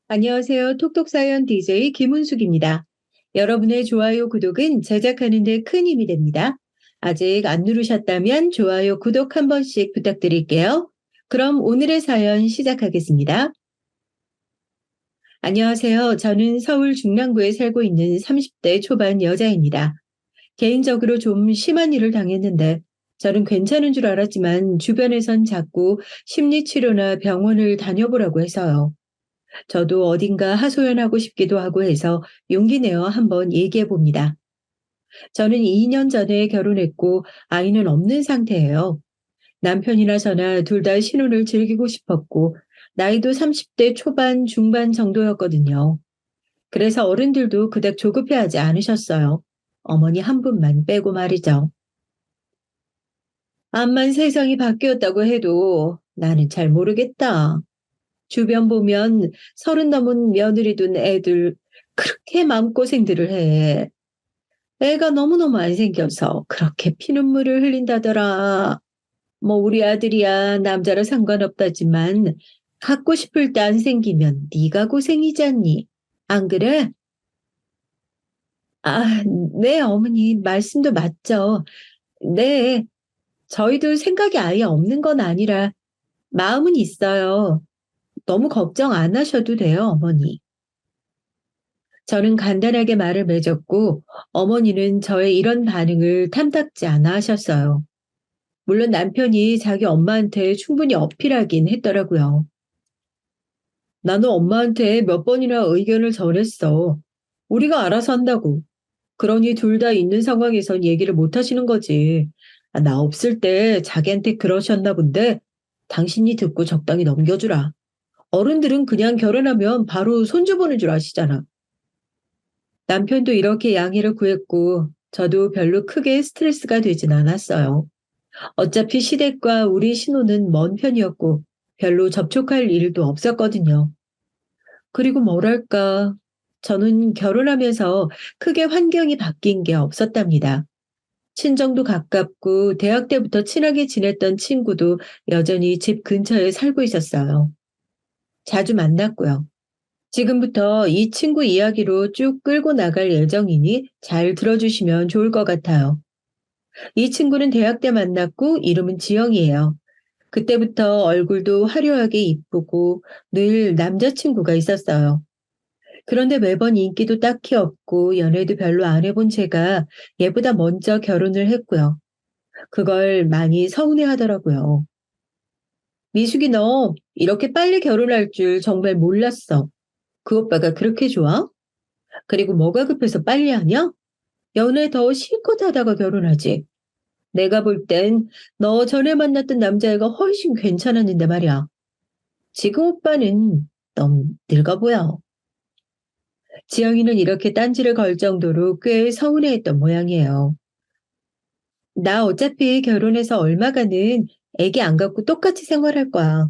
안녕하세요. 톡톡사연 DJ 김은숙입니다. 여러분의 좋아요, 구독은 제작하는 데 큰 힘이 됩니다. 아직 안 누르셨다면 좋아요, 구독 한 번씩 부탁드릴게요. 그럼 오늘의 사연 시작하겠습니다. 안녕하세요. 저는 서울 중랑구에 살고 있는 30대 초반 여자입니다. 개인적으로 좀 심한 일을 당했는데 저는 괜찮은 줄 알았지만 주변에선 자꾸 심리치료나 병원을 다녀보라고 해서요. 저도 어딘가 하소연하고 싶기도 하고 해서 용기 내어 한번 얘기해 봅니다. 저는 2년 전에 결혼했고 아이는 없는 상태예요. 남편이나 저나 둘 다 신혼을 즐기고 싶었고 나이도 30대 초반 중반 정도였거든요. 그래서 어른들도 그닥 조급해하지 않으셨어요. 어머니 한 분만 빼고 말이죠. 암만 세상이 바뀌었다고 해도 나는 잘 모르겠다. 주변 보면 30 넘은 며느리 둔 애들 그렇게 마음고생들을 해. 애가 너무너무 안 생겨서 그렇게 피눈물을 흘린다더라. 뭐 우리 아들이야 남자라 상관없다지만 갖고 싶을 때 안 생기면 네가 고생이잖니. 안 그래? 아, 네, 어머니 말씀도 맞죠. 네, 저희도 생각이 아예 없는 건 아니라 마음은 있어요. 너무 걱정 안 하셔도 돼요, 어머니. 저는 간단하게 말을 맺었고 어머니는 저의 이런 반응을 탐탁지 않아 하셨어요. 물론 남편이 자기 엄마한테 충분히 어필하긴 했더라고요. 나는 엄마한테 몇 번이나 의견을 전했어. 우리가 알아서 한다고. 그러니 둘 다 있는 상황에선 얘기를 못 하시는 거지. 아, 나 없을 때 자기한테 그러셨나 본데 당신이 듣고 적당히 넘겨주라. 어른들은 그냥 결혼하면 바로 손주 보는 줄 아시잖아. 남편도 이렇게 양해를 구했고 저도 별로 크게 스트레스가 되진 않았어요. 어차피 시댁과 우리 신혼은 먼 편이었고 별로 접촉할 일도 없었거든요. 그리고 뭐랄까, 저는 결혼하면서 크게 환경이 바뀐 게 없었답니다. 친정도 가깝고 대학 때부터 친하게 지냈던 친구도 여전히 집 근처에 살고 있었어요. 자주 만났고요. 지금부터 이 친구 이야기로 쭉 끌고 나갈 예정이니 잘 들어주시면 좋을 것 같아요. 이 친구는 대학 때 만났고 이름은 지영이에요. 그때부터 얼굴도 화려하게 이쁘고 늘 남자친구가 있었어요. 그런데 매번 인기도 딱히 없고 연애도 별로 안 해본 제가 얘보다 먼저 결혼을 했고요. 그걸 많이 서운해 하더라고요. 미숙이 너 이렇게 빨리 결혼할 줄 정말 몰랐어. 그 오빠가 그렇게 좋아? 그리고 뭐가 급해서 빨리 하냐? 연애 더 실컷 하다가 결혼하지. 내가 볼 땐 너 전에 만났던 남자애가 훨씬 괜찮았는데 말이야. 지금 오빠는 너무 늙어 보여. 지영이는 이렇게 딴지를 걸 정도로 꽤 서운해했던 모양이에요. 나 어차피 결혼해서 얼마간은 애기 안 갖고 똑같이 생활할 거야.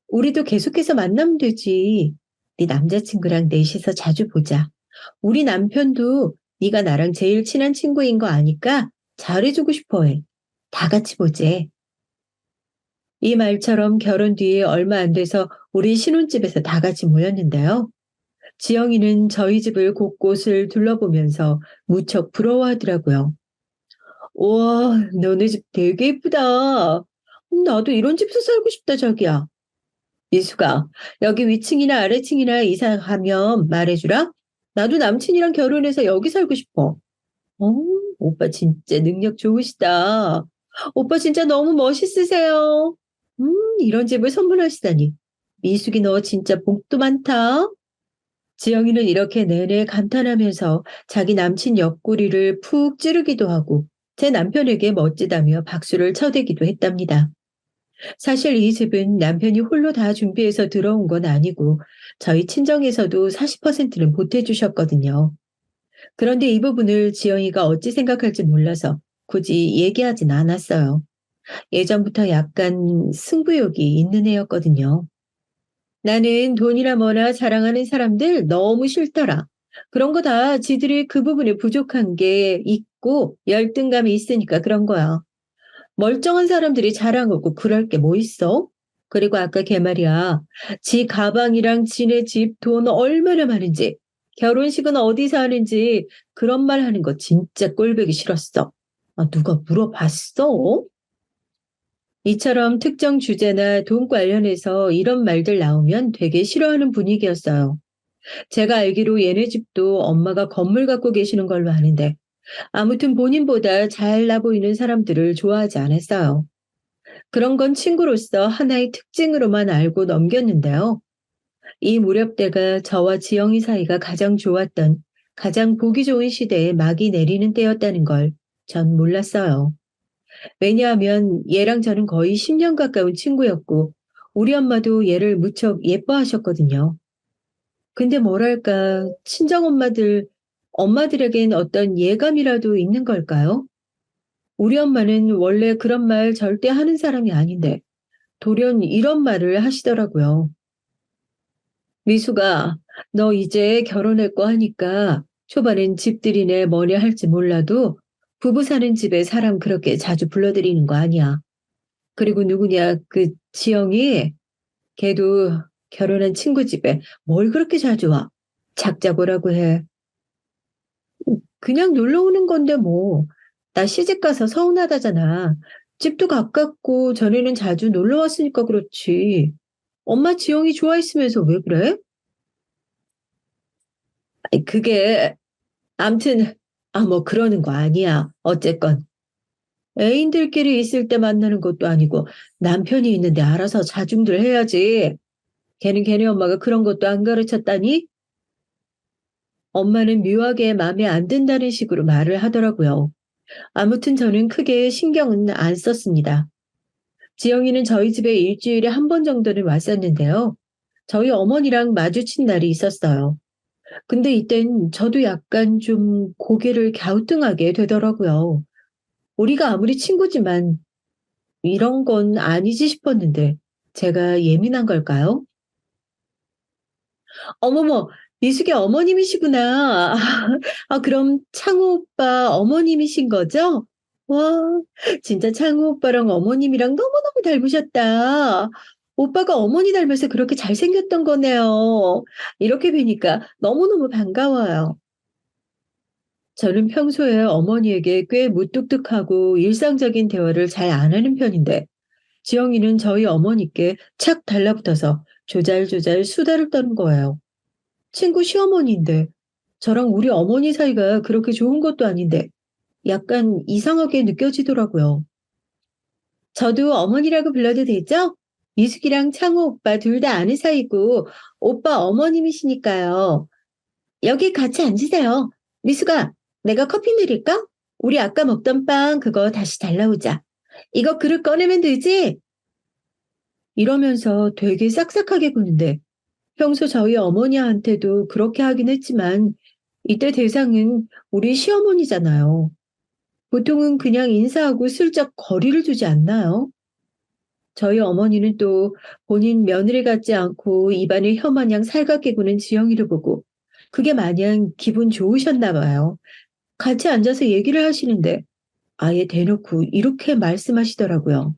우리도 계속해서 만나면 되지. 네 남자친구랑 넷이서 자주 보자. 우리 남편도 네가 나랑 제일 친한 친구인 거 아니까 잘해주고 싶어 해. 다 같이 보재. 이 말처럼 결혼 뒤에 얼마 안 돼서 우리 신혼집에서 다 같이 모였는데요. 지영이는 저희 집을 곳곳을 둘러보면서 무척 부러워하더라고요. 우와, 너네 집 되게 예쁘다. 나도 이런 집에서 살고 싶다, 자기야. 미수가, 여기 위층이나 아래층이나 이사가면 말해주라. 나도 남친이랑 결혼해서 여기 살고 싶어. 어, 오빠 진짜 능력 좋으시다. 오빠 진짜 너무 멋있으세요. 이런 집을 선물하시다니. 미숙이 너 진짜 복도 많다. 지영이는 이렇게 내내 감탄하면서 자기 남친 옆구리를 푹 찌르기도 하고 제 남편에게 멋지다며 박수를 쳐대기도 했답니다. 사실 이 집은 남편이 홀로 다 준비해서 들어온 건 아니고 저희 친정에서도 40%는 보태주셨거든요. 그런데 이 부분을 지영이가 어찌 생각할지 몰라서 굳이 얘기하진 않았어요. 예전부터 약간 승부욕이 있는 애였거든요. 나는 돈이나 뭐나 자랑하는 사람들 너무 싫더라. 그런 거 다 지들이 그 부분에 부족한 게 있고 열등감이 있으니까 그런 거야. 멀쩡한 사람들이 자랑하고 그럴 게 뭐 있어? 그리고 아까 걔 말이야. 지 가방이랑 지네 집 돈 얼마나 많은지, 결혼식은 어디서 하는지 그런 말 하는 거 진짜 꼴보기 싫었어. 아, 누가 물어봤어? 이처럼 특정 주제나 돈 관련해서 이런 말들 나오면 되게 싫어하는 분위기였어요. 제가 알기로 얘네 집도 엄마가 건물 갖고 계시는 걸로 아는데 아무튼 본인보다 잘나 보이는 사람들을 좋아하지 않았어요. 그런 건 친구로서 하나의 특징으로만 알고 넘겼는데요. 이 무렵대가 저와 지영이 사이가 가장 좋았던, 가장 보기 좋은 시대에 막이 내리는 때였다는 걸 전 몰랐어요. 왜냐하면 얘랑 저는 거의 10년 가까운 친구였고 우리 엄마도 얘를 무척 예뻐하셨거든요. 근데 뭐랄까, 엄마들에겐 어떤 예감이라도 있는 걸까요? 우리 엄마는 원래 그런 말 절대 하는 사람이 아닌데 돌연 이런 말을 하시더라고요. 미수가, 너 이제 결혼할 거 하니까 초반엔 집들이네 뭐냐 할지 몰라도 부부 사는 집에 사람 그렇게 자주 불러들이는 거 아니야. 그리고 누구냐, 그 지영이, 걔도 결혼한 친구 집에 뭘 그렇게 자주 와. 작자 보라고 해. 그냥 놀러 오는 건데 뭐. 나 시집 가서 서운하다잖아. 집도 가깝고 전에는 자주 놀러 왔으니까 그렇지. 엄마 지영이 좋아했으면서 왜 그래? 아니, 그게 암튼 뭐 그러는 거 아니야. 어쨌건 애인들끼리 있을 때 만나는 것도 아니고 남편이 있는데 알아서 자중들 해야지. 걔는 걔네 엄마가 그런 것도 안 가르쳤다니? 엄마는 묘하게 마음에 안 든다는 식으로 말을 하더라고요. 아무튼 저는 크게 신경은 안 썼습니다. 지영이는 저희 집에 일주일에 한 번 정도는 왔었는데요. 저희 어머니랑 마주친 날이 있었어요. 근데 이땐 저도 약간 좀 고개를 갸우뚱하게 되더라고요. 우리가 아무리 친구지만 이런 건 아니지 싶었는데 제가 예민한 걸까요? 어머머, 미숙이 어머님이시구나. 그럼 창호 오빠 어머님이신 거죠? 와, 진짜 창호 오빠랑 어머님이랑 너무너무 닮으셨다. 오빠가 어머니 닮아서 그렇게 잘생겼던 거네요. 이렇게 뵈니까 너무너무 반가워요. 저는 평소에 어머니에게 꽤 무뚝뚝하고 일상적인 대화를 잘 안 하는 편인데, 지영이는 저희 어머니께 착 달라붙어서 조잘조잘 수다를 떠는 거예요. 친구 시어머니인데, 저랑 우리 어머니 사이가 그렇게 좋은 것도 아닌데, 약간 이상하게 느껴지더라고요. 저도 어머니라고 불러도 되죠? 미숙이랑 창호 오빠 둘 다 아는 사이고, 오빠 어머님이시니까요. 여기 같이 앉으세요. 미숙아, 내가 커피 내릴까? 우리 아까 먹던 빵 그거 다시 잘 나오자. 이거 그릇 꺼내면 되지? 이러면서 되게 싹싹하게 구는데 평소 저희 어머니한테도 그렇게 하긴 했지만 이때 대상은 우리 시어머니잖아요. 보통은 그냥 인사하고 슬쩍 거리를 두지 않나요? 저희 어머니는 또 본인 며느리 같지 않고 입안에 혀마냥 살갑게 구는 지영이를 보고 그게 마냥 기분 좋으셨나 봐요. 같이 앉아서 얘기를 하시는데 아예 대놓고 이렇게 말씀하시더라고요.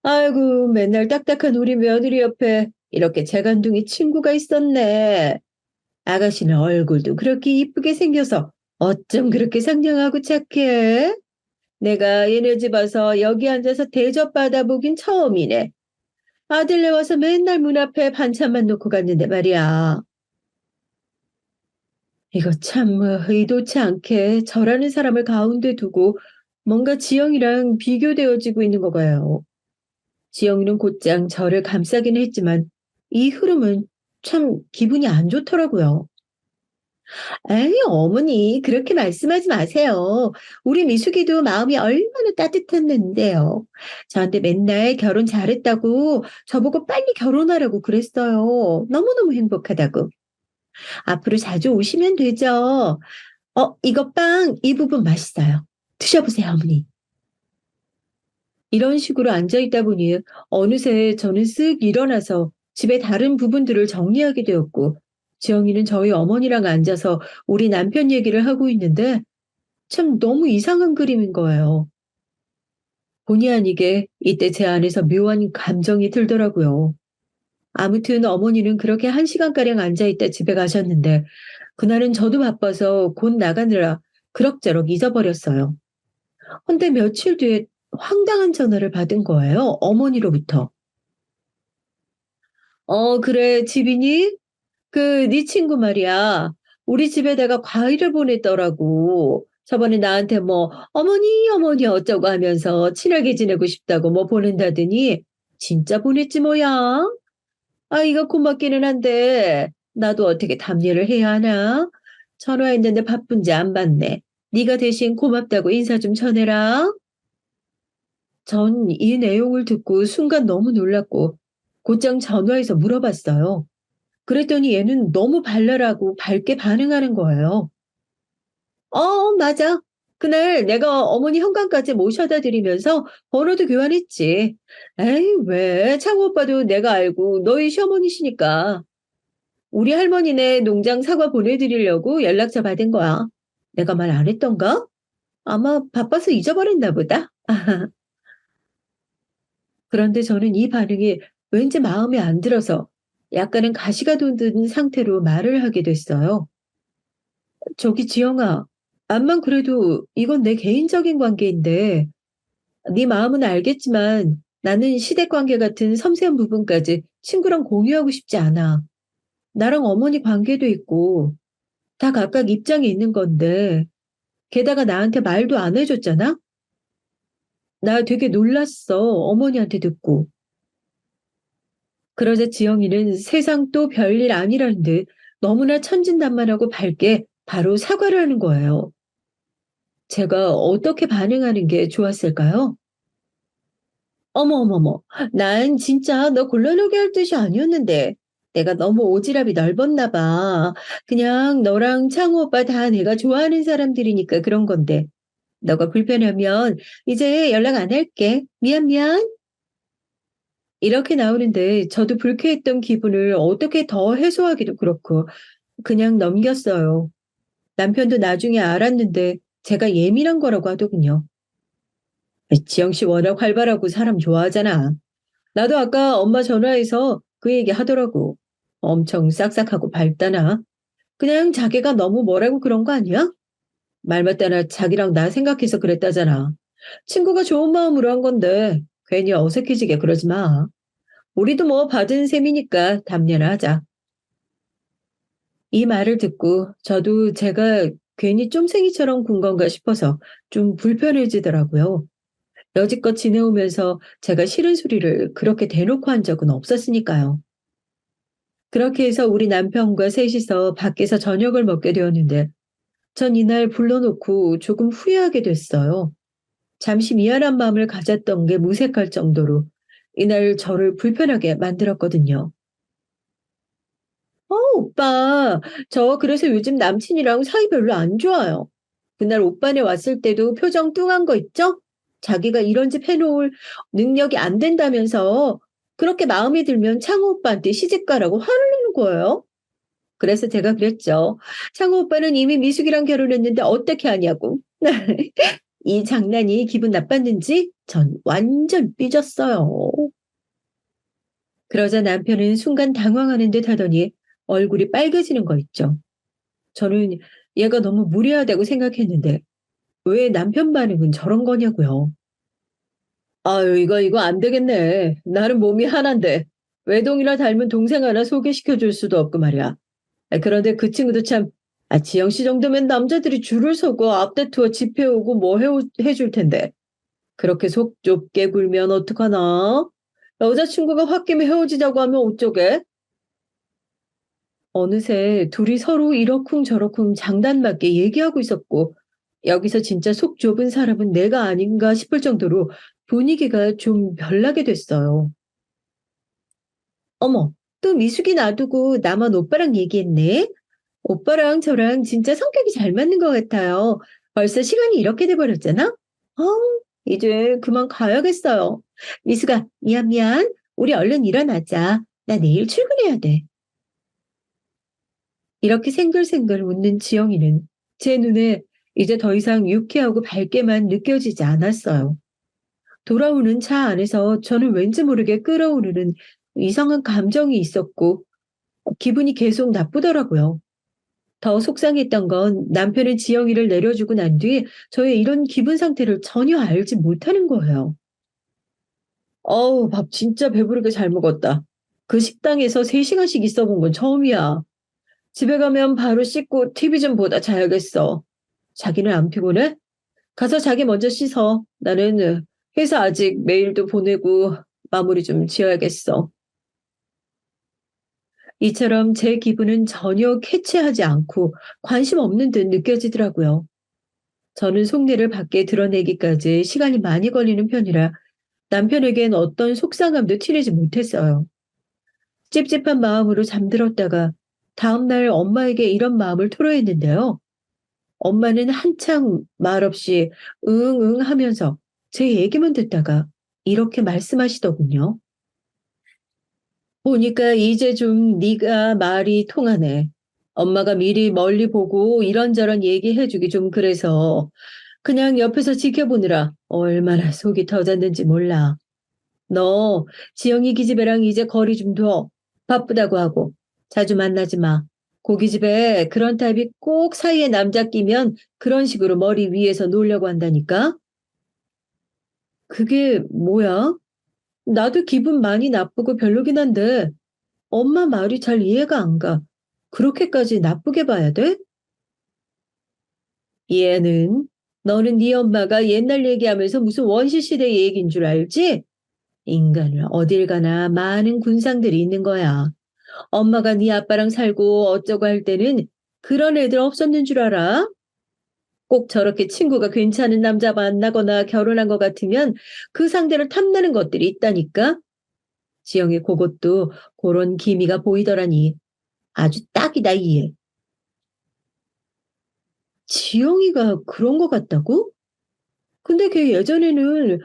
아이고, 맨날 딱딱한 우리 며느리 옆에 이렇게 재간둥이 친구가 있었네. 아가씨는 얼굴도 그렇게 이쁘게 생겨서 어쩜 그렇게 상냥하고 착해? 내가 얘네 집 와서 여기 앉아서 대접받아 보긴 처음이네. 아들네 와서 맨날 문 앞에 반찬만 놓고 갔는데 말이야. 이거 참 의도치 않게 저라는 사람을 가운데 두고 뭔가 지영이랑 비교되어지고 있는 거 봐요. 지영이는 곧장 저를 감싸긴 했지만 이 흐름은 참 기분이 안 좋더라고요. 에이, 어머니, 그렇게 말씀하지 마세요. 우리 미숙이도 마음이 얼마나 따뜻했는데요. 저한테 맨날 결혼 잘했다고 저보고 빨리 결혼하라고 그랬어요. 너무너무 행복하다고. 앞으로 자주 오시면 되죠. 이거 빵, 이 부분 맛있어요. 드셔보세요, 어머니. 이런 식으로 앉아있다 보니 어느새 저는 쓱 일어나서 집의 다른 부분들을 정리하게 되었고, 지영이는 저희 어머니랑 앉아서 우리 남편 얘기를 하고 있는데 참 너무 이상한 그림인 거예요. 본의 아니게 이때 제 안에서 묘한 감정이 들더라고요. 아무튼 어머니는 그렇게 1시간가량 앉아있다 집에 가셨는데 그날은 저도 바빠서 곧 나가느라 그럭저럭 잊어버렸어요. 헌데 며칠 뒤에 황당한 전화를 받은 거예요. 어머니로부터. 그래, 집이니? 네 친구 말이야. 우리 집에다가 과일을 보냈더라고. 저번에 나한테 뭐, 어머니, 어머니 어쩌고 하면서 친하게 지내고 싶다고 뭐 보낸다더니, 진짜 보냈지 뭐야? 아, 이거 고맙기는 한데, 나도 어떻게 답례를 해야 하나? 전화했는데 바쁜지 안 받네. 네가 대신 고맙다고 인사 좀 전해라. 전 이 내용을 듣고 순간 너무 놀랐고, 곧장 전화해서 물어봤어요. 그랬더니 얘는 너무 발랄하고 밝게 반응하는 거예요. 맞아. 그날 내가 어머니 현관까지 모셔다 드리면서 번호도 교환했지. 에이, 왜? 창호 오빠도 내가 알고 너희 시어머니시니까. 우리 할머니네 농장 사과 보내드리려고 연락처 받은 거야. 내가 말 안 했던가? 아마 바빠서 잊어버렸나 보다. 그런데 저는 이 반응이 왠지 마음에 안 들어서 약간은 가시가 돋은 상태로 말을 하게 됐어요. 저기 지영아, 암만 그래도 이건 내 개인적인 관계인데 네 마음은 알겠지만 나는 시댁 관계 같은 섬세한 부분까지 친구랑 공유하고 싶지 않아. 나랑 어머니 관계도 있고 다 각각 입장이 있는 건데 게다가 나한테 말도 안 해줬잖아? 나 되게 놀랐어. 어머니한테 듣고. 그러자 지영이는 세상 또 별일 아니라는 듯 너무나 천진난만하고 밝게 바로 사과를 하는 거예요. 제가 어떻게 반응하는 게 좋았을까요? 어머어머머, 난 진짜 너 곤란하게 할 뜻이 아니었는데. 내가 너무 오지랖이 넓었나 봐. 그냥 너랑 창호 오빠 다 내가 좋아하는 사람들이니까 그런 건데. 너가 불편하면 이제 연락 안 할게. 미안, 미안. 이렇게 나오는데 저도 불쾌했던 기분을 어떻게 더 해소하기도 그렇고 그냥 넘겼어요. 남편도 나중에 알았는데 제가 예민한 거라고 하더군요. 지영 씨 워낙 활발하고 사람 좋아하잖아. 나도 아까 엄마 전화해서 그 얘기 하더라고. 엄청 싹싹하고 밝다나. 그냥 자기가 너무 뭐라고 그런 거 아니야? 말 맞다나 자기랑 나 생각해서 그랬다잖아. 친구가 좋은 마음으로 한 건데 괜히 어색해지게 그러지 마. 우리도 뭐 받은 셈이니까 답례나 하자. 이 말을 듣고 저도 제가 괜히 쫌생이처럼 군 건가 싶어서 좀 불편해지더라고요. 여지껏 지내오면서 제가 싫은 소리를 그렇게 대놓고 한 적은 없었으니까요. 그렇게 해서 우리 남편과 셋이서 밖에서 저녁을 먹게 되었는데 전 이날 불러놓고 조금 후회하게 됐어요. 잠시 미안한 마음을 가졌던 게 무색할 정도로 이날 저를 불편하게 만들었거든요. 오빠. 저 그래서 요즘 남친이랑 사이 별로 안 좋아요. 그날 오빠네 왔을 때도 표정 뚱한 거 있죠? 자기가 이런 집 해놓을 능력이 안 된다면서 그렇게 마음에 들면 창호 오빠한테 시집 가라고 화를 내는 거예요. 그래서 제가 그랬죠. 창호 오빠는 이미 미숙이랑 결혼했는데 어떻게 하냐고. 이 장난이 기분 나빴는지 전 완전 삐졌어요. 그러자 남편은 순간 당황하는 듯 하더니 얼굴이 빨개지는 거 있죠. 저는 얘가 너무 무례하다고 생각했는데 왜 남편 반응은 저런 거냐고요. 아유, 이거 안 되겠네. 나는 몸이 하나인데 외동이나 닮은 동생 하나 소개시켜 줄 수도 없고 말이야. 그런데 그 친구도 참, 지영 씨 정도면 남자들이 줄을 서고 앞대 투어 집회 오고 뭐 해줄 텐데. 그렇게 속 좁게 굴면 어떡하나? 여자친구가 홧김에 헤어지자고 하면 어쩌게? 어느새 둘이 서로 이러쿵저러쿵 장단맞게 얘기하고 있었고, 여기서 진짜 속 좁은 사람은 내가 아닌가 싶을 정도로 분위기가 좀 별나게 됐어요. 어머, 또 미숙이 놔두고 나만 오빠랑 얘기했네? 오빠랑 저랑 진짜 성격이 잘 맞는 것 같아요. 벌써 시간이 이렇게 돼버렸잖아? 어, 이제 그만 가야겠어요. 미숙아, 미안, 미안. 우리 얼른 일어나자. 나 내일 출근해야 돼. 이렇게 생글생글 웃는 지영이는 제 눈에 이제 더 이상 유쾌하고 밝게만 느껴지지 않았어요. 돌아오는 차 안에서 저는 왠지 모르게 끌어오르는 이상한 감정이 있었고 기분이 계속 나쁘더라고요. 더 속상했던 건 남편은 지영이를 내려주고 난 뒤 저의 이런 기분 상태를 전혀 알지 못하는 거예요. 어우, 밥 진짜 배부르게 잘 먹었다. 그 식당에서 3시간씩 있어 본 건 처음이야. 집에 가면 바로 씻고 TV 좀 보다 자야겠어. 자기는 안 피곤해? 가서 자기 먼저 씻어. 나는 회사 아직 메일도 보내고 마무리 좀 지어야겠어. 이처럼 제 기분은 전혀 캐치하지 않고 관심 없는 듯 느껴지더라고요. 저는 속내를 밖에 드러내기까지 시간이 많이 걸리는 편이라 남편에겐 어떤 속상함도 티내지 못했어요. 찝찝한 마음으로 잠들었다가 다음날 엄마에게 이런 마음을 토로했는데요. 엄마는 한창 말없이 응응 하면서 제 얘기만 듣다가 이렇게 말씀하시더군요. 보니까 이제 좀 네가 말이 통하네. 엄마가 미리 멀리 보고 이런저런 얘기해주기 좀 그래서 그냥 옆에서 지켜보느라 얼마나 속이 터졌는지 몰라. 너 지영이 기집애랑 이제 거리 좀 둬. 바쁘다고 하고 자주 만나지 마. 고기 집에 그런 타입이 꼭 사이에 남자 끼면 그런 식으로 머리 위에서 놀려고 한다니까? 그게 뭐야? 나도 기분 많이 나쁘고 별로긴 한데 엄마 말이 잘 이해가 안 가. 그렇게까지 나쁘게 봐야 돼? 얘는 너는 네 엄마가 옛날 얘기하면서 무슨 원시 시대 얘기인 줄 알지? 인간을 어딜 가나 많은 군상들이 있는 거야. 엄마가 네 아빠랑 살고 어쩌고 할 때는 그런 애들 없었는 줄 알아? 꼭 저렇게 친구가 괜찮은 남자 만나거나 결혼한 것 같으면 그 상대를 탐나는 것들이 있다니까? 지영이 그것도 그런 기미가 보이더라니. 아주 딱이다, 이해. 지영이가 그런 것 같다고? 근데 걔 예전에는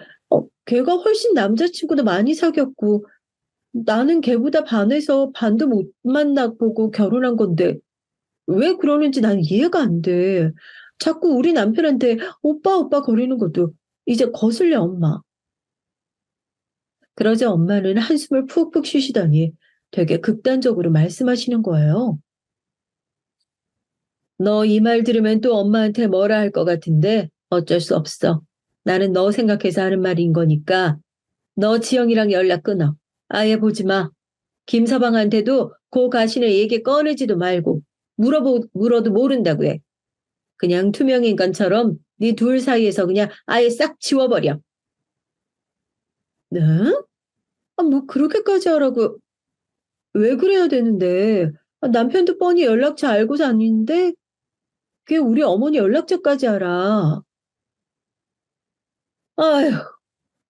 걔가 훨씬 남자친구도 많이 사귀었고 나는 걔보다 반해서 반도 못 만나보고 결혼한 건데 왜 그러는지 난 이해가 안 돼. 자꾸 우리 남편한테 오빠 오빠 거리는 것도 이제 거슬려 엄마. 그러자 엄마는 한숨을 푹푹 쉬시더니 되게 극단적으로 말씀하시는 거예요. 너 이 말 들으면 또 엄마한테 뭐라 할 것 같은데 어쩔 수 없어. 나는 너 생각해서 하는 말인 거니까 너 지영이랑 연락 끊어. 아예 보지 마. 김서방한테도 고 가신의 얘기 꺼내지도 말고 물어도 모른다고 해. 그냥 투명인간처럼 네 둘 사이에서 그냥 아예 싹 지워버려. 네? 아, 뭐 그렇게까지 하라고. 왜 그래야 되는데. 아, 남편도 뻔히 연락처 알고 다니는데 그게 우리 어머니 연락처까지 알아. 아휴,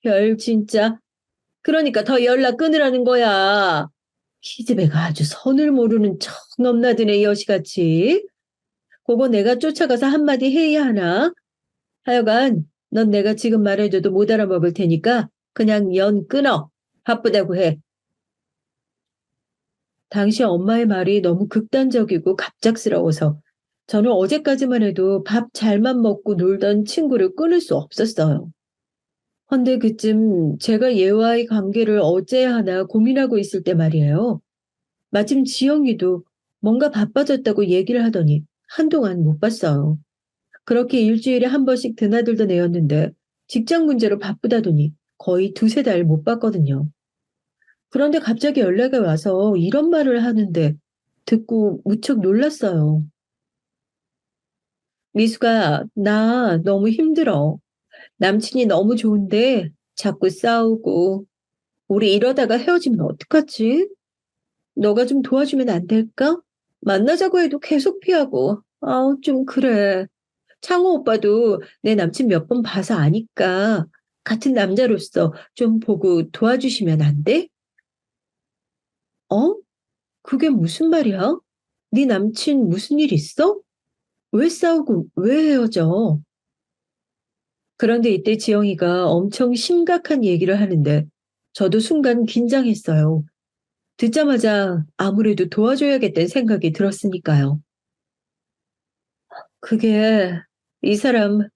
별 진짜. 그러니까 더 연락 끊으라는 거야. 기집애가 아주 선을 모르는 척 넘나드네, 여시같이. 그거 내가 쫓아가서 한마디 해야 하나? 하여간 넌 내가 지금 말해줘도 못 알아먹을 테니까 그냥 연 끊어. 바쁘다고 해. 당시 엄마의 말이 너무 극단적이고 갑작스러워서 저는 어제까지만 해도 밥 잘만 먹고 놀던 친구를 끊을 수 없었어요. 헌데 그쯤 제가 얘와의 관계를 어째야 하나 고민하고 있을 때 말이에요. 마침 지영이도 뭔가 바빠졌다고 얘기를 하더니 한동안 못 봤어요. 그렇게 일주일에 한 번씩 드나들던 애였는데 직장 문제로 바쁘다더니 거의 두세 달 못 봤거든요. 그런데 갑자기 연락이 와서 이런 말을 하는데 듣고 무척 놀랐어요. 미수가, 나 너무 힘들어. 남친이 너무 좋은데 자꾸 싸우고 우리 이러다가 헤어지면 어떡하지? 너가 좀 도와주면 안 될까? 만나자고 해도 계속 피하고. 아우, 좀 그래. 창호 오빠도 내 남친 몇 번 봐서 아니까 같은 남자로서 좀 보고 도와주시면 안 돼? 어? 그게 무슨 말이야? 네 남친 무슨 일 있어? 왜 싸우고 왜 헤어져? 그런데 이때 지영이가 엄청 심각한 얘기를 하는데 저도 순간 긴장했어요. 듣자마자 아무래도 도와줘야겠다는 생각이 들었으니까요. 그게 이 사람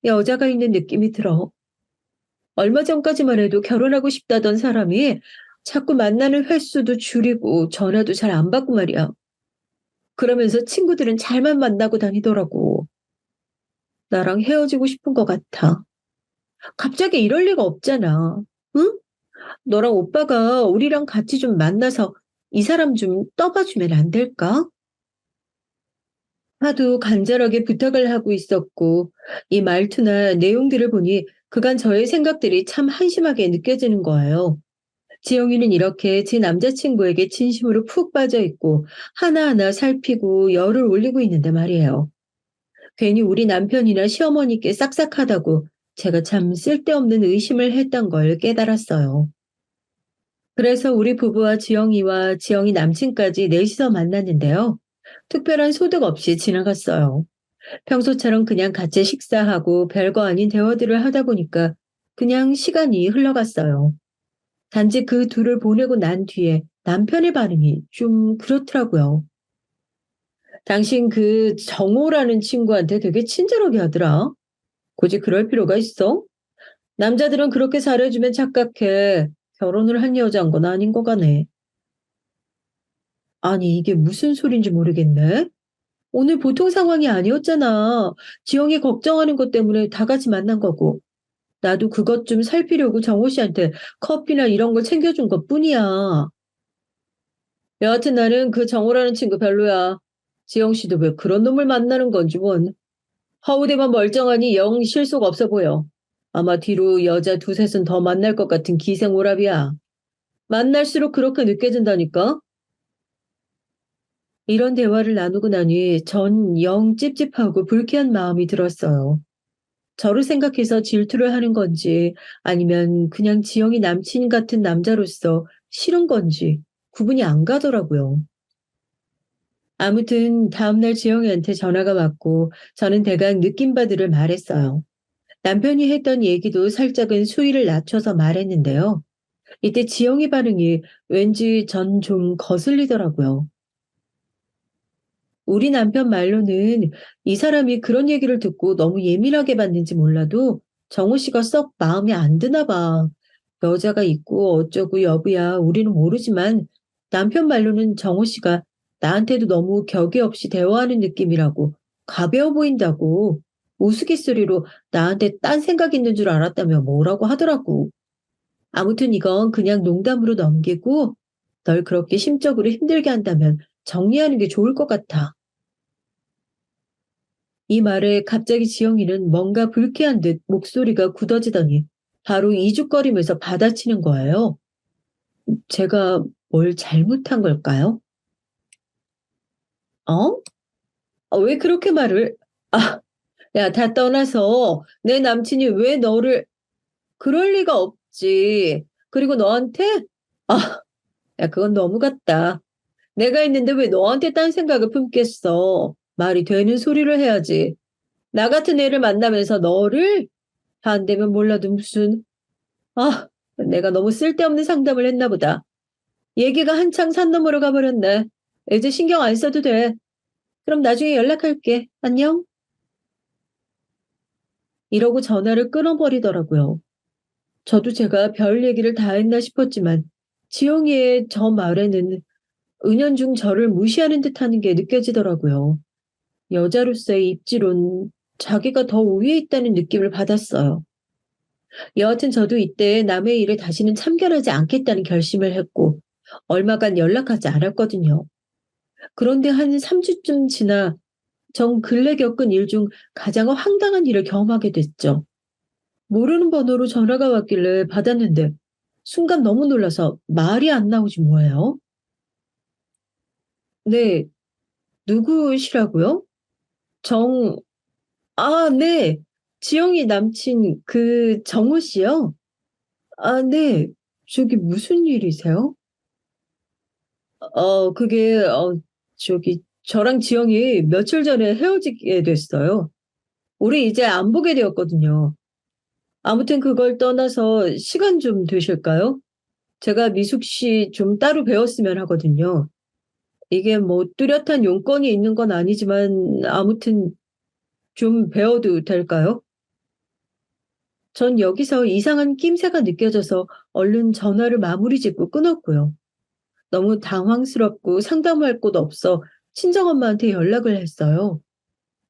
여자가 있는 느낌이 들어. 얼마 전까지만 해도 결혼하고 싶다던 사람이 자꾸 만나는 횟수도 줄이고 전화도 잘 안 받고 말이야. 그러면서 친구들은 잘만 만나고 다니더라고. 나랑 헤어지고 싶은 것 같아. 갑자기 이럴 리가 없잖아. 응? 너랑 오빠가 우리랑 같이 좀 만나서 이 사람 좀 떠봐주면 안 될까? 하도 간절하게 부탁을 하고 있었고, 이 말투나 내용들을 보니 그간 저의 생각들이 참 한심하게 느껴지는 거예요. 지영이는 이렇게 제 남자친구에게 진심으로 푹 빠져 있고 하나하나 살피고 열을 올리고 있는데 말이에요. 괜히 우리 남편이나 시어머니께 싹싹하다고 제가 참 쓸데없는 의심을 했던 걸 깨달았어요. 그래서 우리 부부와 지영이와 지영이 남친까지 넷이서 만났는데요. 특별한 소득 없이 지나갔어요. 평소처럼 그냥 같이 식사하고 별거 아닌 대화들을 하다 보니까 그냥 시간이 흘러갔어요. 단지 그 둘을 보내고 난 뒤에 남편의 반응이 좀 그렇더라고요. 당신 그 정호라는 친구한테 되게 친절하게 하더라. 굳이 그럴 필요가 있어? 남자들은 그렇게 잘해주면 착각해. 결혼을 한 여자인 건 아닌 거 같네. 아니, 이게 무슨 소린지 모르겠네. 오늘 보통 상황이 아니었잖아. 지영이 걱정하는 것 때문에 다 같이 만난 거고. 나도 그것 좀 살피려고 정호 씨한테 커피나 이런 걸 챙겨준 것 뿐이야. 여하튼 나는 그 정호라는 친구 별로야. 지영 씨도 왜 그런 놈을 만나는 건지 뭔. 허우대만 멀쩡하니 영 실속 없어 보여. 아마 뒤로 여자 두셋은 더 만날 것 같은 기생오랍이야. 만날수록 그렇게 느껴진다니까? 이런 대화를 나누고 나니 전 영 찝찝하고 불쾌한 마음이 들었어요. 저를 생각해서 질투를 하는 건지 아니면 그냥 지영이 남친 같은 남자로서 싫은 건지 구분이 안 가더라고요. 아무튼 다음날 지영이한테 전화가 왔고 저는 대강 느낀 바들을 말했어요. 남편이 했던 얘기도 살짝은 수위를 낮춰서 말했는데요. 이때 지영이 반응이 왠지 전 좀 거슬리더라고요. 우리 남편 말로는 이 사람이 그런 얘기를 듣고 너무 예민하게 받는지 몰라도 정우 씨가 썩 마음에 안 드나 봐. 여자가 있고 어쩌고 여부야 우리는 모르지만 남편 말로는 정우 씨가 나한테도 너무 격이 없이 대화하는 느낌이라고 가벼워 보인다고 우스갯소리로 나한테 딴 생각 있는 줄 알았다며 뭐라고 하더라고. 아무튼 이건 그냥 농담으로 넘기고 널 그렇게 심적으로 힘들게 한다면 정리하는 게 좋을 것 같아. 이 말에 갑자기 지영이는 뭔가 불쾌한 듯 목소리가 굳어지더니 바로 이죽거리면서 받아치는 거예요. 제가 뭘 잘못한 걸까요? 어? 왜 그렇게 말을, 아, 야, 다 떠나서 내 남친이 왜 너를, 그럴 리가 없지. 그리고 너한테? 아, 야, 그건 너무 같다. 내가 있는데 왜 너한테 딴 생각을 품겠어. 말이 되는 소리를 해야지. 나 같은 애를 만나면서 너를? 안 되면 몰라도 무슨, 아, 내가 너무 쓸데없는 상담을 했나 보다. 얘기가 한창 산 너머로 가버렸네. 이제 신경 안 써도 돼. 그럼 나중에 연락할게. 안녕. 이러고 전화를 끊어버리더라고요. 저도 제가 별 얘기를 다 했나 싶었지만 지영이의 저 말에는 은연중 저를 무시하는 듯하는 게 느껴지더라고요. 여자로서의 입지론 자기가 더 우위에 있다는 느낌을 받았어요. 여하튼 저도 이때 남의 일에 다시는 참견하지 않겠다는 결심을 했고 얼마간 연락하지 않았거든요. 그런데 한 3주쯤 지나 정 근래 겪은 일 중 가장 황당한 일을 경험하게 됐죠. 모르는 번호로 전화가 왔길래 받았는데 순간 너무 놀라서 말이 안 나오지 뭐예요? 네, 누구시라고요? 정, 아, 네. 지영이 남친 그 정우 씨요? 아, 네. 저기 무슨 일이세요? 그게, 저기, 저랑 지영이 며칠 전에 헤어지게 됐어요. 우리 이제 안 보게 되었거든요. 아무튼 그걸 떠나서 시간 좀 되실까요? 제가 미숙 씨 좀 따로 배웠으면 하거든요. 이게 뭐 뚜렷한 용건이 있는 건 아니지만 아무튼 좀 배워도 될까요? 전 여기서 이상한 낌새가 느껴져서 얼른 전화를 마무리 짓고 끊었고요. 너무 당황스럽고 상담할 곳 없어 친정엄마한테 연락을 했어요.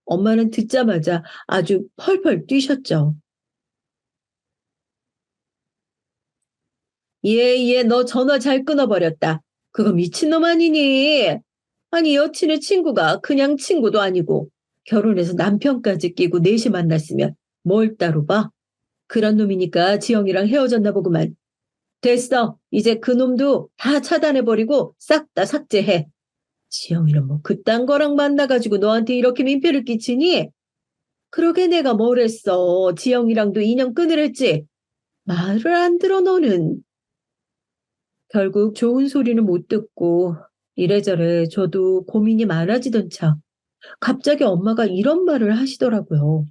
엄마는 듣자마자 아주 펄펄 뛰셨죠. 얘, 너 전화 잘 끊어버렸다. 그거 미친놈 아니니? 아니, 여친의 친구가 그냥 친구도 아니고 결혼해서 남편까지 끼고 넷이 만났으면 뭘 따로 봐? 그런 놈이니까 지영이랑 헤어졌나 보구만. 됐어. 이제 그 놈도 다 차단해버리고 싹 다 삭제해. 지영이는 뭐 그딴 거랑 만나가지고 너한테 이렇게 민폐를 끼치니? 그러게 내가 뭘 했어. 지영이랑도 인연 끊으랬지. 말을 안 들어 너는. 결국 좋은 소리는 못 듣고 이래저래 저도 고민이 많아지던 차 갑자기 엄마가 이런 말을 하시더라고요.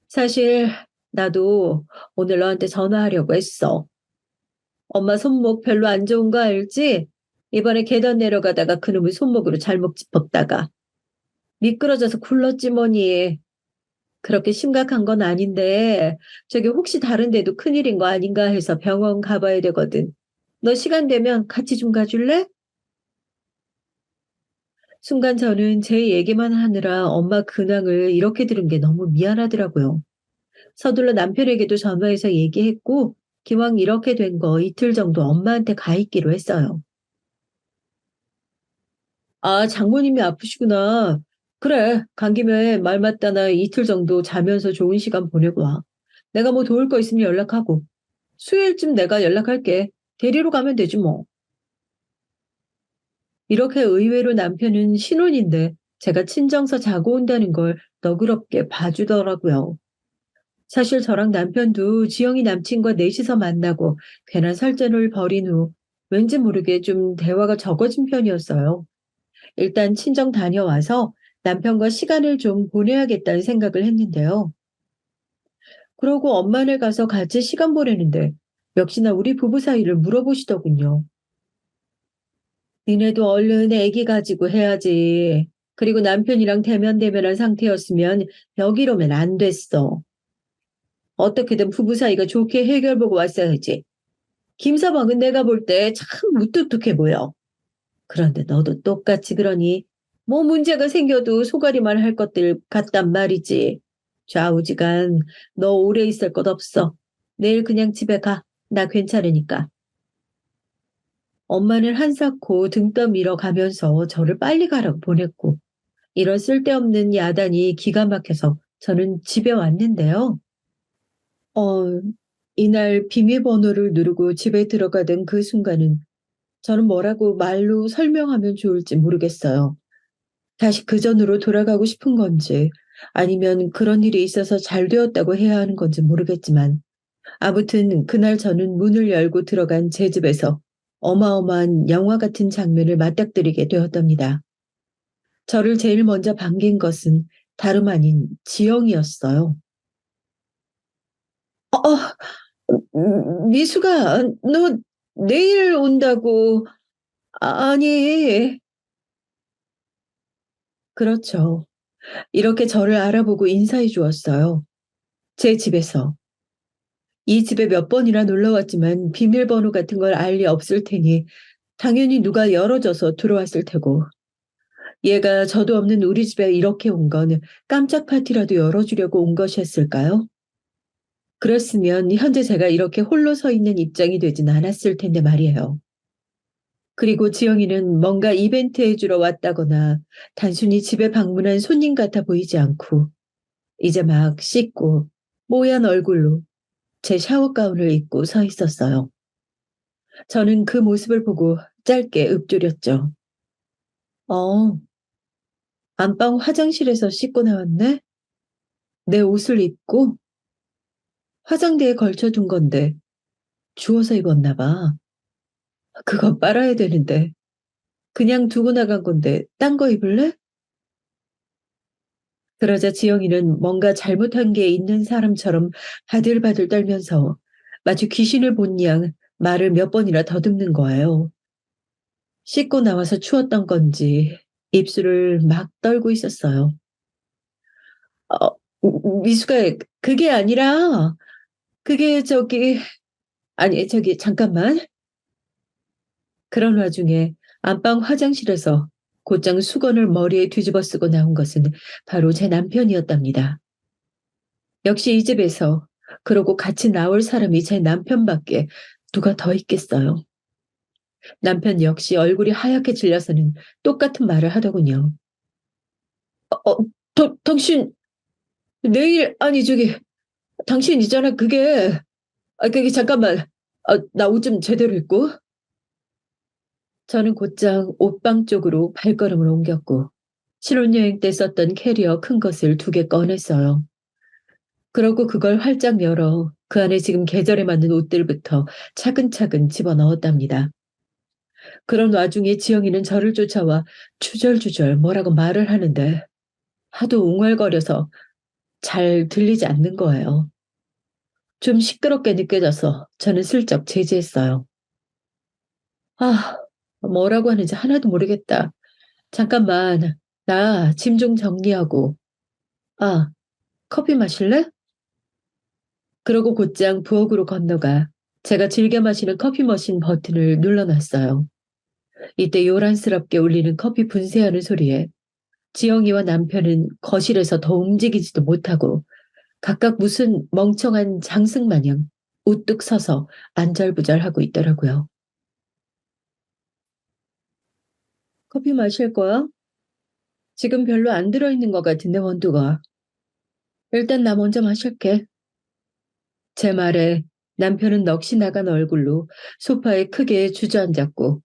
사실 나도 오늘 너한테 전화하려고 했어. 엄마 손목 별로 안 좋은 거 알지? 이번에 계단 내려가다가 그놈의 손목으로 잘못 짚었다가 미끄러져서 굴렀지 뭐니. 그렇게 심각한 건 아닌데 저기 혹시 다른 데도 큰일인 거 아닌가 해서 병원 가봐야 되거든. 너 시간 되면 같이 좀 가줄래? 순간 저는 제 얘기만 하느라 엄마 근황을 이렇게 들은 게 너무 미안하더라고요. 서둘러 남편에게도 전화해서 얘기했고 기왕 이렇게 된 거 이틀 정도 엄마한테 가 있기로 했어요. 아, 장모님이 아프시구나. 그래, 간 김에 말 맞다 나 이틀 정도 자면서 좋은 시간 보내고 와. 내가 뭐 도울 거 있으면 연락하고. 수요일쯤 내가 연락할게. 데리러 가면 되지 뭐. 이렇게 의외로 남편은 신혼인데 제가 친정서 자고 온다는 걸 너그럽게 봐주더라고요. 사실 저랑 남편도 지영이 남친과 넷이서 만나고 괜한 설전을 벌인 후 왠지 모르게 좀 대화가 적어진 편이었어요. 일단 친정 다녀와서 남편과 시간을 좀 보내야겠다는 생각을 했는데요. 그러고 엄마네 가서 같이 시간 보내는데 역시나 우리 부부 사이를 물어보시더군요. 니네도 얼른 애기 가지고 해야지. 그리고 남편이랑 대면대면한 상태였으면 여기로 오면 안 됐어. 어떻게든 부부 사이가 좋게 해결보고 왔어야지. 김서방은 내가 볼 때 참 무뚝뚝해 보여. 그런데 너도 똑같이 그러니 뭐 문제가 생겨도 소가리만 할 것들 같단 말이지. 좌우지간 너 오래 있을 것 없어. 내일 그냥 집에 가. 나 괜찮으니까. 엄마는 한사코 등 떠밀어 가면서 저를 빨리 가라고 보냈고 이런 쓸데없는 야단이 기가 막혀서 저는 집에 왔는데요. 어, 이날 비밀번호를 누르고 집에 들어가던 그 순간은 저는 뭐라고 말로 설명하면 좋을지 모르겠어요. 다시 그 전으로 돌아가고 싶은 건지 아니면 그런 일이 있어서 잘 되었다고 해야 하는 건지 모르겠지만 아무튼 그날 저는 문을 열고 들어간 제 집에서 어마어마한 영화 같은 장면을 맞닥뜨리게 되었답니다. 저를 제일 먼저 반긴 것은 다름 아닌 지영이었어요. 미수가, 너 내일 온다고. 아니, 그렇죠. 이렇게 저를 알아보고 인사해 주었어요. 제 집에서. 이 집에 몇 번이나 놀러 왔지만 비밀번호 같은 걸 알 리 없을 테니 당연히 누가 열어줘서 들어왔을 테고. 얘가 저도 없는 우리 집에 이렇게 온 건 깜짝 파티라도 열어주려고 온 것이었을까요? 그랬으면 현재 제가 이렇게 홀로 서 있는 입장이 되진 않았을 텐데 말이에요. 그리고 지영이는 뭔가 이벤트 해주러 왔다거나 단순히 집에 방문한 손님 같아 보이지 않고 이제 막 씻고 뽀얀 얼굴로 제 샤워 가운을 입고 서 있었어요. 저는 그 모습을 보고 짧게 읊조렸죠. 어, 안방 화장실에서 씻고 나왔네? 내 옷을 입고 화장대에 걸쳐둔 건데 주워서 입었나 봐. 그거 빨아야 되는데 그냥 두고 나간 건데 딴 거 입을래? 그러자 지영이는 뭔가 잘못한 게 있는 사람처럼 바들바들 떨면서 마치 귀신을 본 양 말을 몇 번이나 더듬는 거예요. 씻고 나와서 추웠던 건지 입술을 막 떨고 있었어요. 어, 미수가 그게 아니라, 그게 아니, 잠깐만. 그런 와중에 안방 화장실에서 곧장 수건을 머리에 뒤집어 쓰고 나온 것은 바로 제 남편이었답니다. 역시 이 집에서 그러고 같이 나올 사람이 제 남편밖에 누가 더 있겠어요. 남편 역시 얼굴이 하얗게 질려서는 똑같은 말을 하더군요. 어, 당신 내일 아니 당신 있잖아 그게 잠깐만 나 옷 좀 제대로 입고 저는 곧장 옷방 쪽으로 발걸음을 옮겼고 신혼여행 때 썼던 캐리어 큰 것을 2개 꺼냈어요. 그러고 그걸 활짝 열어 그 안에 지금 계절에 맞는 옷들부터 차근차근 집어넣었답니다. 그런 와중에 지영이는 저를 쫓아와 주절주절 뭐라고 말을 하는데 하도 웅얼거려서 잘 들리지 않는 거예요. 좀 시끄럽게 느껴져서 저는 슬쩍 제지했어요. 아, 뭐라고 하는지 하나도 모르겠다. 잠깐만, 나 짐 좀 정리하고. 아, 커피 마실래? 그러고 곧장 부엌으로 건너가 제가 즐겨 마시는 커피 머신 버튼을 눌러놨어요. 이때 요란스럽게 울리는 커피 분쇄하는 소리에 지영이와 남편은 거실에서 더 움직이지도 못하고 각각 무슨 멍청한 장승 마냥 우뚝 서서 안절부절하고 있더라고요. 커피 마실 거야? 지금 별로 안 들어있는 것 같은데 원두가. 일단 나 먼저 마실게. 제 말에 남편은 넋이 나간 얼굴로 소파에 크게 주저앉았고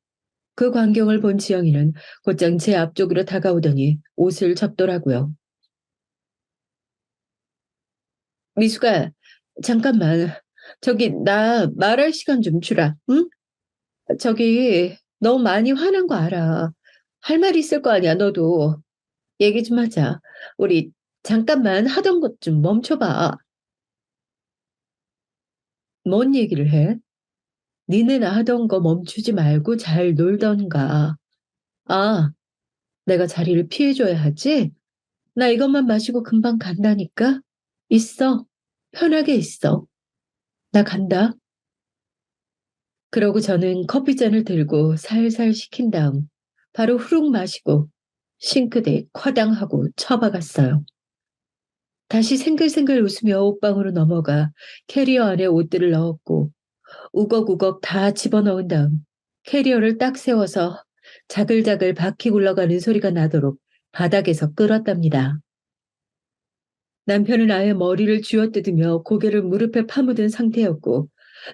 그 광경을 본 지영이는 곧장 제 앞쪽으로 다가오더니 옷을 접더라고요. 미수가 잠깐만 나 말할 시간 좀 주라. 응? 너무 많이 화난 거 알아. 할 말 있을 거 아니야 너도. 얘기 좀 하자. 우리 잠깐만 하던 것 좀 멈춰봐. 뭔 얘기를 해? 니네나 하던 거 멈추지 말고 잘 놀던가. 아, 내가 자리를 피해줘야 하지? 나 이것만 마시고 금방 간다니까? 있어. 편하게 있어. 나 간다. 그러고 저는 커피잔을 들고 살살 식힌 다음 바로 후룩 마시고 싱크대에 쿼당하고 처박았어요. 다시 생글생글 웃으며 옷방으로 넘어가 캐리어 안에 옷들을 넣었고 우걱우걱 다 집어넣은 다음 캐리어를 딱 세워서 자글자글 바퀴 굴러가는 소리가 나도록 바닥에서 끌었답니다. 남편은 아예 머리를 쥐어뜯으며 고개를 무릎에 파묻은 상태였고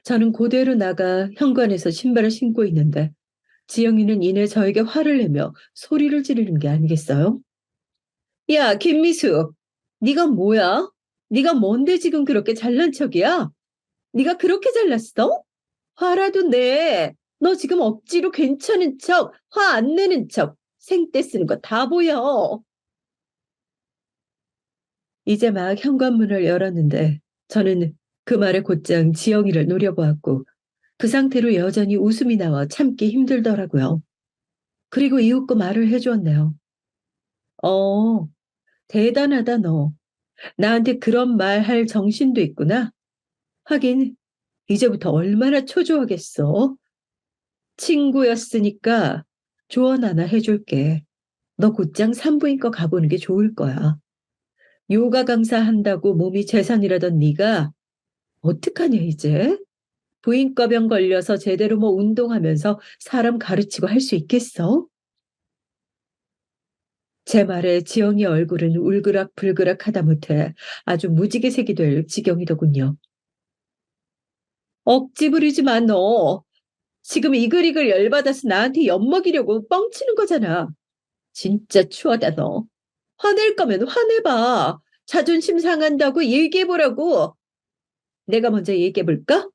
저는 그대로 나가 현관에서 신발을 신고 있는데 지영이는 이내 저에게 화를 내며 소리를 지르는 게 아니겠어요? 야, 김미수, 네가 뭐야? 네가 뭔데 지금 그렇게 잘난 척이야? 네가 그렇게 잘났어? 화라도 내. 너 지금 억지로 괜찮은 척, 화 안 내는 척, 생떼 쓰는 거 다 보여. 이제 막 현관문을 열었는데 저는 그 말에 곧장 지영이를 노려보았고 그 상태로 여전히 웃음이 나와 참기 힘들더라고요. 그리고 이윽고 말을 해주었네요. 어, 대단하다 너. 나한테 그런 말 할 정신도 있구나. 하긴 이제부터 얼마나 초조하겠어. 친구였으니까 조언 하나 해줄게. 너 곧장 산부인과 가보는 게 좋을 거야. 요가 강사 한다고 몸이 재산이라던 네가 어떡하냐 이제? 부인과병 걸려서 제대로 뭐 운동하면서 사람 가르치고 할 수 있겠어? 제 말에 지영이 얼굴은 울그락불그락 하다못해 아주 무지개색이 될 지경이더군요. 억지 부리지 마, 너. 지금 이글이글 열받아서 나한테 엿먹이려고 뻥치는 거잖아. 진짜 추하다, 너. 화낼 거면 화내봐. 자존심 상한다고 얘기해보라고. 내가 먼저 얘기해볼까?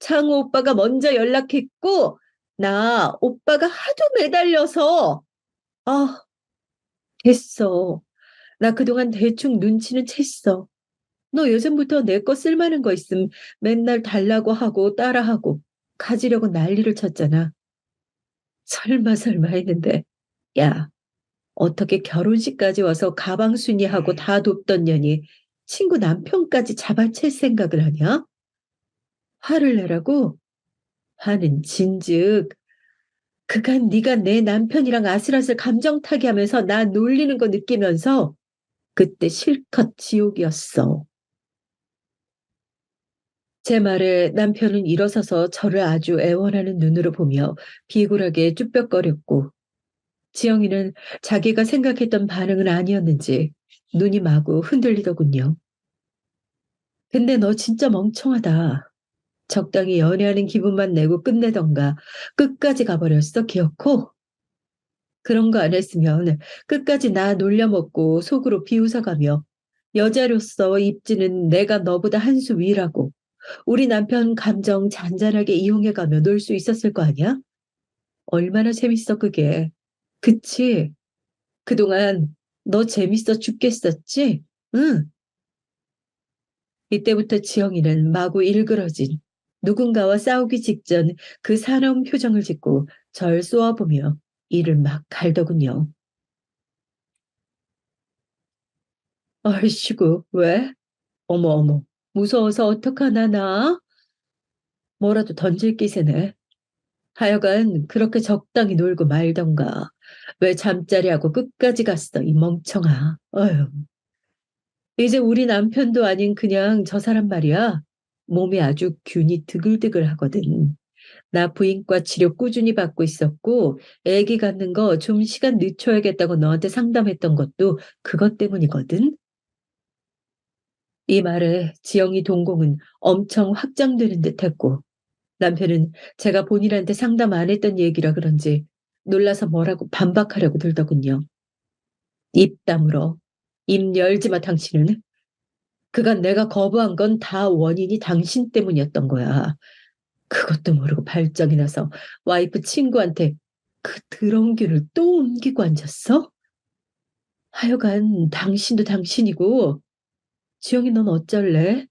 창호 오빠가 먼저 연락했고, 나 오빠가 하도 매달려서, 아, 됐어. 나 그동안 대충 눈치는 챘어. 너 예전부터 내 거 쓸만한 거 있음 맨날 달라고 하고 따라하고 가지려고 난리를 쳤잖아. 설마 했는데. 야, 어떻게 결혼식까지 와서 가방 순이하고 다 돕던 년이 친구 남편까지 잡아챌 생각을 하냐? 화를 내라고? 화는 진즉 그간 네가 내 남편이랑 아슬아슬 감정 타기하면서 나 놀리는 거 느끼면서 그때 실컷 지옥이었어. 제 말에 남편은 일어서서 저를 아주 애원하는 눈으로 보며 비굴하게 쭈뼛거렸고 지영이는 자기가 생각했던 반응은 아니었는지 눈이 마구 흔들리더군요. 근데 너 진짜 멍청하다. 적당히 연애하는 기분만 내고 끝내던가 끝까지 가버렸어, 기어코? 그런 거 안 했으면 끝까지 나 놀려먹고 속으로 비웃어가며 여자로서 입지는 내가 너보다 한 수 위라고 우리 남편 감정 잔잔하게 이용해가며 놀 수 있었을 거 아니야? 얼마나 재밌어, 그게. 그치? 그동안 너 재밌어 죽겠었지? 응. 이때부터 지영이는 마구 일그러진 누군가와 싸우기 직전 그 사나운 표정을 짓고 절 쏘아보며 이를 막 갈더군요. 얼씨구, 왜? 어머, 어머. 무서워서 어떡하나, 나? 뭐라도 던질 기세네. 하여간 그렇게 적당히 놀고 말던가. 왜 잠자리하고 끝까지 갔어, 이 멍청아. 어휴. 이제 우리 남편도 아닌 그냥 저 사람 말이야. 몸이 아주 균이 드글드글 하거든. 나 부인과 치료 꾸준히 받고 있었고, 애기 갖는 거 좀 시간 늦춰야겠다고 너한테 상담했던 것도 그것 때문이거든. 이 말에 지영이 동공은 엄청 확장되는 듯 했고, 남편은 제가 본인한테 상담 안 했던 얘기라 그런지 놀라서 뭐라고 반박하려고 들더군요. 입 다물어. 입 열지 마, 당신은. 그간 내가 거부한 건 다 원인이 당신 때문이었던 거야. 그것도 모르고 발작이 나서 와이프 친구한테 그 더러운 균을 또 옮기고 앉았어? 하여간 당신도 당신이고 지영이 넌 어쩔래?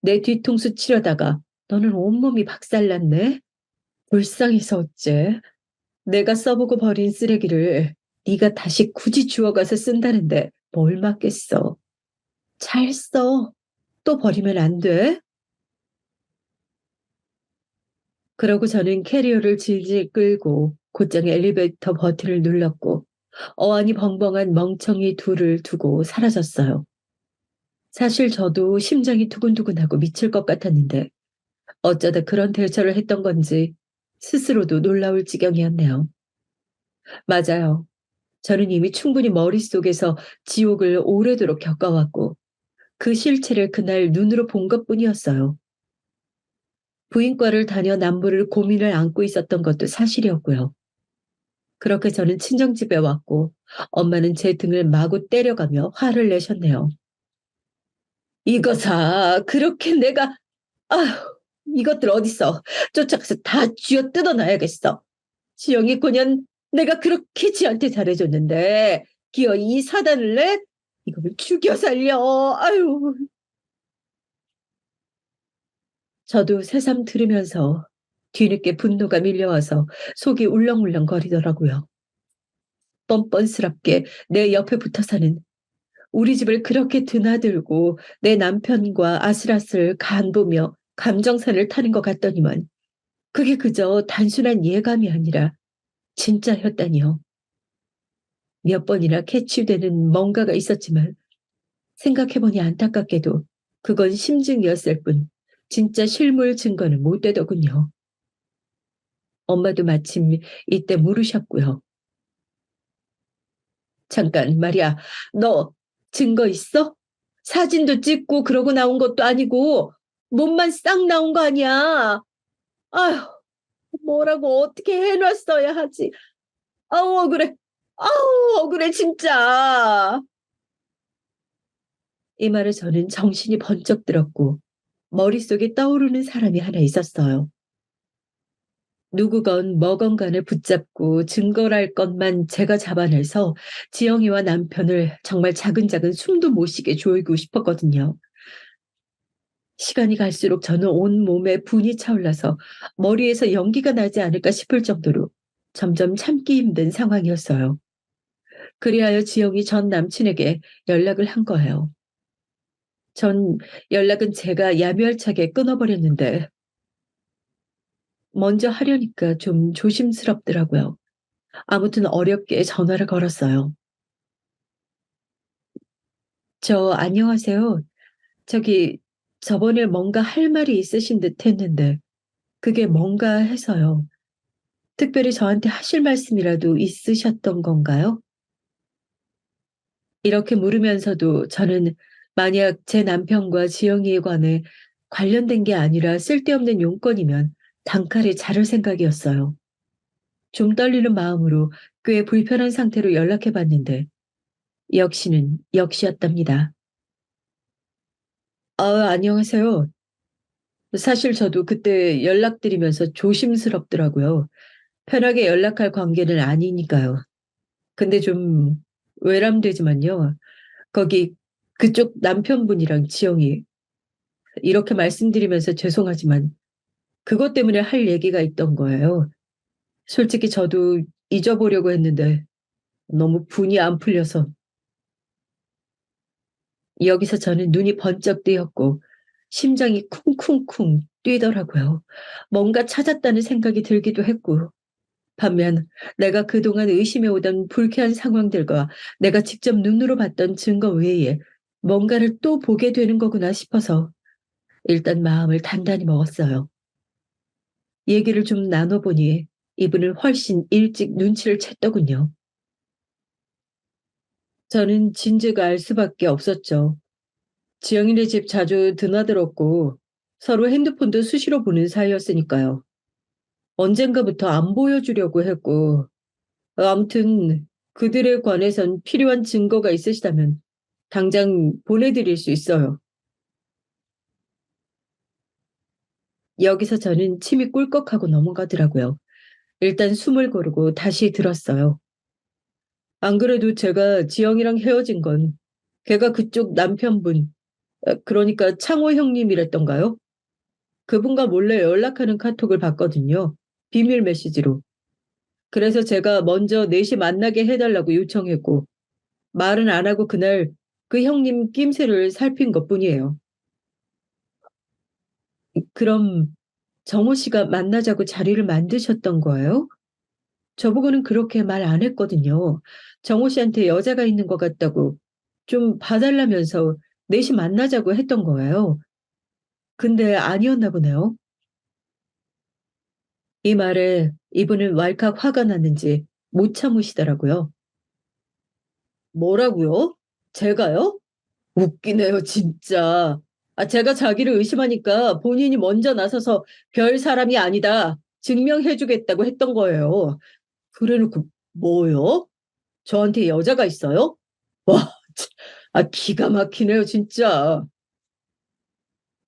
내 뒤통수 치려다가 너는 온몸이 박살났네? 불쌍해서 어째? 내가 써보고 버린 쓰레기를 네가 다시 굳이 주워가서 쓴다는데 뭘 맞겠어? 잘 써. 또 버리면 안 돼? 그러고 저는 캐리어를 질질 끌고 곧장 엘리베이터 버튼을 눌렀고 어안이 벙벙한 멍청이 둘을 두고 사라졌어요. 사실 저도 심장이 두근두근하고 미칠 것 같았는데 어쩌다 그런 대처를 했던 건지 스스로도 놀라울 지경이었네요. 맞아요. 저는 이미 충분히 머릿속에서 지옥을 오래도록 겪어왔고 그 실체를 그날 눈으로 본 것뿐이었어요. 부인과를 다녀 남부를 고민을 안고 있었던 것도 사실이었고요. 그렇게 저는 친정집에 왔고 엄마는 제 등을 마구 때려가며 화를 내셨네요. 이거사 그렇게 내가 아휴 이것들 어딨어 쫓아가서 다 쥐어 뜯어놔야겠어. 지영이 그년 내가 그렇게 지한테 잘해줬는데 기어 이 사단을 내? 이걸 죽여 살려. 아유. 저도 새삼 들으면서 뒤늦게 분노가 밀려와서 속이 울렁울렁 거리더라고요. 뻔뻔스럽게 내 옆에 붙어 사는 우리 집을 그렇게 드나들고 내 남편과 아슬아슬 간보며 감정산을 타는 것 같더니만 그게 그저 단순한 예감이 아니라 진짜였다니요. 몇 번이나 캐치되는 뭔가가 있었지만 생각해보니 안타깝게도 그건 심증이었을 뿐 진짜 실물 증거는 못 되더군요. 엄마도 마침 이때 물으셨고요. 잠깐 말이야. 너 증거 있어? 사진도 찍고 그러고 나온 것도 아니고 몸만 싹 나온 거 아니야. 아휴, 뭐라고 어떻게 해놨어야 하지. 아우 억울해. 아우 억울해 진짜. 이 말에 저는 정신이 번쩍 들었고 머릿속에 떠오르는 사람이 하나 있었어요. 누구건 뭐건간을 붙잡고 증거랄 것만 제가 잡아내서 지영이와 남편을 정말 차근차근 숨도 못 쉬게 조이고 싶었거든요. 시간이 갈수록 저는 온몸에 분이 차올라서 머리에서 연기가 나지 않을까 싶을 정도로 점점 참기 힘든 상황이었어요. 그리하여 지영이 전 남친에게 연락을 한 거예요. 전 연락은 제가 야멸차게 끊어버렸는데 먼저 하려니까 좀 조심스럽더라고요. 아무튼 어렵게 전화를 걸었어요. 안녕하세요. 저기 저번에 뭔가 할 말이 있으신 듯 했는데 그게 뭔가 해서요. 특별히 저한테 하실 말씀이라도 있으셨던 건가요? 이렇게 물으면서도 저는 만약 제 남편과 지영이에 관해 관련된 게 아니라 쓸데없는 용건이면 단칼에 자를 생각이었어요. 좀 떨리는 마음으로 꽤 불편한 상태로 연락해 봤는데 역시는 역시였답니다. 안녕하세요. 사실 저도 그때 연락드리면서 조심스럽더라고요. 편하게 연락할 관계는 아니니까요. 근데 좀 외람되지만요. 거기 그쪽 남편분이랑 지영이 이렇게 말씀드리면서 죄송하지만 그것 때문에 할 얘기가 있던 거예요. 솔직히 저도 잊어보려고 했는데 너무 분이 안 풀려서 여기서 저는 눈이 번쩍 뜨였고 심장이 쿵쿵쿵 뛰더라고요. 뭔가 찾았다는 생각이 들기도 했고 반면 내가 그동안 의심해 오던 불쾌한 상황들과 내가 직접 눈으로 봤던 증거 외에 뭔가를 또 보게 되는 거구나 싶어서 일단 마음을 단단히 먹었어요. 얘기를 좀 나눠보니 이분은 훨씬 일찍 눈치를 챘더군요. 저는 진즉 알 수밖에 없었죠. 지영이네 집 자주 드나들었고 서로 핸드폰도 수시로 보는 사이였으니까요. 언젠가부터 안 보여주려고 했고 아무튼 그들에 관해선 필요한 증거가 있으시다면 당장 보내드릴 수 있어요. 여기서 저는 침이 꿀꺽하고 넘어가더라고요. 일단 숨을 고르고 다시 들었어요. 안 그래도 제가 지영이랑 헤어진 건 걔가 그쪽 남편분, 그러니까 창호 형님이랬던가요? 그분과 몰래 연락하는 카톡을 봤거든요. 비밀 메시지로. 그래서 제가 먼저 4시 만나게 해달라고 요청했고, 말은 안 하고 그날 그 형님 낌새를 살핀 것뿐이에요. 그럼 정호 씨가 만나자고 자리를 만드셨던 거예요? 저보고는 그렇게 말 안 했거든요. 정호 씨한테 여자가 있는 것 같다고 좀 봐달라면서 4시 만나자고 했던 거예요. 근데 아니었나 보네요. 이 말에 이분은 왈칵 화가 났는지 못 참으시더라고요. 뭐라고요? 제가요? 웃기네요, 진짜. 제가 자기를 의심하니까 본인이 먼저 나서서 별 사람이 아니다. 증명해주겠다고 했던 거예요. 그래놓고 뭐요? 저한테 여자가 있어요? 와, 참, 기가 막히네요, 진짜.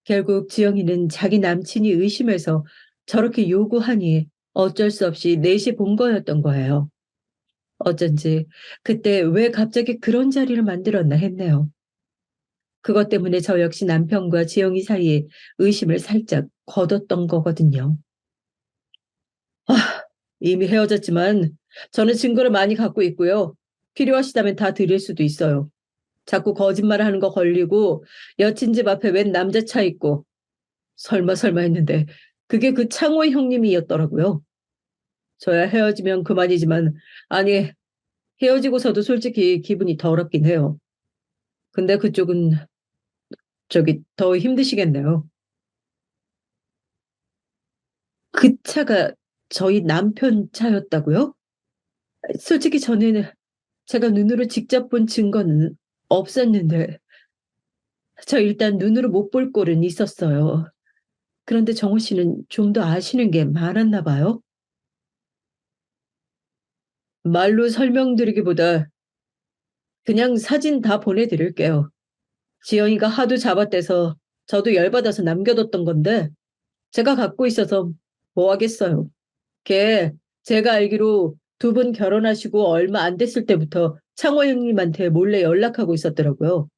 결국 지영이는 자기 남친이 의심해서 저렇게 요구하니 어쩔 수 없이 넷이 본 거였던 거예요. 어쩐지 그때 왜 갑자기 그런 자리를 만들었나 했네요. 그것 때문에 저 역시 남편과 지영이 사이에 의심을 살짝 거뒀던 거거든요. 이미 헤어졌지만 저는 증거를 많이 갖고 있고요. 필요하시다면 다 드릴 수도 있어요. 자꾸 거짓말 하는 거 걸리고 여친 집 앞에 웬 남자 차 있고 설마 설마 했는데 그게 그 창호 형님이었더라고요. 저야 헤어지면 그만이지만 아니 헤어지고서도 솔직히 기분이 더럽긴 해요. 근데 그쪽은 저기 더 힘드시겠네요. 그 차가 저희 남편 차였다고요? 솔직히 저는 제가 눈으로 직접 본 증거는 없었는데 저 일단 눈으로 못 볼 꼴은 있었어요. 그런데 정호 씨는 좀 더 아시는 게 많았나 봐요. 말로 설명드리기보다 그냥 사진 다 보내드릴게요. 지영이가 하도 잡아떼서 저도 열받아서 남겨뒀던 건데 제가 갖고 있어서 뭐 하겠어요. 걔 제가 알기로 두 분 결혼하시고 얼마 안 됐을 때부터 창호 형님한테 몰래 연락하고 있었더라고요.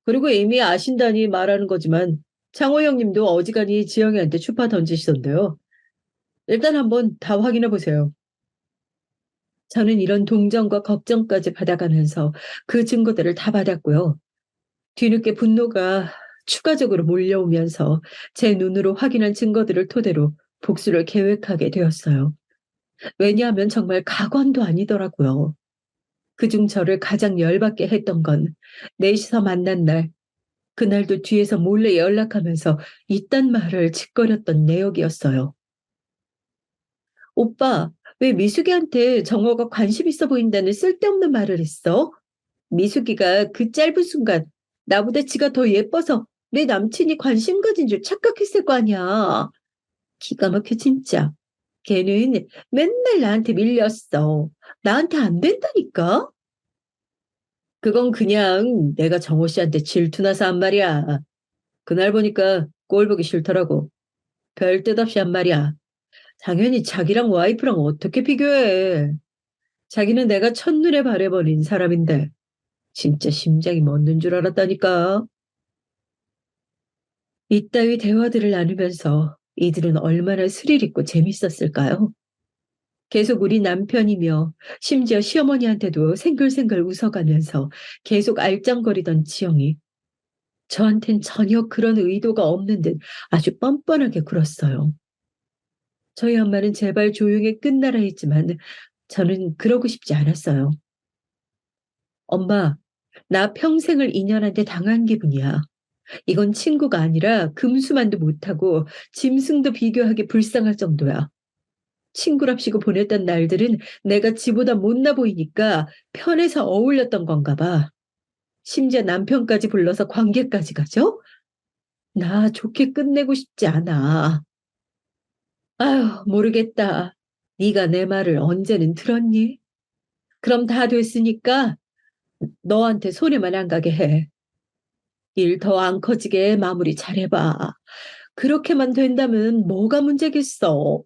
그리고 이미 아신다니 말하는 거지만 창호 형님도 어지간히 지영이한테 추파 던지시던데요. 일단 한번 다 확인해 보세요. 저는 이런 동정과 걱정까지 받아가면서 그 증거들을 다 받았고요. 뒤늦게 분노가 추가적으로 몰려오면서 제 눈으로 확인한 증거들을 토대로 복수를 계획하게 되었어요. 왜냐하면 정말 가관도 아니더라고요. 그중 저를 가장 열받게 했던 건 넷이서 만난 날, 그날도 뒤에서 몰래 연락하면서 이딴 말을 짓거렸던 내역이었어요. 오빠, 왜 미숙이한테 정호가 관심 있어 보인다는 쓸데없는 말을 했어? 미숙이가 그 짧은 순간 나보다 지가 더 예뻐서 내 남친이 관심 가진 줄 착각했을 거 아니야. 기가 막혀 진짜. 걔는 맨날 나한테 밀렸어. 나한테 안 된다니까? 그건 그냥 내가 정호 씨한테 질투나서 한 말이야. 그날 보니까 꼴 보기 싫더라고. 별 뜻 없이 한 말이야. 당연히 자기랑 와이프랑 어떻게 비교해. 자기는 내가 첫눈에 반해버린 사람인데 진짜 심장이 멎는 줄 알았다니까. 이따위 대화들을 나누면서 이들은 얼마나 스릴 있고 재밌었을까요? 계속 우리 남편이며 심지어 시어머니한테도 생글생글 웃어가면서 계속 알짱거리던 지영이 저한텐 전혀 그런 의도가 없는 듯 아주 뻔뻔하게 굴었어요. 저희 엄마는 제발 조용히 끝나라 했지만 저는 그러고 싶지 않았어요. 엄마, 나 평생을 인연한테 당한 기분이야. 이건 친구가 아니라 금수만도 못하고 짐승도 비교하기 불쌍할 정도야. 친구랍시고 보냈던 날들은 내가 지보다 못나 보이니까 편해서 어울렸던 건가 봐. 심지어 남편까지 불러서 관계까지 가죠? 나 좋게 끝내고 싶지 않아. 아휴, 모르겠다. 네가 내 말을 언제는 들었니? 그럼 다 됐으니까 너한테 손해만 안 가게 해. 일 더 안 커지게 마무리 잘해봐. 그렇게만 된다면 뭐가 문제겠어.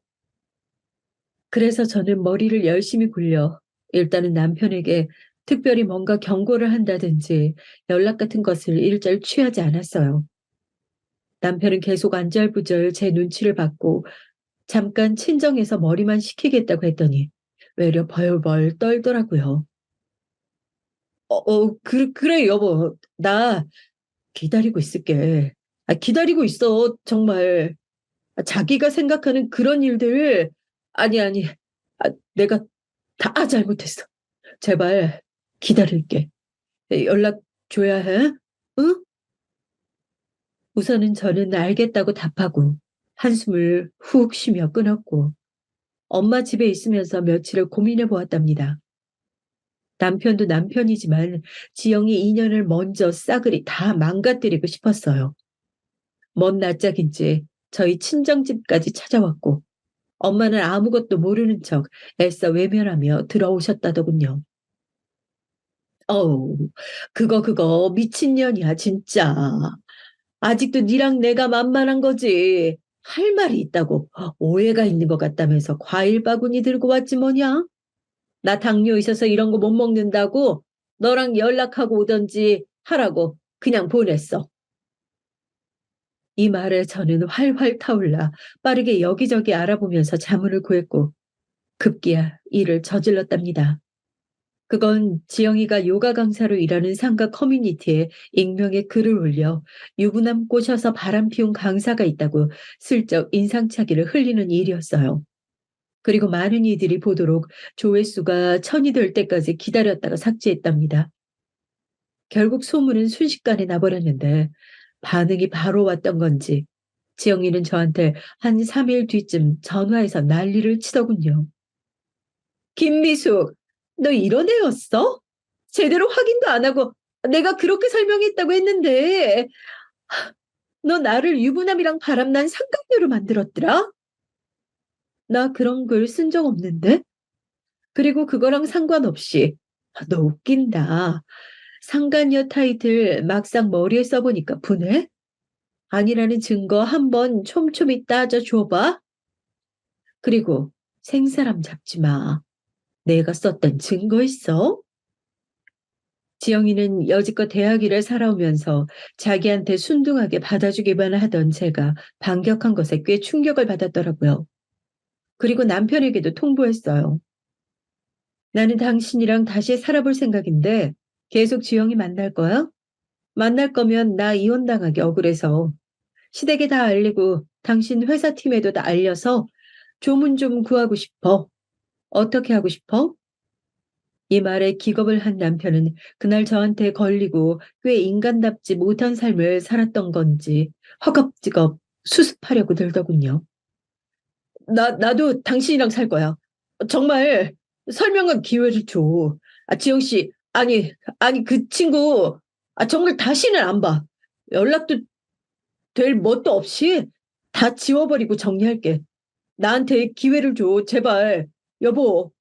그래서 저는 머리를 열심히 굴려 일단은 남편에게 특별히 뭔가 경고를 한다든지 연락 같은 것을 일절 취하지 않았어요. 남편은 계속 안절부절 제 눈치를 받고 잠깐 친정에서 머리만 식히겠다고 했더니 외려 벌벌 떨더라고요. 그래, 여보. 나 기다리고 있을게. 기다리고 있어, 정말. 자기가 생각하는 그런 일들, 아니. 내가 다 잘못했어. 제발 기다릴게. 연락 줘야 해? 응? 우선은 저는 알겠다고 답하고 한숨을 훅 쉬며 끊었고 엄마 집에 있으면서 며칠을 고민해 보았답니다. 남편도 남편이지만 지영이 인연을 먼저 싸그리 다 망가뜨리고 싶었어요. 먼 낯짝인지 저희 친정집까지 찾아왔고 엄마는 아무것도 모르는 척 애써 외면하며 들어오셨다더군요. 어우, 그거 미친년이야 진짜. 아직도 니랑 내가 만만한 거지. 할 말이 있다고 오해가 있는 것 같다면서 과일 바구니 들고 왔지 뭐냐? 나 당뇨 있어서 이런 거 못 먹는다고 너랑 연락하고 오던지 하라고 그냥 보냈어. 이 말에 저는 활활 타올라 빠르게 여기저기 알아보면서 자문을 구했고 급기야 일을 저질렀답니다. 그건 지영이가 요가 강사로 일하는 상가 커뮤니티에 익명의 글을 올려 유부남 꼬셔서 바람 피운 강사가 있다고 슬쩍 인상착의를 흘리는 일이었어요. 그리고 많은 이들이 보도록 조회수가 1000이 될 때까지 기다렸다가 삭제했답니다. 결국 소문은 순식간에 나버렸는데 반응이 바로 왔던 건지 지영이는 저한테 한 3일 뒤쯤 전화해서 난리를 치더군요. 김미숙, 너 이런 애였어? 제대로 확인도 안 하고 내가 그렇게 설명했다고 했는데 너 나를 유부남이랑 바람난 상간녀로 만들었더라? 나 그런 글 쓴 적 없는데? 그리고 그거랑 상관없이 너 웃긴다. 상간녀 타이틀 막상 머리에 써보니까 분해? 아니라는 증거 한번 촘촘히 따져 줘봐. 그리고 생사람 잡지 마. 내가 썼던 증거 있어? 지영이는 여지껏 대학일을 살아오면서 자기한테 순둥하게 받아주기만 하던 제가 반격한 것에 꽤 충격을 받았더라고요. 그리고 남편에게도 통보했어요. 나는 당신이랑 다시 살아볼 생각인데 계속 지영이 만날 거야? 만날 거면 나 이혼당하기 억울해서. 시댁에 다 알리고 당신 회사 팀에도 다 알려서 조문 좀 구하고 싶어. 어떻게 하고 싶어? 이 말에 기겁을 한 남편은 그날 저한테 걸리고 꽤 인간답지 못한 삶을 살았던 건지 허겁지겁 수습하려고 들더군요. 나도 당신이랑 살 거야. 정말 설명한 기회를 줘. 지영 씨, 아니, 그 친구, 정말 다시는 안 봐. 연락도 될 뭣도 없이 다 지워버리고 정리할게. 나한테 기회를 줘, 제발. 여보.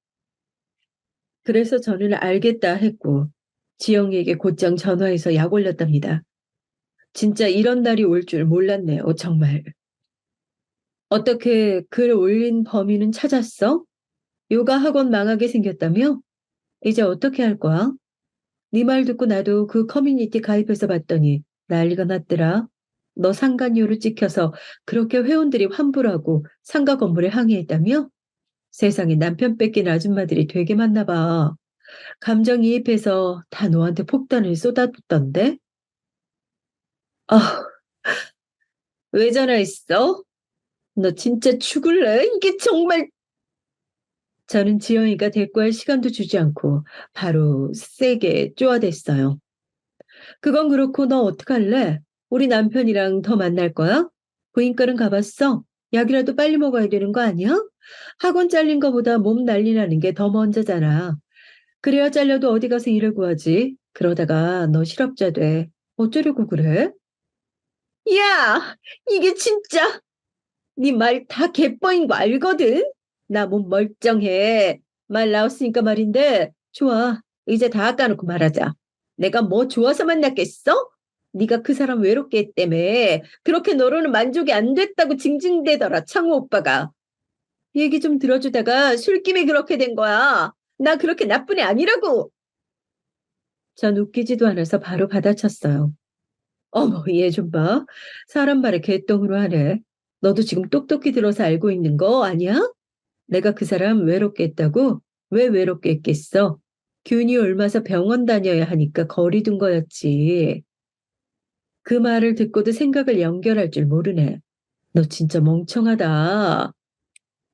그래서 저는 알겠다 했고, 지영이에게 곧장 전화해서 약 올렸답니다. 진짜 이런 날이 올 줄 몰랐네요, 정말. 어떻게 글 올린 범인은 찾았어? 요가 학원 망하게 생겼다며? 이제 어떻게 할 거야? 네 말 듣고 나도 그 커뮤니티 가입해서 봤더니 난리가 났더라. 너 상간녀로 찍혀서 그렇게 회원들이 환불하고 상가 건물에 항의했다며? 세상에 남편 뺏긴 아줌마들이 되게 많나 봐. 감정이입해서 다 너한테 폭탄을 쏟아붓던데? 아, 왜 전화했어? 너 진짜 죽을래? 이게 정말. 저는 지영이가 대꾸할 시간도 주지 않고 바로 세게 쪼아댔어요. 그건 그렇고 너 어떡할래? 우리 남편이랑 더 만날 거야? 부인과는 가봤어? 약이라도 빨리 먹어야 되는 거 아니야? 학원 잘린 거보다 몸 난리 나는 게 더 먼저잖아. 그래야 잘려도 어디 가서 일을 구하지. 그러다가 너 실업자 돼. 어쩌려고 그래? 야, 이게 진짜 네 말 다 개뻥인 거 알거든? 나 몸 멀쩡해. 말 나왔으니까 말인데 좋아. 이제 다 까놓고 말하자. 내가 뭐 좋아서 만났겠어? 네가 그 사람 외롭게 했다며. 그렇게 너로는 만족이 안 됐다고 징징대더라 창호 오빠가. 얘기 좀 들어주다가 술김에 그렇게 된 거야. 나 그렇게 나쁜 애 아니라고. 전 웃기지도 않아서 바로 받아쳤어요. 어머, 얘 좀 봐. 사람 말에 개똥으로 하네. 너도 지금 똑똑히 들어서 알고 있는 거 아니야? 내가 그 사람 외롭게 했다고? 왜 외롭게 했겠어? 균이 옮아서 병원 다녀야 하니까 거리 둔 거였지. 그 말을 듣고도 생각을 연결할 줄 모르네. 너 진짜 멍청하다.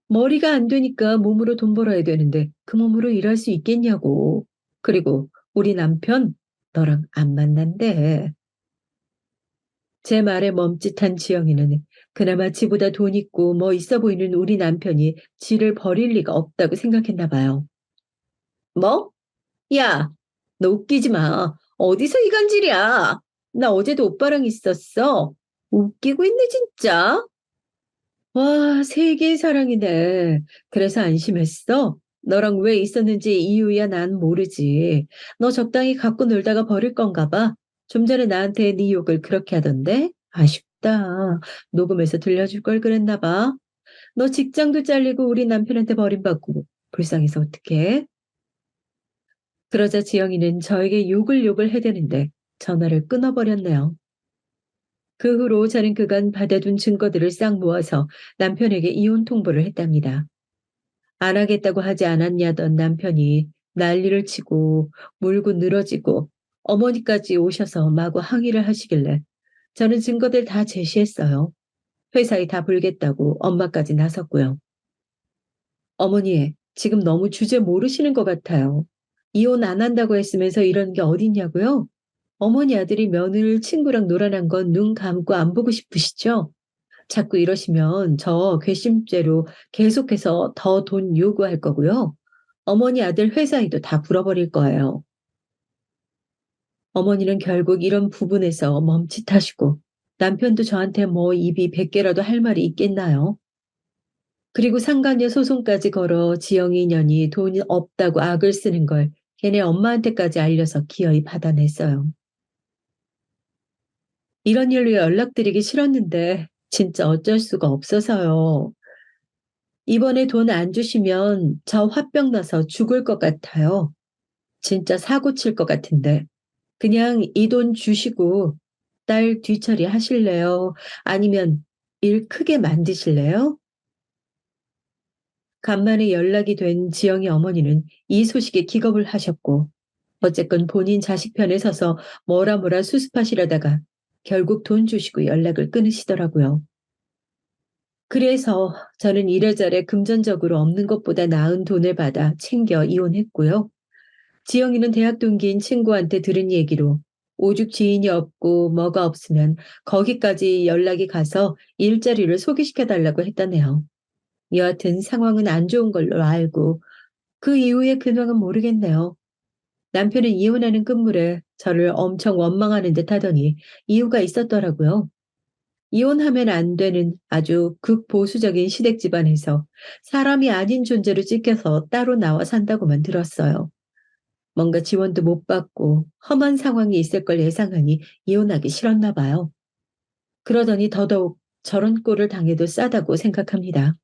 머리가 안 되니까 몸으로 돈 벌어야 되는데 그 몸으로 일할 수 있겠냐고. 그리고 우리 남편 너랑 안 만난대. 제 말에 멈칫한 지영이는 그나마 지보다 돈 있고 뭐 있어 보이는 우리 남편이 지를 버릴 리가 없다고 생각했나 봐요. 뭐? 야, 너 웃기지 마. 어디서 이간질이야? 나 어제도 오빠랑 있었어. 웃기고 있네, 진짜. 와, 세계의 사랑이네. 그래서 안심했어? 너랑 왜 있었는지 이유야 난 모르지. 너 적당히 갖고 놀다가 버릴 건가 봐. 좀 전에 나한테 네 욕을 그렇게 하던데? 아쉽다. 녹음해서 들려줄 걸 그랬나 봐. 너 직장도 잘리고 우리 남편한테 버림받고 불쌍해서 어떡해? 그러자 지영이는 저에게 욕을 해대는데 전화를 끊어버렸네요. 그 후로 저는 그간 받아둔 증거들을 싹 모아서 남편에게 이혼 통보를 했답니다. 안 하겠다고 하지 않았냐던 남편이 난리를 치고 물고 늘어지고 어머니까지 오셔서 마구 항의를 하시길래 저는 증거들 다 제시했어요. 회사에 다 불겠다고 엄마까지 나섰고요. 어머니, 지금 너무 주제 모르시는 것 같아요. 이혼 안 한다고 했으면서 이런 게 어딨냐고요? 어머니 아들이 며느리 친구랑 놀아난 건 눈 감고 안 보고 싶으시죠? 자꾸 이러시면 저 괘씸죄로 계속해서 더 돈 요구할 거고요. 어머니 아들 회사에도 다 불어버릴 거예요. 어머니는 결국 이런 부분에서 멈칫하시고 남편도 저한테 뭐 입이 100개라도 할 말이 있겠나요? 그리고 상간녀 소송까지 걸어 지영이 년이 돈이 없다고 악을 쓰는 걸 걔네 엄마한테까지 알려서 기어이 받아냈어요. 이런 일로 연락드리기 싫었는데 진짜 어쩔 수가 없어서요. 이번에 돈 안 주시면 저 화병 나서 죽을 것 같아요. 진짜 사고 칠 것 같은데. 그냥 이 돈 주시고 딸 뒤처리 하실래요? 아니면 일 크게 만드실래요? 간만에 연락이 된 지영이 어머니는 이 소식에 기겁을 하셨고 어쨌건 본인 자식 편에 서서 뭐라 뭐라 수습하시려다가 결국 돈 주시고 연락을 끊으시더라고요. 그래서 저는 이래저래 금전적으로 없는 것보다 나은 돈을 받아 챙겨 이혼했고요. 지영이는 대학 동기인 친구한테 들은 얘기로 오죽 지인이 없고 뭐가 없으면 거기까지 연락이 가서 일자리를 소개시켜달라고 했다네요. 여하튼 상황은 안 좋은 걸로 알고 그 이후의 근황은 모르겠네요. 남편은 이혼하는 끝물에 저를 엄청 원망하는 듯 하더니 이유가 있었더라고요. 이혼하면 안 되는 아주 극보수적인 시댁 집안에서 사람이 아닌 존재로 찍혀서 따로 나와 산다고만 들었어요. 뭔가 지원도 못 받고 험한 상황이 있을 걸 예상하니 이혼하기 싫었나 봐요. 그러더니 더더욱 저런 꼴을 당해도 싸다고 생각합니다.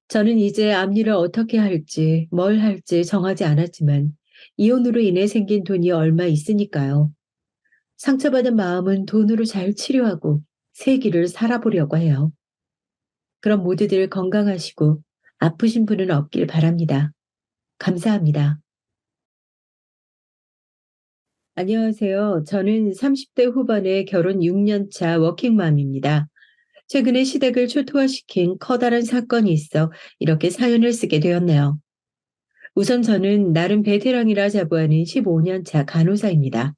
저는 이제 앞일을 어떻게 할지, 뭘 할지 정하지 않았지만 이혼으로 인해 생긴 돈이 얼마 있으니까요. 상처받은 마음은 돈으로 잘 치료하고 새 길을 살아보려고 해요. 그럼 모두들 건강하시고 아프신 분은 없길 바랍니다. 감사합니다. 안녕하세요. 저는 30대 후반의 결혼 6년 차 워킹맘입니다. 최근에 시댁을 초토화시킨 커다란 사건이 있어 이렇게 사연을 쓰게 되었네요. 우선 저는 나름 베테랑이라 자부하는 15년 차 간호사입니다.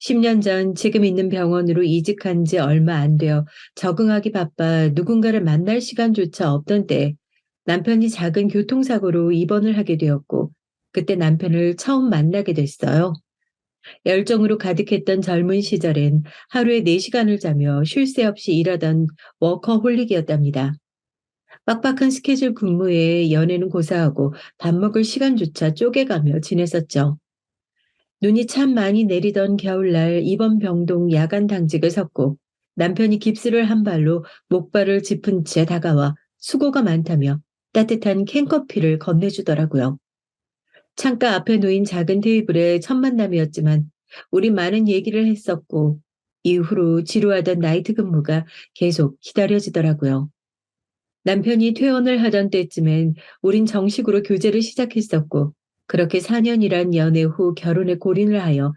10년 전 지금 있는 병원으로 이직한 지 얼마 안 되어 적응하기 바빠 누군가를 만날 시간조차 없던 때 남편이 작은 교통사고로 입원을 하게 되었고 그때 남편을 처음 만나게 됐어요. 열정으로 가득했던 젊은 시절엔 하루에 4시간을 자며 쉴 새 없이 일하던 워커홀릭이었답니다. 빡빡한 스케줄 근무에 연애는 고사하고 밥 먹을 시간조차 쪼개가며 지냈었죠. 눈이 참 많이 내리던 겨울날 입원 병동 야간 당직을 섰고 남편이 깁스를 한 발로 목발을 짚은 채 다가와 수고가 많다며 따뜻한 캔커피를 건네주더라고요. 창가 앞에 놓인 작은 테이블의 첫 만남이었지만 우리 많은 얘기를 했었고 이후로 지루하던 나이트 근무가 계속 기다려지더라고요. 남편이 퇴원을 하던 때쯤엔 우린 정식으로 교제를 시작했었고 그렇게 4년이란 연애 후 결혼에 골인을 하여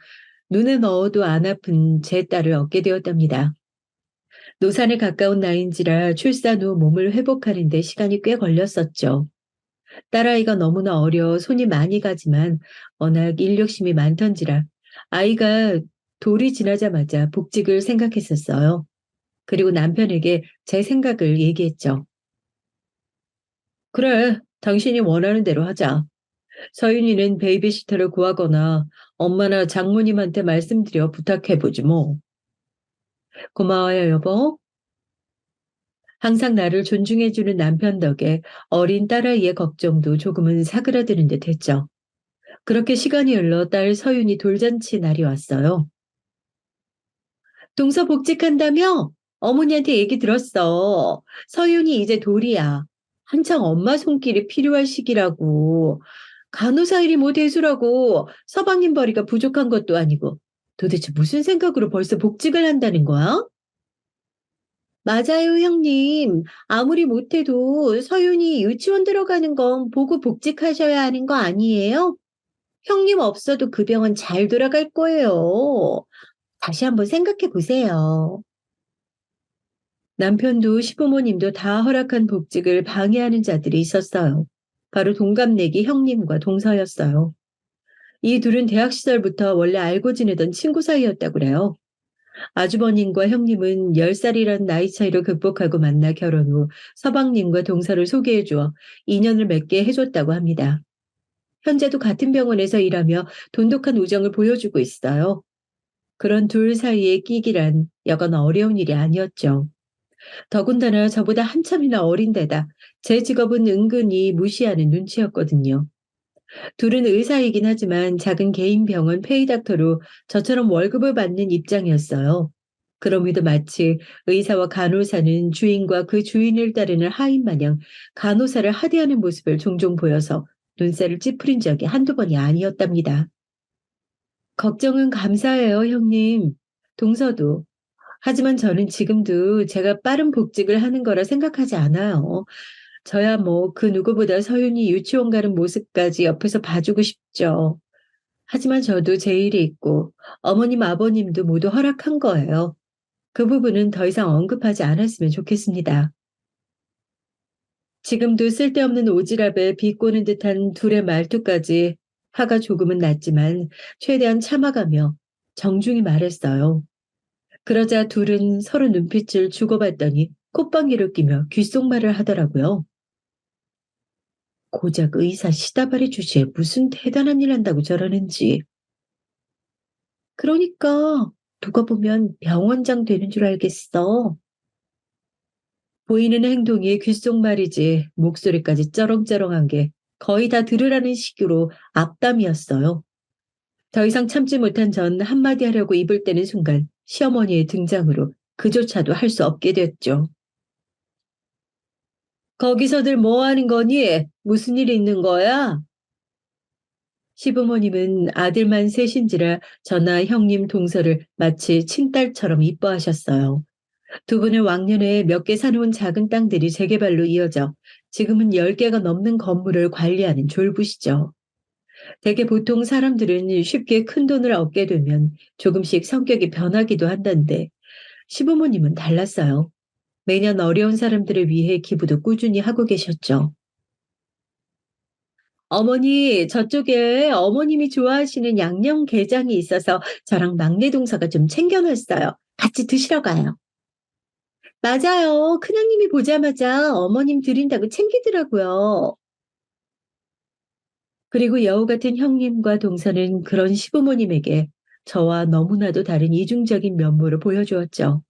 눈에 넣어도 안 아픈 제 딸을 얻게 되었답니다. 노산에 가까운 나이인지라 출산 후 몸을 회복하는 데 시간이 꽤 걸렸었죠. 딸아이가 너무나 어려 손이 많이 가지만 워낙 인력심이 많던지라 아이가 돌이 지나자마자 복직을 생각했었어요. 그리고 남편에게 제 생각을 얘기했죠. 그래, 당신이 원하는 대로 하자. 서윤이는 베이비시터를 구하거나 엄마나 장모님한테 말씀드려 부탁해보지 뭐. 고마워요, 여보. 항상 나를 존중해주는 남편 덕에 어린 딸아이의 걱정도 조금은 사그라드는 듯 했죠. 그렇게 시간이 흘러 딸 서윤이 돌잔치 날이 왔어요. 동서 복직한다며? 어머니한테 얘기 들었어. 서윤이 이제 돌이야. 한창 엄마 손길이 필요할 시기라고. 간호사 일이 뭐 대수라고. 서방님 벌이가 부족한 것도 아니고. 도대체 무슨 생각으로 벌써 복직을 한다는 거야? 맞아요, 형님. 아무리 못해도 서윤이 유치원 들어가는 건 보고 복직하셔야 하는 거 아니에요? 형님 없어도 그 병원 잘 돌아갈 거예요. 다시 한번 생각해 보세요. 남편도 시부모님도 다 허락한 복직을 방해하는 자들이 있었어요. 바로 동갑내기 형님과 동서였어요. 이 둘은 대학 시절부터 원래 알고 지내던 친구 사이였다고 그래요. 아주버님과 형님은 10살이란 나이 차이로 극복하고 만나 결혼 후 서방님과 동서를 소개해 주어 인연을 맺게 해줬다고 합니다. 현재도 같은 병원에서 일하며 돈독한 우정을 보여주고 있어요. 그런 둘 사이에 끼기란 여간 어려운 일이 아니었죠. 더군다나 저보다 한참이나 어린 데다 제 직업은 은근히 무시하는 눈치였거든요. 둘은 의사이긴 하지만 작은 개인 병원 페이닥터로 저처럼 월급을 받는 입장이었어요. 그럼에도 마치 의사와 간호사는 주인과 그 주인을 따르는 하인 마냥 간호사를 하대하는 모습을 종종 보여서 눈살을 찌푸린 적이 한두 번이 아니었답니다. 걱정은 감사해요, 형님. 동서도. 하지만 저는 지금도 제가 빠른 복직을 하는 거라 생각하지 않아요. 저야 뭐 그 누구보다 서윤이 유치원 가는 모습까지 옆에서 봐주고 싶죠. 하지만 저도 제 일이 있고 어머님, 아버님도 모두 허락한 거예요. 그 부분은 더 이상 언급하지 않았으면 좋겠습니다. 지금도 쓸데없는 오지랖에 비꼬는 듯한 둘의 말투까지 화가 조금은 났지만 최대한 참아가며 정중히 말했어요. 그러자 둘은 서로 눈빛을 주고받더니 콧방귀를 끼며 귓속말을 하더라고요. 고작 의사 시다바리 주제에 무슨 대단한 일 한다고 저러는지. 그러니까 두고 보면 병원장 되는 줄 알겠어. 보이는 행동이 귓속말이지 목소리까지 쩌렁쩌렁한 게 거의 다 들으라는 식으로 앞담이었어요. 더 이상 참지 못한 전 한마디 하려고 입을 떼는 순간 시어머니의 등장으로 그조차도 할 수 없게 됐죠. 거기서들 뭐 하는 거니? 무슨 일 있는 거야? 시부모님은 아들만 셋인지라 저나 형님 동서를 마치 친딸처럼 이뻐하셨어요. 두 분은 왕년에 몇 개 사놓은 작은 땅들이 재개발로 이어져 지금은 10개가 넘는 건물을 관리하는 졸부시죠. 대개 보통 사람들은 쉽게 큰 돈을 얻게 되면 조금씩 성격이 변하기도 한다는데 시부모님은 달랐어요. 매년 어려운 사람들을 위해 기부도 꾸준히 하고 계셨죠. 어머니, 저쪽에 어머님이 좋아하시는 양념게장이 있어서 저랑 막내 동서가 좀 챙겨놨어요. 같이 드시러 가요. 맞아요. 큰형님이 보자마자 어머님 드린다고 챙기더라고요. 그리고 여우 같은 형님과 동서는 그런 시부모님에게 저와 너무나도 다른 이중적인 면모를 보여주었죠.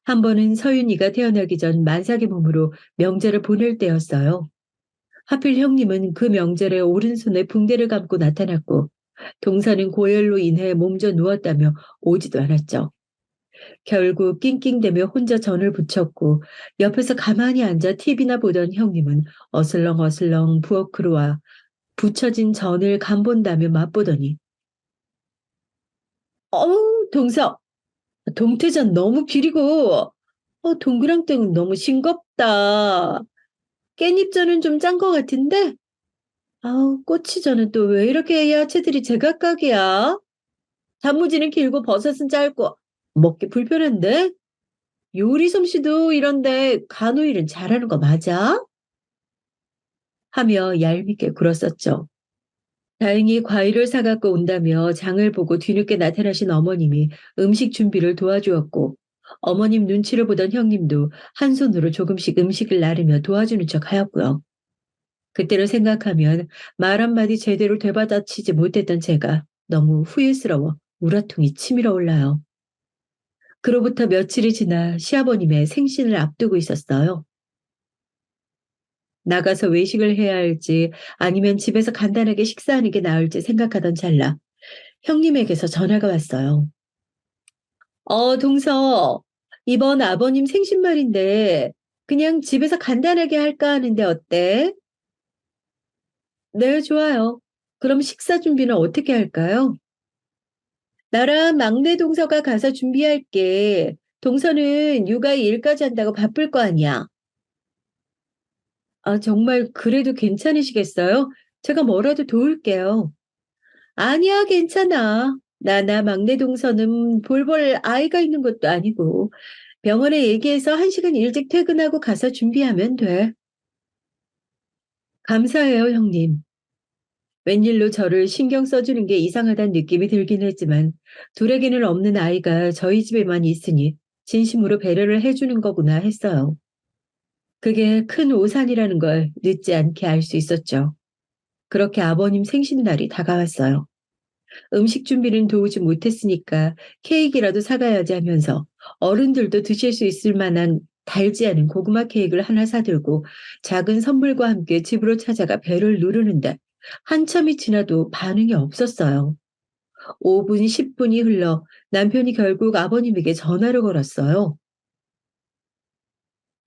한 번은 서윤이가 태어나기 전 만삭의 몸으로 명절을 보낼 때였어요. 하필 형님은 그 명절에 오른손에 붕대를 감고 나타났고 동서는 고열로 인해 몸져 누웠다며 오지도 않았죠. 결국 낑낑대며 혼자 전을 부쳤고 옆에서 가만히 앉아 TV나 보던 형님은 어슬렁어슬렁 부엌으로 와 부쳐진 전을 간본다며 맛보더니 어우 동서 동태전 너무 비리고 동그랑땡은 너무 싱겁다. 깻잎전은 좀 짠 것 같은데 아우 꼬치전은 또 왜 이렇게 야채들이 제각각이야. 단무지는 길고 버섯은 짧고 먹기 불편한데 요리 솜씨도 이런데 간호일은 잘하는 거 맞아? 하며 얄밉게 굴었었죠. 다행히 과일을 사갖고 온다며 장을 보고 뒤늦게 나타나신 어머님이 음식 준비를 도와주었고 어머님 눈치를 보던 형님도 한 손으로 조금씩 음식을 나르며 도와주는 척 하였고요. 그때를 생각하면 말 한마디 제대로 되받아치지 못했던 제가 너무 후회스러워 우라통이 치밀어 올라요. 그로부터 며칠이 지나 시아버님의 생신을 앞두고 있었어요. 나가서 외식을 해야 할지 아니면 집에서 간단하게 식사하는 게 나을지 생각하던 찰나 형님에게서 전화가 왔어요. 동서, 이번 아버님 생신 말인데 그냥 집에서 간단하게 할까 하는데 어때? 네, 좋아요. 그럼 식사 준비는 어떻게 할까요? 나랑 막내 동서가 가서 준비할게. 동서는 육아 일까지 한다고 바쁠 거 아니야. 아, 정말 그래도 괜찮으시겠어요? 제가 뭐라도 도울게요. 아니야, 괜찮아. 나나 막내 동서는 볼볼 아이가 있는 것도 아니고 병원에 얘기해서 1시간 일찍 퇴근하고 가서 준비하면 돼. 감사해요, 형님. 웬일로 저를 신경 써주는 게 이상하다는 느낌이 들긴 했지만 둘에게는 없는 아이가 저희 집에만 있으니 진심으로 배려를 해주는 거구나 했어요. 그게 큰 오산이라는 걸 늦지 않게 알 수 있었죠. 그렇게 아버님 생신날이 다가왔어요. 음식 준비는 도우지 못했으니까 케이크라도 사가야지 하면서 어른들도 드실 수 있을 만한 달지 않은 고구마 케이크를 하나 사들고 작은 선물과 함께 집으로 찾아가 배를 누르는데 한참이 지나도 반응이 없었어요. 5분, 10분이 흘러 남편이 결국 아버님에게 전화를 걸었어요.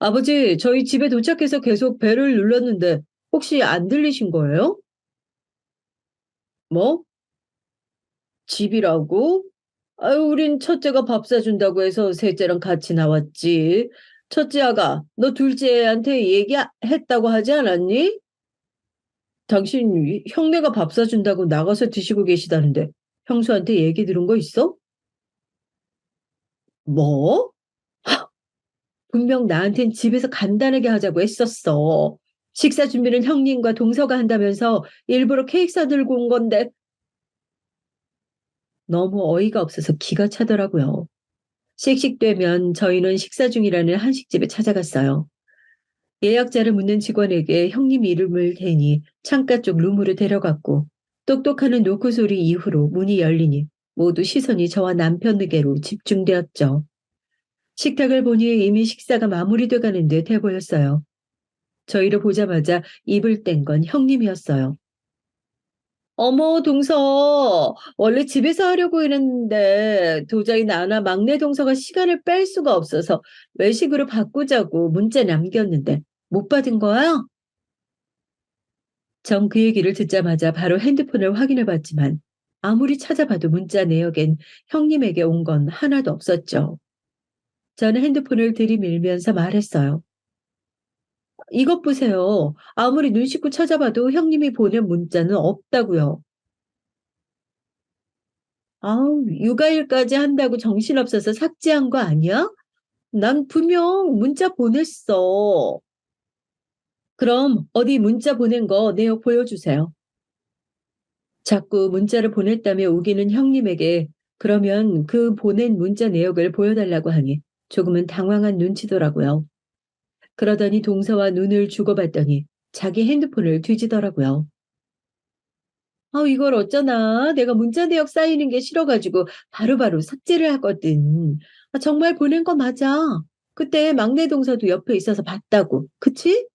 아버지, 저희 집에 도착해서 계속 배를 눌렀는데 혹시 안 들리신 거예요? 뭐? 집이라고? 아유, 우린 첫째가 밥 사준다고 해서 셋째랑 같이 나왔지. 첫째 아가, 너 둘째 애한테 얘기했다고 하지 않았니? 당신 형네가 밥 사준다고 나가서 드시고 계시다는데 형수한테 얘기 들은 거 있어? 뭐? 분명 나한텐 집에서 간단하게 하자고 했었어. 식사 준비는 형님과 동서가 한다면서 일부러 케이크 사들고 온 건데 너무 어이가 없어서 기가 차더라고요. 씩씩되면 저희는 식사 중이라는 한식집에 찾아갔어요. 예약자를 묻는 직원에게 형님 이름을 대니 창가 쪽 룸으로 데려갔고 똑똑하는 노크 소리 이후로 문이 열리니 모두 시선이 저와 남편에게로 집중되었죠. 식탁을 보니 이미 식사가 마무리돼 가는 듯 해 보였어요. 저희를 보자마자 입을 뗀 건 형님이었어요. 어머, 동서. 원래 집에서 하려고 했는데 도저히 나나 막내 동서가 시간을 뺄 수가 없어서 외식으로 바꾸자고 문자 남겼는데 못 받은 거야? 전 그 얘기를 듣자마자 바로 핸드폰을 확인해 봤지만 아무리 찾아봐도 문자 내역엔 형님에게 온 건 하나도 없었죠. 저는 핸드폰을 들이밀면서 말했어요. 이것 보세요. 아무리 눈 씻고 찾아봐도 형님이 보낸 문자는 없다고요. 아우, 육아일까지 한다고 정신없어서 삭제한 거 아니야? 난 분명 문자 보냈어. 그럼 어디 문자 보낸 거 내역 보여주세요. 자꾸 문자를 보냈다며 우기는 형님에게 그러면 그 보낸 문자 내역을 보여달라고 하니 조금은 당황한 눈치더라고요. 그러더니 동서와 눈을 주고받더니 자기 핸드폰을 뒤지더라고요. 이걸 어쩌나. 내가 문자 내역 쌓이는 게 싫어가지고 바로바로 삭제를 하거든. 정말 보낸 거 맞아. 그때 막내 동서도 옆에 있어서 봤다고. 그치?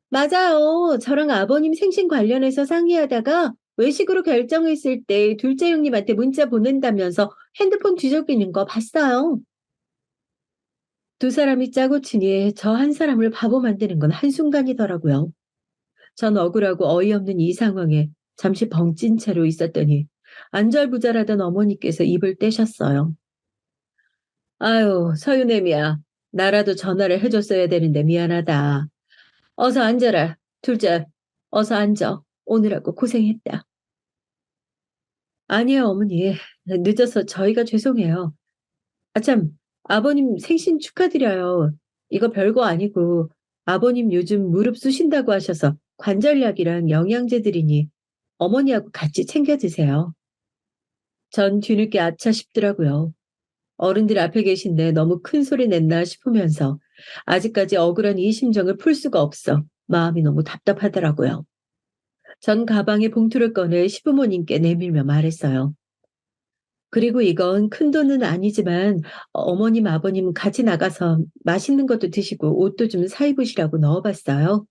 맞아요. 저랑 아버님 생신 관련해서 상의하다가 외식으로 결정했을 때 둘째 형님한테 문자 보낸다면서 핸드폰 뒤적이는 거 봤어요. 두 사람이 짜고 치니 저 한 사람을 바보 만드는 건 한순간이더라고요. 전 억울하고 어이없는 이 상황에 잠시 벙찐 채로 있었더니 안절부절하던 어머니께서 입을 떼셨어요. 아유, 서윤애미야. 나라도 전화를 해줬어야 되는데 미안하다. 어서 앉아라. 둘째, 어서 앉아. 오느라고 고생했다. 아니요, 어머니. 늦어서 저희가 죄송해요. 참, 아버님 생신 축하드려요. 이거 별거 아니고, 아버님 요즘 무릎 쑤신다고 하셔서 관절약이랑 영양제들이니 어머니하고 같이 챙겨 드세요. 전 뒤늦게 아차 싶더라고요. 어른들 앞에 계신데 너무 큰 소리 냈나 싶으면서 아직까지 억울한 이 심정을 풀 수가 없어 마음이 너무 답답하더라고요. 전 가방에 봉투를 꺼내 시부모님께 내밀며 말했어요. 그리고 이건 큰돈은 아니지만 어머님, 아버님 같이 나가서 맛있는 것도 드시고 옷도 좀 사 입으시라고 넣어봤어요.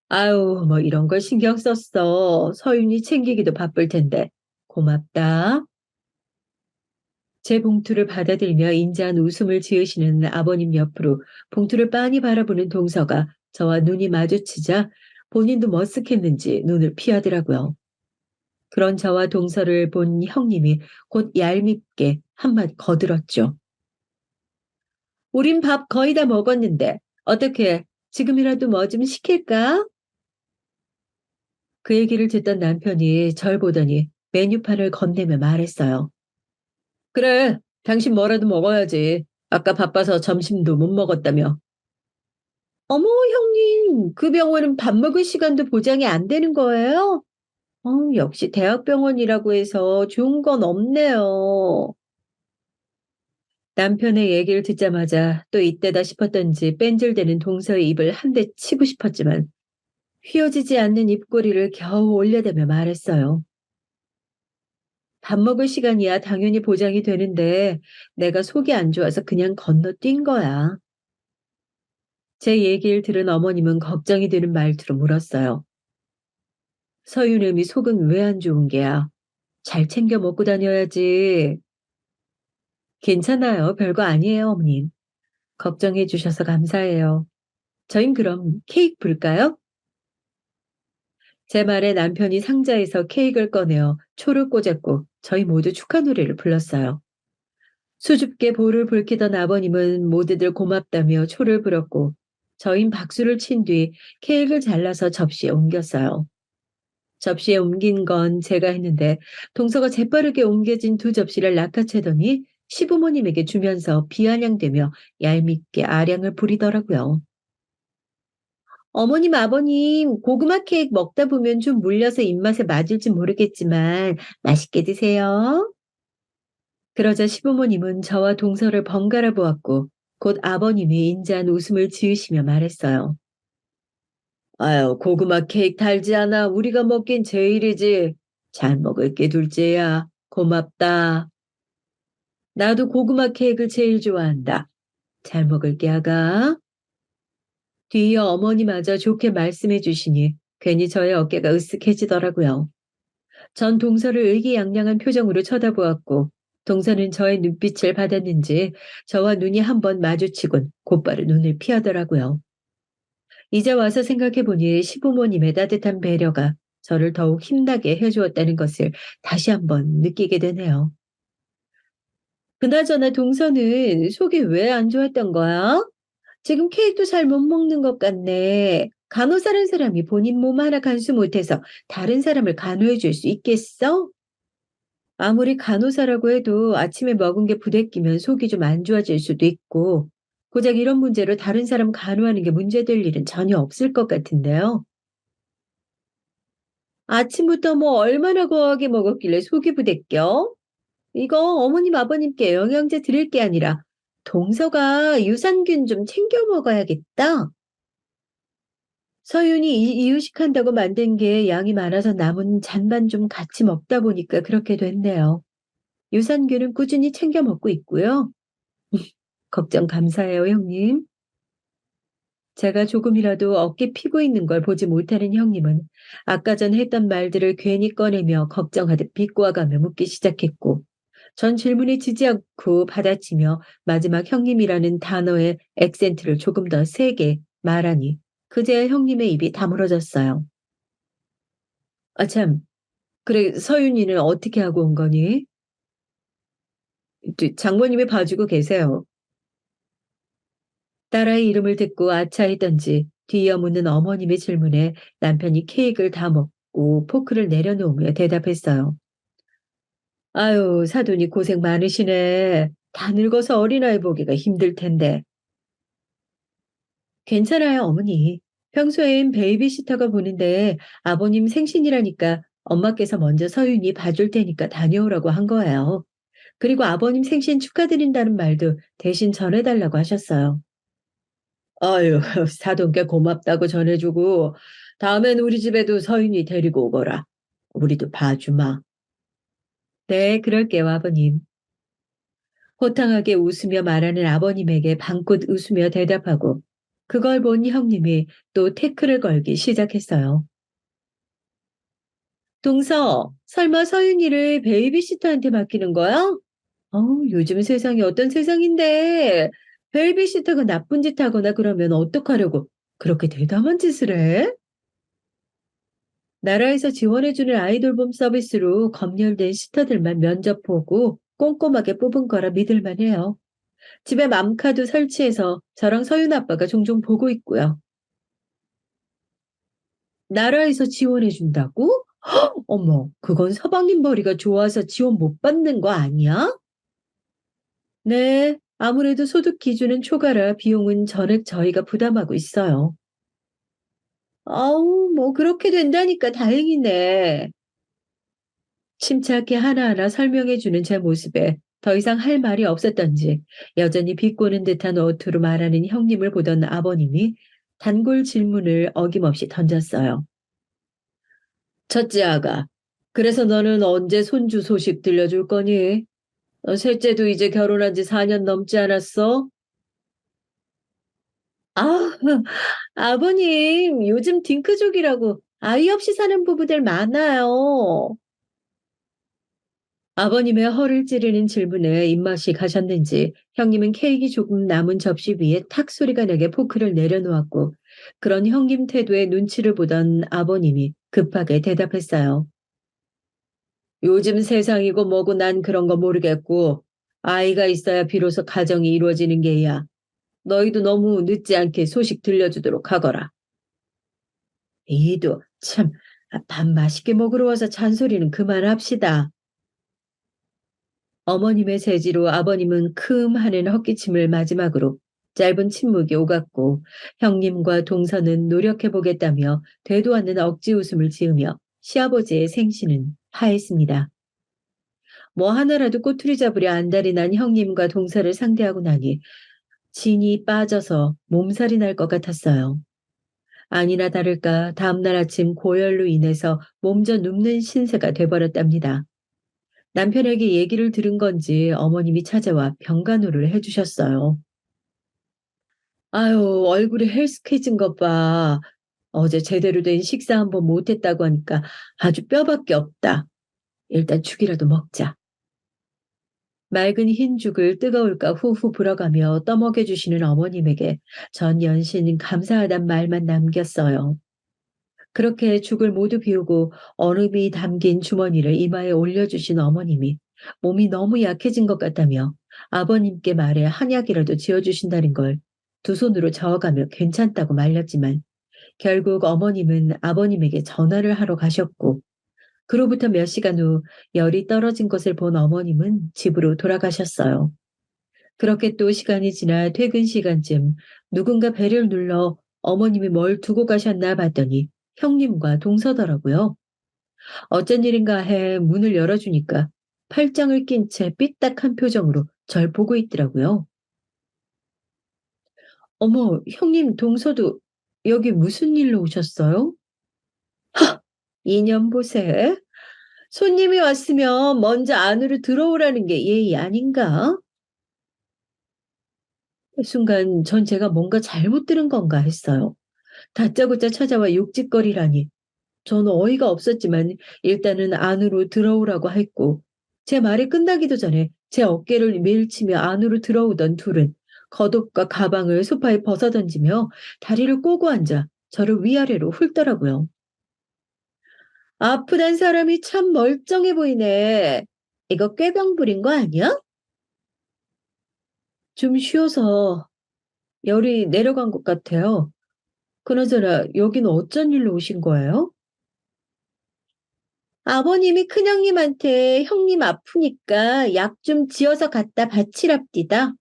아유, 뭐 이런 걸 신경 썼어. 서윤이 챙기기도 바쁠 텐데. 고맙다. 제 봉투를 받아들며 인자한 웃음을 지으시는 아버님 옆으로 봉투를 빤히 바라보는 동서가 저와 눈이 마주치자 본인도 머쓱했는지 눈을 피하더라고요. 그런 저와 동서를 본 형님이 곧 얄밉게 한마디 거들었죠. 우린 밥 거의 다 먹었는데 어떻게 지금이라도 뭐 좀 시킬까? 그 얘기를 듣던 남편이 절 보더니 메뉴판을 건네며 말했어요. 그래, 당신 뭐라도 먹어야지. 아까 바빠서 점심도 못 먹었다며. 어머, 형님, 그 병원은 밥 먹을 시간도 보장이 안 되는 거예요? 역시 대학병원이라고 해서 좋은 건 없네요. 남편의 얘기를 듣자마자 또 이때다 싶었던지 뺀질대는 동서의 입을 한 대 치고 싶었지만 휘어지지 않는 입꼬리를 겨우 올려대며 말했어요. 밥 먹을 시간이야 당연히 보장이 되는데 내가 속이 안 좋아서 그냥 건너뛴 거야. 제 얘기를 들은 어머님은 걱정이 되는 말투로 물었어요. 서윤음이 속은 왜 안 좋은 게야? 잘 챙겨 먹고 다녀야지. 괜찮아요. 별거 아니에요, 어머님. 걱정해 주셔서 감사해요. 저흰 그럼 케이크 불까요? 제 말에 남편이 상자에서 케이크를 꺼내어 초를 꽂았고 저희 모두 축하 노래를 불렀어요. 수줍게 볼을 붉히던 아버님은 모두들 고맙다며 초를 불었고 저흰 박수를 친 뒤 케이크를 잘라서 접시에 옮겼어요. 접시에 옮긴 건 제가 했는데 동서가 재빠르게 옮겨진 두 접시를 낚아채더니 시부모님에게 주면서 비아냥대며 얄밉게 아량을 부리더라고요. 어머님, 아버님, 고구마 케이크 먹다 보면 좀 물려서 입맛에 맞을지 모르겠지만 맛있게 드세요. 그러자 시부모님은 저와 동서를 번갈아 보았고 곧 아버님이 인자한 웃음을 지으시며 말했어요. 아유, 고구마 케이크 달지 않아. 우리가 먹긴 제일이지. 잘 먹을게, 둘째야. 고맙다. 나도 고구마 케이크를 제일 좋아한다. 잘 먹을게, 아가. 뒤이어 어머니마저 좋게 말씀해 주시니 괜히 저의 어깨가 으쓱해지더라고요. 전 동서를 의기양양한 표정으로 쳐다보았고 동서는 저의 눈빛을 받았는지 저와 눈이 한번 마주치곤 곧바로 눈을 피하더라고요. 이제 와서 생각해보니 시부모님의 따뜻한 배려가 저를 더욱 힘나게 해주었다는 것을 다시 한번 느끼게 되네요. 그나저나 동서는 속이 왜 안 좋았던 거야? 지금 케이크도 잘 못 먹는 것 같네. 간호사란 사람이 본인 몸 하나 간수 못해서 다른 사람을 간호해 줄 수 있겠어? 아무리 간호사라고 해도 아침에 먹은 게 부대끼면 속이 좀 안 좋아질 수도 있고, 고작 이런 문제로 다른 사람 간호하는 게 문제될 일은 전혀 없을 것 같은데요. 아침부터 뭐 얼마나 거하게 먹었길래 속이 부대껴? 이거 어머님, 아버님께 영양제 드릴 게 아니라 동서가 유산균 좀 챙겨 먹어야겠다. 서윤이 이유식한다고 만든 게 양이 많아서 남은 잔반 좀 같이 먹다 보니까 그렇게 됐네요. 유산균은 꾸준히 챙겨 먹고 있고요. 걱정 감사해요, 형님. 제가 조금이라도 어깨 피고 있는 걸 보지 못하는 형님은 아까 전 했던 말들을 괜히 꺼내며 걱정하듯 비꼬아가며 묻기 시작했고, 전 질문에 지지 않고 받아치며 마지막 형님이라는 단어의 액센트를 조금 더 세게 말하니 그제야 형님의 입이 다물어졌어요. 아, 참. 그래, 서윤이는 어떻게 하고 온 거니? 장모님이 봐주고 계세요. 딸아이 이름을 듣고 아차했던지 뒤이어 묻는 어머님의 질문에 남편이 케이크를 다 먹고 포크를 내려놓으며 대답했어요. 아유, 사돈이 고생 많으시네. 다 늙어서 어린아이 보기가 힘들 텐데. 괜찮아요, 어머니. 평소엔 베이비시터가 보는데 아버님 생신이라니까 엄마께서 먼저 서윤이 봐줄 테니까 다녀오라고 한 거예요. 그리고 아버님 생신 축하드린다는 말도 대신 전해달라고 하셨어요. 아유, 사돈께 고맙다고 전해주고, 다음엔 우리 집에도 서윤이 데리고 오거라. 우리도 봐주마. 네, 그럴게요, 아버님. 호탕하게 웃으며 말하는 아버님에게 방긋 웃으며 대답하고, 그걸 본 형님이 또 태클을 걸기 시작했어요. 동서, 설마 서윤이를 베이비시터한테 맡기는 거야? 요즘 세상이 어떤 세상인데, 베이비시터가 나쁜 짓 하거나 그러면 어떡하려고 그렇게 대담한 짓을 해? 나라에서 지원해주는 아이돌봄 서비스로 검열된 시터들만 면접 보고 꼼꼼하게 뽑은 거라 믿을만 해요. 집에 맘카도 설치해서 저랑 서윤 아빠가 종종 보고 있고요. 나라에서 지원해준다고? 어머, 그건 서방님 머리가 좋아서 지원 못 받는 거 아니야? 네, 아무래도 소득 기준은 초과라 비용은 전액 저희가 부담하고 있어요. 아우, 뭐 그렇게 된다니까 다행이네. 침착히 하나하나 설명해주는 제 모습에 더 이상 할 말이 없었던지 여전히 비꼬는 듯한 어투로 말하는 형님을 보던 아버님이 단골 질문을 어김없이 던졌어요. 첫째 아가, 그래서 너는 언제 손주 소식 들려줄 거니? 셋째도 이제 결혼한 지 4년 넘지 않았어? 아, 아버님, 요즘 딩크족이라고 아이 없이 사는 부부들 많아요. 아버님의 허를 찌르는 질문에 입맛이 가셨는지 형님은 케이크 조금 남은 접시 위에 탁 소리가 나게 포크를 내려놓았고 그런 형님 태도에 눈치를 보던 아버님이 급하게 대답했어요. 요즘 세상이고 뭐고 난 그런 거 모르겠고 아이가 있어야 비로소 가정이 이루어지는 게야. 너희도 너무 늦지 않게 소식 들려주도록 하거라. 이도 참, 밥 맛있게 먹으러 와서 잔소리는 그만합시다. 어머님의 제지로 아버님은 큼 하는 헛기침을 마지막으로 짧은 침묵이 오갔고 형님과 동서는 노력해보겠다며 되도 않는 억지 웃음을 지으며 시아버지의 생신은 파했습니다. 뭐 하나라도 꼬투리 잡으려 안달이 난 형님과 동서를 상대하고 나니 진이 빠져서 몸살이 날 것 같았어요. 아니나 다를까 다음날 아침 고열로 인해서 몸져 눕는 신세가 돼버렸답니다. 남편에게 얘기를 들은 건지 어머님이 찾아와 병간호를 해주셨어요. 아유, 얼굴이 헬스케진 것 봐. 어제 제대로 된 식사 한번 못했다고 하니까 아주 뼈밖에 없다. 일단 죽이라도 먹자. 맑은 흰 죽을 뜨거울까 후후 불어가며 떠먹여 주시는 어머님에게 전 연신 감사하단 말만 남겼어요. 그렇게 죽을 모두 비우고 얼음이 담긴 주머니를 이마에 올려주신 어머님이 몸이 너무 약해진 것 같다며 아버님께 말해 한약이라도 지어주신다는 걸 두 손으로 저어가며 괜찮다고 말렸지만 결국 어머님은 아버님에게 전화를 하러 가셨고 그로부터 몇 시간 후 열이 떨어진 것을 본 어머님은 집으로 돌아가셨어요. 그렇게 또 시간이 지나 퇴근 시간쯤 누군가 배를 눌러 어머님이 뭘 두고 가셨나 봤더니 형님과 동서더라고요. 어쩐 일인가 해 문을 열어주니까 팔짱을 낀 채 삐딱한 표정으로 절 보고 있더라고요. 어머, 형님 동서도 여기 무슨 일로 오셨어요? 이년 보세. 손님이 왔으면 먼저 안으로 들어오라는 게 예의 아닌가? 순간 전 제가 뭔가 잘못 들은 건가 했어요. 다짜고짜 찾아와 욕짓거리라니. 저는 어이가 없었지만 일단은 안으로 들어오라고 했고 제 말이 끝나기도 전에 제 어깨를 밀치며 안으로 들어오던 둘은 겉옷과 가방을 소파에 벗어던지며 다리를 꼬고 앉아 저를 위아래로 훑더라고요. 아프단 사람이 참 멀쩡해 보이네. 이거 꾀병 부린 거 아니야? 좀 쉬어서 열이 내려간 것 같아요. 그나저나 여기는 어쩐 일로 오신 거예요? 아버님이 큰형님한테 형님 아프니까 약 좀 지어서 갖다 바치랍디다.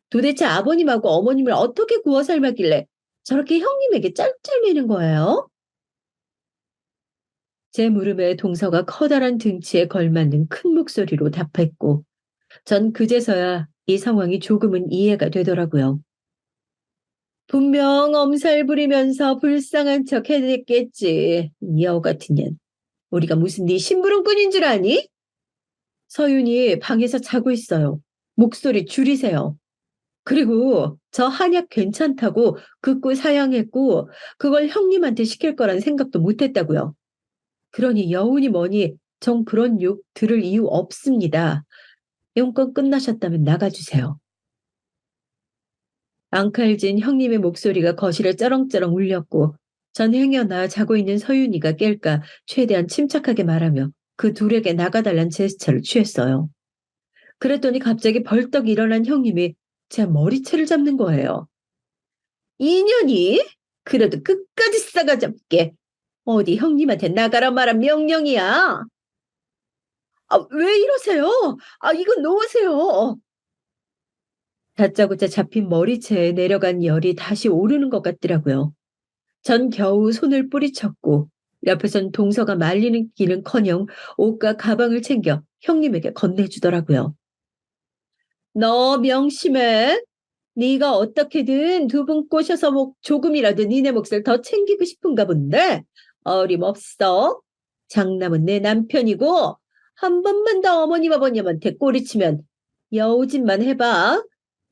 도대체 아버님하고 어머님을 어떻게 구워 삶았길래 저렇게 형님에게 짤짤매는 거예요? 제 무릎에 동서가 커다란 등치에 걸맞는 큰 목소리로 답했고 전 그제서야 이 상황이 조금은 이해가 되더라고요. 분명 엄살 부리면서 불쌍한 척 해댔겠지. 이 여우 같은 년. 우리가 무슨 네 심부름꾼인 줄 아니? 서윤이 방에서 자고 있어요. 목소리 줄이세요. 그리고 저 한약 괜찮다고 극구 사양했고 그걸 형님한테 시킬 거란 생각도 못했다고요. 그러니 여운이 뭐니 정 그런 욕 들을 이유 없습니다. 용건 끝나셨다면 나가주세요. 앙칼진 형님의 목소리가 거실에 쩌렁쩌렁 울렸고 전 행여나 자고 있는 서윤이가 깰까 최대한 침착하게 말하며 그 둘에게 나가달란 제스처를 취했어요. 그랬더니 갑자기 벌떡 일어난 형님이 제 머리채를 잡는 거예요. 인연이? 그래도 끝까지 싸가지없게. 어디 형님한테 나가라 말한 명령이야. 아, 왜 이러세요? 아, 이거 놓으세요. 다짜고짜 잡힌 머리채에 내려간 열이 다시 오르는 것 같더라고요. 전 겨우 손을 뿌리쳤고 옆에선 동서가 말리는 기는커녕 옷과 가방을 챙겨 형님에게 건네주더라고요. 너 명심해. 네가 어떻게든 두 분 꼬셔서 조금이라도 니네 몫을 더 챙기고 싶은가 본데 어림없어. 장남은 내 남편이고 한 번만 더 어머님 아버님한테 꼬리치면 여우짓만 해봐.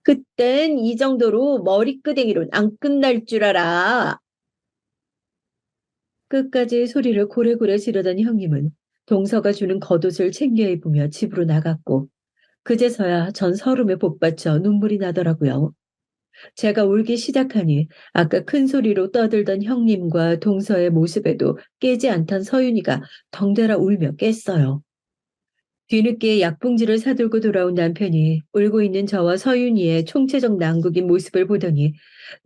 그땐 이 정도로 머리끄댕이로는 안 끝날 줄 알아. 끝까지 소리를 고래고래 지르던 형님은 동서가 주는 겉옷을 챙겨 입으며 집으로 나갔고 그제서야 전 서름에 복받쳐 눈물이 나더라고요. 제가 울기 시작하니 아까 큰 소리로 떠들던 형님과 동서의 모습에도 깨지 않던 서윤이가 덩달아 울며 깼어요. 뒤늦게 약봉지를 사들고 돌아온 남편이 울고 있는 저와 서윤이의 총체적 난국인 모습을 보더니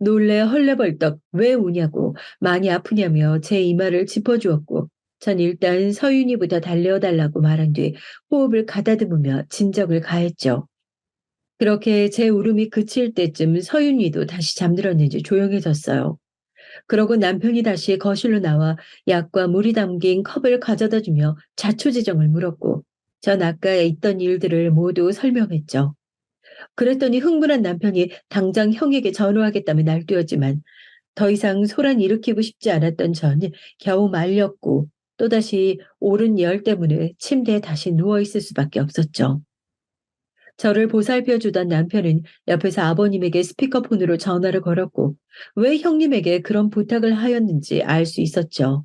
놀래 헐레벌떡 왜 우냐고 많이 아프냐며 제 이마를 짚어주었고 전 일단 서윤이부터 달래어달라고 말한 뒤 호흡을 가다듬으며 진정을 가했죠. 그렇게 제 울음이 그칠 때쯤 서윤이도 다시 잠들었는지 조용해졌어요. 그러고 남편이 다시 거실로 나와 약과 물이 담긴 컵을 가져다 주며 자초지정을 물었고 전 아까 있던 일들을 모두 설명했죠. 그랬더니 흥분한 남편이 당장 형에게 전화하겠다며 날뛰었지만 더 이상 소란 일으키고 싶지 않았던 전 겨우 말렸고 또다시 오른 열 때문에 침대에 다시 누워있을 수밖에 없었죠. 저를 보살펴 주던 남편은 옆에서 아버님에게 스피커폰으로 전화를 걸었고 왜 형님에게 그런 부탁을 하였는지 알 수 있었죠.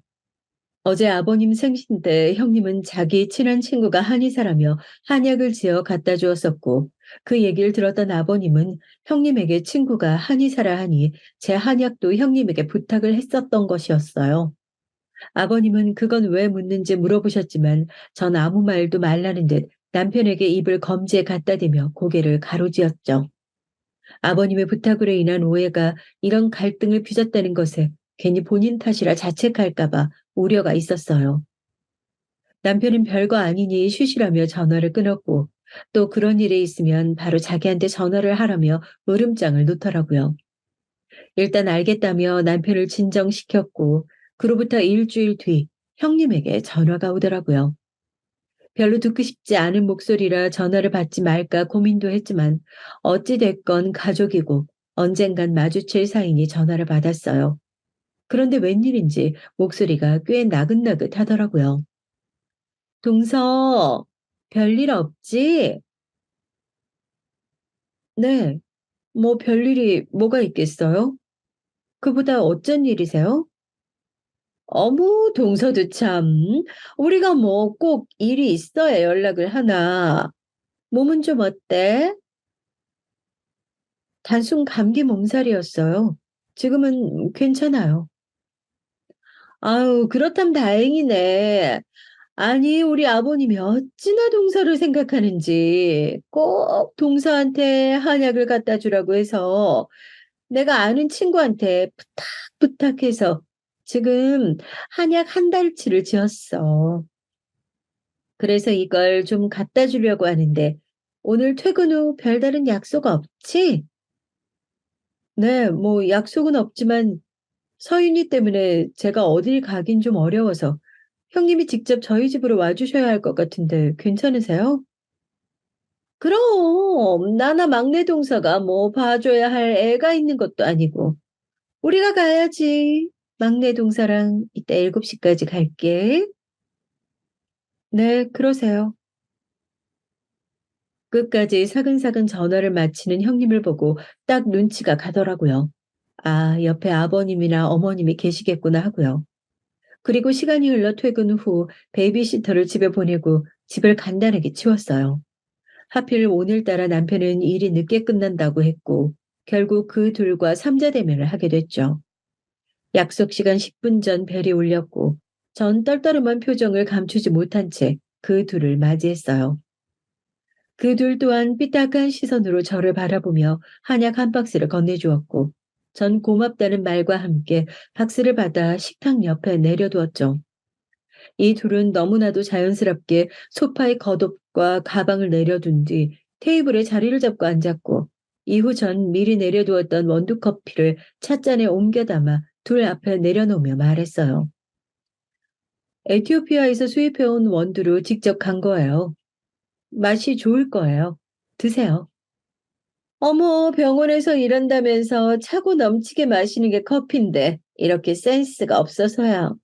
어제 아버님 생신 때 형님은 자기 친한 친구가 한의사라며 한약을 지어 갖다 주었었고 그 얘기를 들었던 아버님은 형님에게 친구가 한의사라 하니 제 한약도 형님에게 부탁을 했었던 것이었어요. 아버님은 그건 왜 묻는지 물어보셨지만 전 아무 말도 말라는 듯 남편에게 입을 검지에 갖다 대며 고개를 가로지었죠. 아버님의 부탁으로 인한 오해가 이런 갈등을 빚었다는 것에 괜히 본인 탓이라 자책할까봐 우려가 있었어요. 남편은 별거 아니니 쉬쉬라며 전화를 끊었고 또 그런 일이 있으면 바로 자기한테 전화를 하라며 물음장을 놓더라고요. 일단 알겠다며 남편을 진정시켰고 그로부터 일주일 뒤 형님에게 전화가 오더라고요. 별로 듣고 싶지 않은 목소리라 전화를 받지 말까 고민도 했지만 어찌됐건 가족이고 언젠간 마주칠 사이니 전화를 받았어요. 그런데 웬일인지 목소리가 꽤 나긋나긋하더라고요. 동서, 별일 없지? 네, 뭐 별일이 뭐가 있겠어요? 그보다 어쩐 일이세요? 어머, 동서도 참. 우리가 뭐 꼭 일이 있어야 연락을 하나. 몸은 좀 어때? 단순 감기 몸살이었어요. 지금은 괜찮아요. 아유, 그렇다면 다행이네. 아니, 우리 아버님이 어찌나 동서를 생각하는지 꼭 동서한테 한약을 갖다 주라고 해서 내가 아는 친구한테 부탁해서 지금 한약 한 달치를 지었어. 그래서 이걸 좀 갖다 주려고 하는데 오늘 퇴근 후 별다른 약속 없지? 네, 뭐 약속은 없지만 서윤이 때문에 제가 어딜 가긴 좀 어려워서 형님이 직접 저희 집으로 와주셔야 할 것 같은데 괜찮으세요? 그럼 나나 막내 동서가 뭐 봐줘야 할 애가 있는 것도 아니고 우리가 가야지. 막내 동서랑 이따 7시까지 갈게. 네, 그러세요. 끝까지 사근사근 전화를 마치는 형님을 보고 딱 눈치가 가더라고요. 아, 옆에 아버님이나 어머님이 계시겠구나 하고요. 그리고 시간이 흘러 퇴근 후 베이비시터를 집에 보내고 집을 간단하게 치웠어요. 하필 오늘따라 남편은 일이 늦게 끝난다고 했고 결국 그 둘과 삼자대면을 하게 됐죠. 약속 시간 10분 전 벨이 울렸고 전 떨떠름한 표정을 감추지 못한 채 그 둘을 맞이했어요. 그 둘 또한 삐딱한 시선으로 저를 바라보며 한약 한 박스를 건네주었고 전 고맙다는 말과 함께 박스를 받아 식탁 옆에 내려두었죠. 이 둘은 너무나도 자연스럽게 소파에 겉옷과 가방을 내려둔 뒤 테이블에 자리를 잡고 앉았고 이후 전 미리 내려두었던 원두커피를 찻잔에 옮겨 담아 둘 앞에 내려놓으며 말했어요. 에티오피아에서 수입해온 원두로 직접 간 거예요. 맛이 좋을 거예요. 드세요. 어머, 병원에서 일한다면서 차고 넘치게 마시는 게 커피인데 이렇게 센스가 없어서요.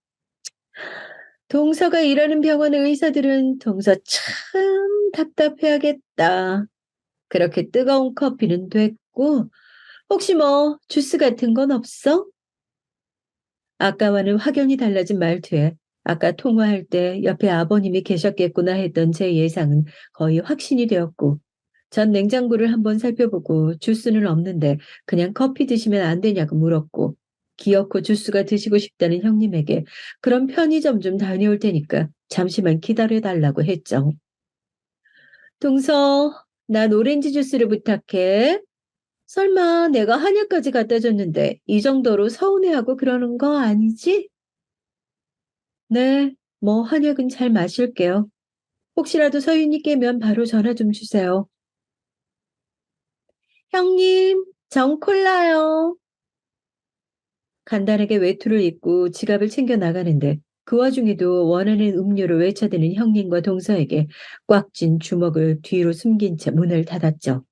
동서가 일하는 병원의 의사들은 동서 참 답답해하겠다. 그렇게 뜨거운 커피는 됐고, 혹시 뭐 주스 같은 건 없어? 아까와는 확연히 달라진 말투에 아까 통화할 때 옆에 아버님이 계셨겠구나 했던 제 예상은 거의 확신이 되었고, 전 냉장고를 한번 살펴보고 주스는 없는데 그냥 커피 드시면 안 되냐고 물었고, 기어코 주스가 드시고 싶다는 형님에게 그럼 편의점 좀 다녀올 테니까 잠시만 기다려달라고 했죠. 동서, 난 오렌지 주스를 부탁해. 설마 내가 한약까지 갖다 줬는데 이 정도로 서운해하고 그러는 거 아니지? 네, 뭐 한약은 잘 마실게요. 혹시라도 서윤이 깨면 바로 전화 좀 주세요. 형님, 정 콜라요. 간단하게 외투를 입고 지갑을 챙겨 나가는데 그 와중에도 원하는 음료를 외쳐대는 형님과 동서에게 꽉 쥔 주먹을 뒤로 숨긴 채 문을 닫았죠.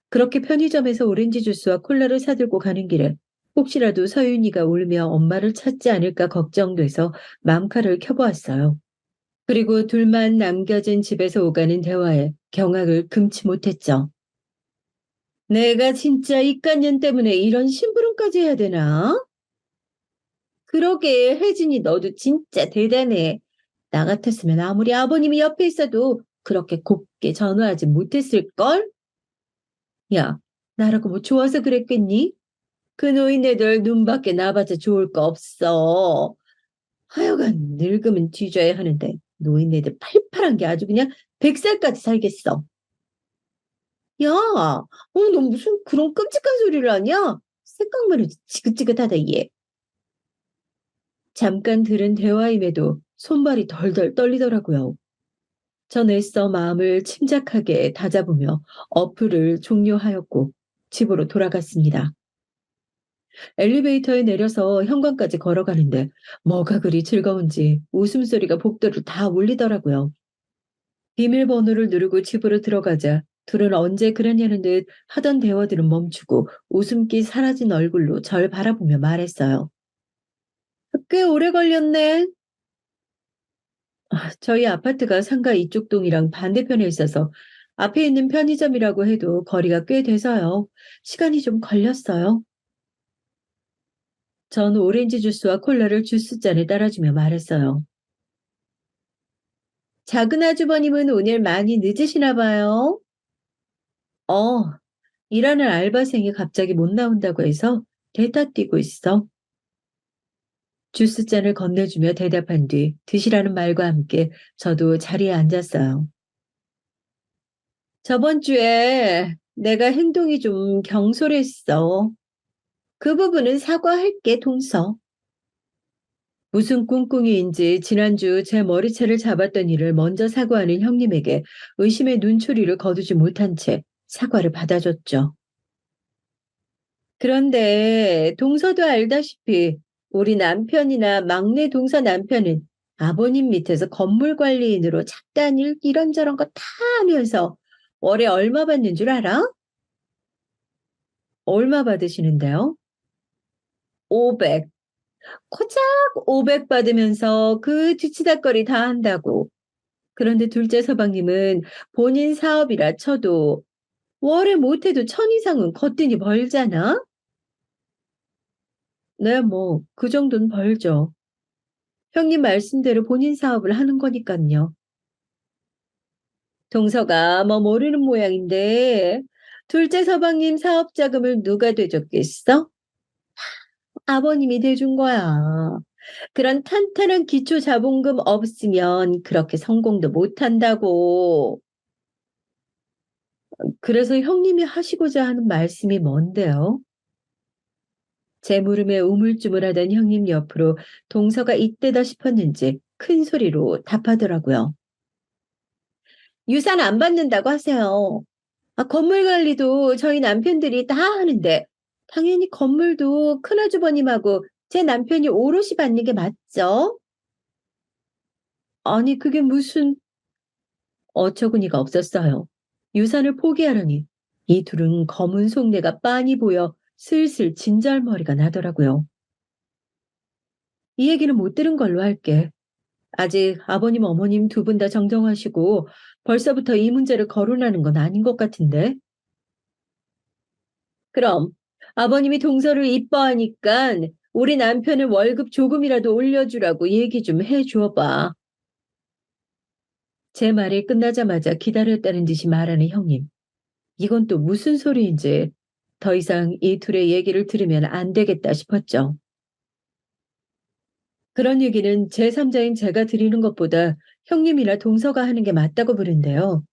그렇게 편의점에서 오렌지 주스와 콜라를 사들고 가는 길에 혹시라도 서윤이가 울며 엄마를 찾지 않을까 걱정돼서 맘카를 켜보았어요. 그리고 둘만 남겨진 집에서 오가는 대화에 경악을 금치 못했죠. 내가 진짜 이깟년 때문에 이런 심부름까지 해야 되나? 그러게, 혜진이 너도 진짜 대단해. 나 같았으면 아무리 아버님이 옆에 있어도 그렇게 곱게 전화하지 못했을걸? 야, 나라고 뭐 좋아서 그랬겠니? 그 노인네들 눈밖에 나봐자 좋을 거 없어. 하여간 늙으면 뒤져야 하는데 노인네들 팔팔한 게 아주 그냥 100살까지 살겠어. 야, 너 무슨 그런 끔찍한 소리를 하냐? 생각만 해도 지긋지긋하다, 얘. 잠깐 들은 대화임에도 손발이 덜덜 떨리더라고요. 전 애써 마음을 침착하게 다잡으며 어플을 종료하였고 집으로 돌아갔습니다. 엘리베이터에 내려서 현관까지 걸어가는데 뭐가 그리 즐거운지 웃음소리가 복도를 다 울리더라고요. 비밀번호를 누르고 집으로 들어가자 둘은 언제 그랬냐는 듯 하던 대화들은 멈추고 웃음기 사라진 얼굴로 절 바라보며 말했어요. 꽤 오래 걸렸네. 저희 아파트가 상가 이쪽 동이랑 반대편에 있어서 앞에 있는 편의점이라고 해도 거리가 꽤 돼서요. 시간이 좀 걸렸어요. 전 오렌지 주스와 콜라를 주스잔에 따라주며 말했어요. 작은 아주버님은 오늘 많이 늦으시나 봐요. 어, 일하는 알바생이 갑자기 못 나온다고 해서 대타 뛰고 있어. 주스잔을 건네주며 대답한 뒤 드시라는 말과 함께 저도 자리에 앉았어요. 저번 주에 내가 행동이 좀 경솔했어. 그 부분은 사과할게, 동서. 무슨 꿍꿍이인지 지난주 제 머리채를 잡았던 일을 먼저 사과하는 형님에게 의심의 눈초리를 거두지 못한 채 사과를 받아줬죠. 그런데 동서도 알다시피 우리 남편이나 막내 동서 남편은 아버님 밑에서 건물 관리인으로 작단 일 이런저런 거 다 하면서 월에 얼마 받는 줄 알아? 얼마 받으시는데요? 500. 고작 500 받으면서 그 뒤치다꺼리 다 한다고. 그런데 둘째 서방님은 본인 사업이라 쳐도 월에 못해도 1000 이상은 거뜬히 벌잖아? 네, 뭐, 그 정도는 벌죠. 형님 말씀대로 본인 사업을 하는 거니까요. 동서가 뭐 모르는 모양인데, 둘째 서방님 사업 자금을 누가 대줬겠어? 아버님이 대준 거야. 그런 탄탄한 기초 자본금 없으면 그렇게 성공도 못 한다고. 그래서 형님이 하시고자 하는 말씀이 뭔데요? 제 물음에 우물쭈물하던 형님 옆으로 동서가 이때다 싶었는지 큰 소리로 답하더라고요. 유산 안 받는다고 하세요. 건물 관리도 저희 남편들이 다 하는데 당연히 건물도 큰아주버님하고 제 남편이 오롯이 받는 게 맞죠? 아니 그게 무슨 어처구니가 없었어요. 유산을 포기하려니 이 둘은 검은 속내가 빤히 보여 슬슬 진절머리가 나더라고요. 이 얘기는 못 들은 걸로 할게. 아직 아버님, 어머님 두 분 다 정정하시고 벌써부터 이 문제를 거론하는 건 아닌 것 같은데. 그럼 아버님이 동서를 이뻐하니까 우리 남편을 월급 조금이라도 올려주라고 얘기 좀 해줘봐. 제 말이 끝나자마자 기다렸다는 듯이 말하는 형님. 이건 또 무슨 소리인지 더 이상 이 둘의 얘기를 들으면 안 되겠다 싶었죠. 그런 얘기는 제3자인 제가 드리는 것보다 형님이나 동서가 하는 게 맞다고 보는데요.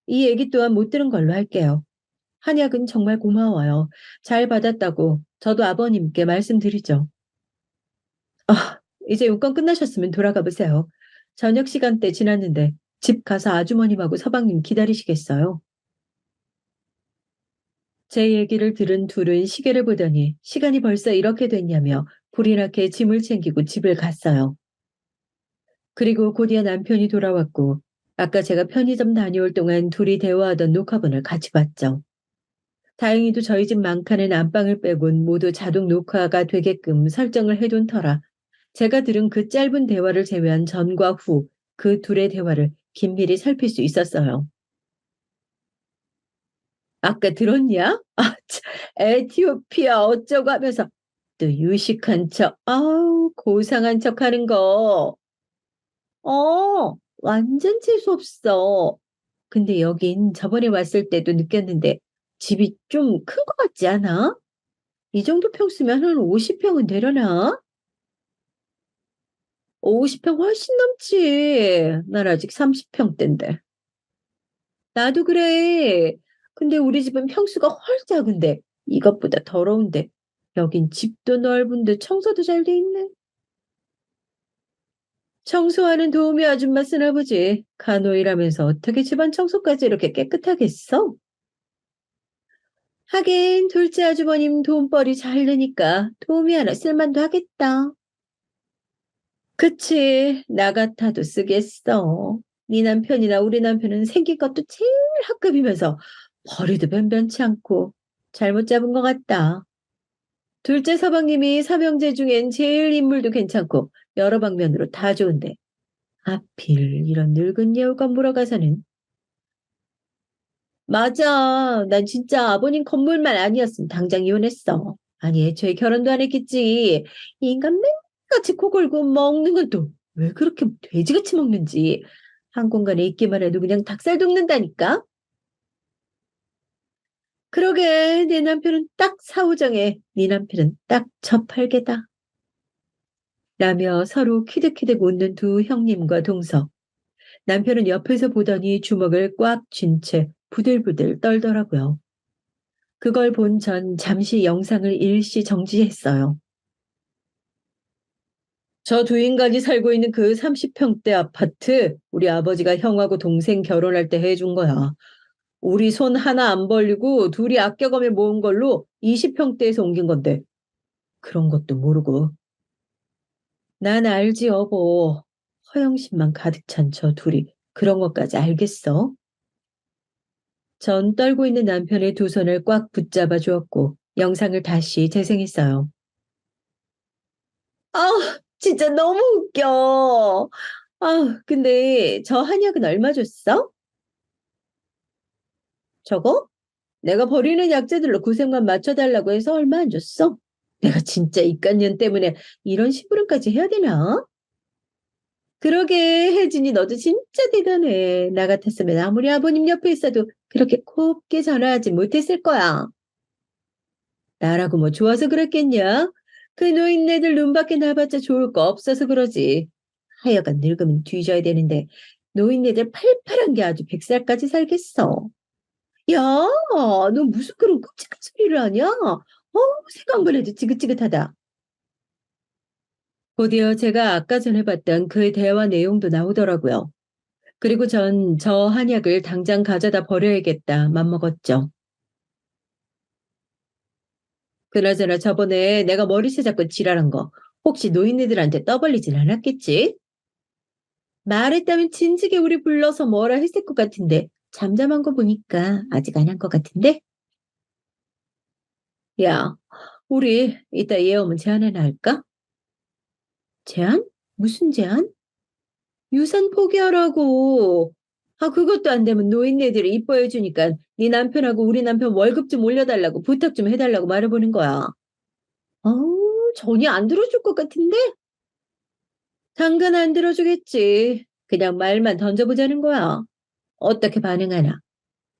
이 얘기 또한 못 들은 걸로 할게요. 한약은 정말 고마워요. 잘 받았다고 저도 아버님께 말씀드리죠. 아, 이제 용건 끝나셨으면 돌아가 보세요. 저녁 시간대 지났는데 집 가서 아주머님하고 서방님 기다리시겠어요? 제 얘기를 들은 둘은 시계를 보더니 시간이 벌써 이렇게 됐냐며 불이 나게 짐을 챙기고 집을 갔어요. 그리고 곧이어 남편이 돌아왔고 아까 제가 편의점 다녀올 동안 둘이 대화하던 녹화본을 같이 봤죠. 다행히도 저희 집 망카는 안방을 빼곤 모두 자동 녹화가 되게끔 설정을 해둔 터라 제가 들은 그 짧은 대화를 제외한 전과 후 그 둘의 대화를 긴밀히 살필 수 있었어요. 아까 들었냐? 아, 참, 에티오피아 어쩌고 하면서 또 유식한 척, 아우, 고상한 척 하는 거. 완전 재수없어. 근데 여긴 저번에 왔을 때도 느꼈는데 집이 좀 큰 것 같지 않아? 이 정도 평수면 한 50평은 되려나? 50평 훨씬 넘지. 난 아직 30평대인데. 나도 그래. 근데 우리 집은 평수가 훨 작은데 이것보다 더러운데 여긴 집도 넓은데 청소도 잘 돼 있네. 청소하는 도우미 아줌마 쓰나 보지. 간호일하면서 어떻게 집안 청소까지 이렇게 깨끗하겠어? 하긴 둘째 아주버님 돈벌이 잘 느니까 도우미 하나 쓸만도 하겠다. 그치. 나 같아도 쓰겠어. 네 남편이나 우리 남편은 생긴 것도 제일 학급이면서 벌이도 변변치 않고 잘못 잡은 것 같다. 둘째 서방님이 삼형제 중엔 제일 인물도 괜찮고 여러 방면으로 다 좋은데 하필 이런 늙은 예우가 물어가서는 맞아. 난 진짜 아버님 건물만 아니었으면 당장 이혼했어. 아니 애초에 결혼도 안 했겠지. 이 인간 맨같이 코 골고 먹는 건 또 왜 그렇게 돼지같이 먹는지. 한 공간에 있기만 해도 그냥 닭살 돋는다니까. 그러게 내 남편은 딱 사오정에 네 남편은 딱 저팔계다. 라며 서로 키득키득 웃는 두 형님과 동서. 남편은 옆에서 보더니 주먹을 꽉 쥔 채 부들부들 떨더라고요. 그걸 본 전 잠시 영상을 일시 정지했어요. 저 두 인간이 살고 있는 그 30평대 아파트 우리 아버지가 형하고 동생 결혼할 때 해준 거야. 우리 손 하나 안 벌리고 둘이 아껴가며 모은 걸로 20평대에서 옮긴 건데 그런 것도 모르고. 난 알지 여보. 허영심만 가득 찬 저 둘이 그런 것까지 알겠어? 전 떨고 있는 남편의 두 손을 꽉 붙잡아 주었고 영상을 다시 재생했어요. 아, 진짜 너무 웃겨. 아, 근데 저 한약은 얼마 줬어? 저거? 내가 버리는 약재들로 구색만 맞춰달라고 해서 얼마 안 줬어? 내가 진짜 이깟년 때문에 이런 심부름까지 해야 되나? 그러게, 혜진이 너도 진짜 대단해. 나 같았으면 아무리 아버님 옆에 있어도 그렇게 곱게 전화하지 못했을 거야. 나라고 뭐 좋아서 그랬겠냐? 그 노인네들 눈밖에 나봤자 좋을 거 없어서 그러지. 하여간 늙으면 뒤져야 되는데 노인네들 팔팔한 게 아주 100살까지 살겠어. 야, 너 무슨 그런 끔찍한 소리를 하냐? 생각만 해도 지긋지긋하다. 곧이어 제가 아까 전에 봤던 그 대화 내용도 나오더라고요. 그리고 전 저 한약을 당장 가져다 버려야겠다 맘먹었죠. 그나저나 저번에 내가 머리채 잡고 지랄한 거 혹시 노인네들한테 떠벌리진 않았겠지? 말했다면 진즉에 우리 불러서 뭐라 했을 것 같은데 잠잠한 거 보니까 아직 안 한 것 같은데? 야, 우리 이따 얘 오면 제안 하나 할까? 제안? 무슨 제안? 유산 포기하라고. 아, 그것도 안 되면 노인네들이 이뻐해 주니까 네 남편하고 우리 남편 월급 좀 올려달라고 부탁 좀 해달라고 말해보는 거야. 전혀 안 들어줄 것 같은데? 당근 안 들어주겠지. 그냥 말만 던져보자는 거야. 어떻게 반응하나?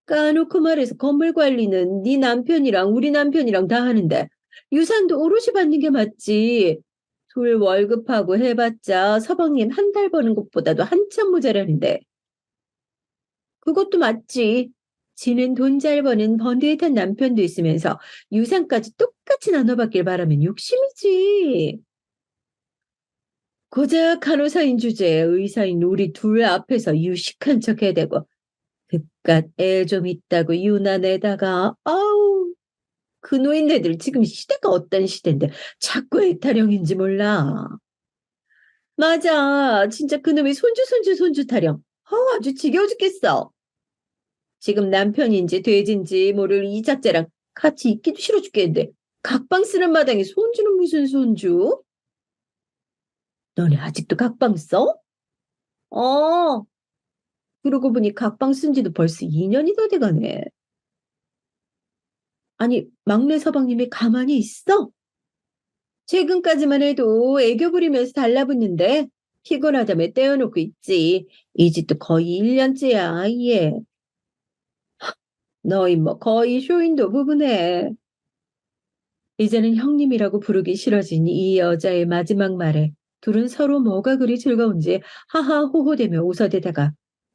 까놓고 말해서 건물 관리는 네 남편이랑 우리 남편이랑 다 하는데 유산도 오롯이 받는 게 맞지. 둘 월급하고 해봤자 서방님 한 달 버는 것보다도 한참 모자라는데 그것도 맞지. 지는 돈 잘 버는 번듯한 남편도 있으면서 유산까지 똑같이 나눠받길 바라면 욕심이지. 고작 간호사인 주제에 의사인 우리 둘 앞에서 유식한 척 해대고 그깟 애 좀 있다고 유난에다가 아우 그 노인네들 지금 시대가 어떤 시대인데 자꾸 애타령인지 몰라. 맞아. 진짜 그놈의 손주 타령. 아주 지겨워 죽겠어. 지금 남편인지 돼지인지 모를 이 자째랑 같이 있기도 싫어 죽겠는데 각방 쓰는 마당에 손주는 무슨 손주? 너네 아직도 각방 써? 어, 그러고 보니 각방 쓴 지도 벌써 2년이 다 돼가네. 아니, 막내 서방님이 가만히 있어? 최근까지만 해도 애교 부리면서 달라붙는데 피곤하다며 떼어놓고 있지. 이 집도 거의 1년째야, 얘. 너희 뭐 거의 쇼윈도 부부네. 이제는 형님이라고 부르기 싫어진 이 여자의 마지막 말에 둘은 서로 뭐가 그리 즐거운지 하하호호대며 웃어대다가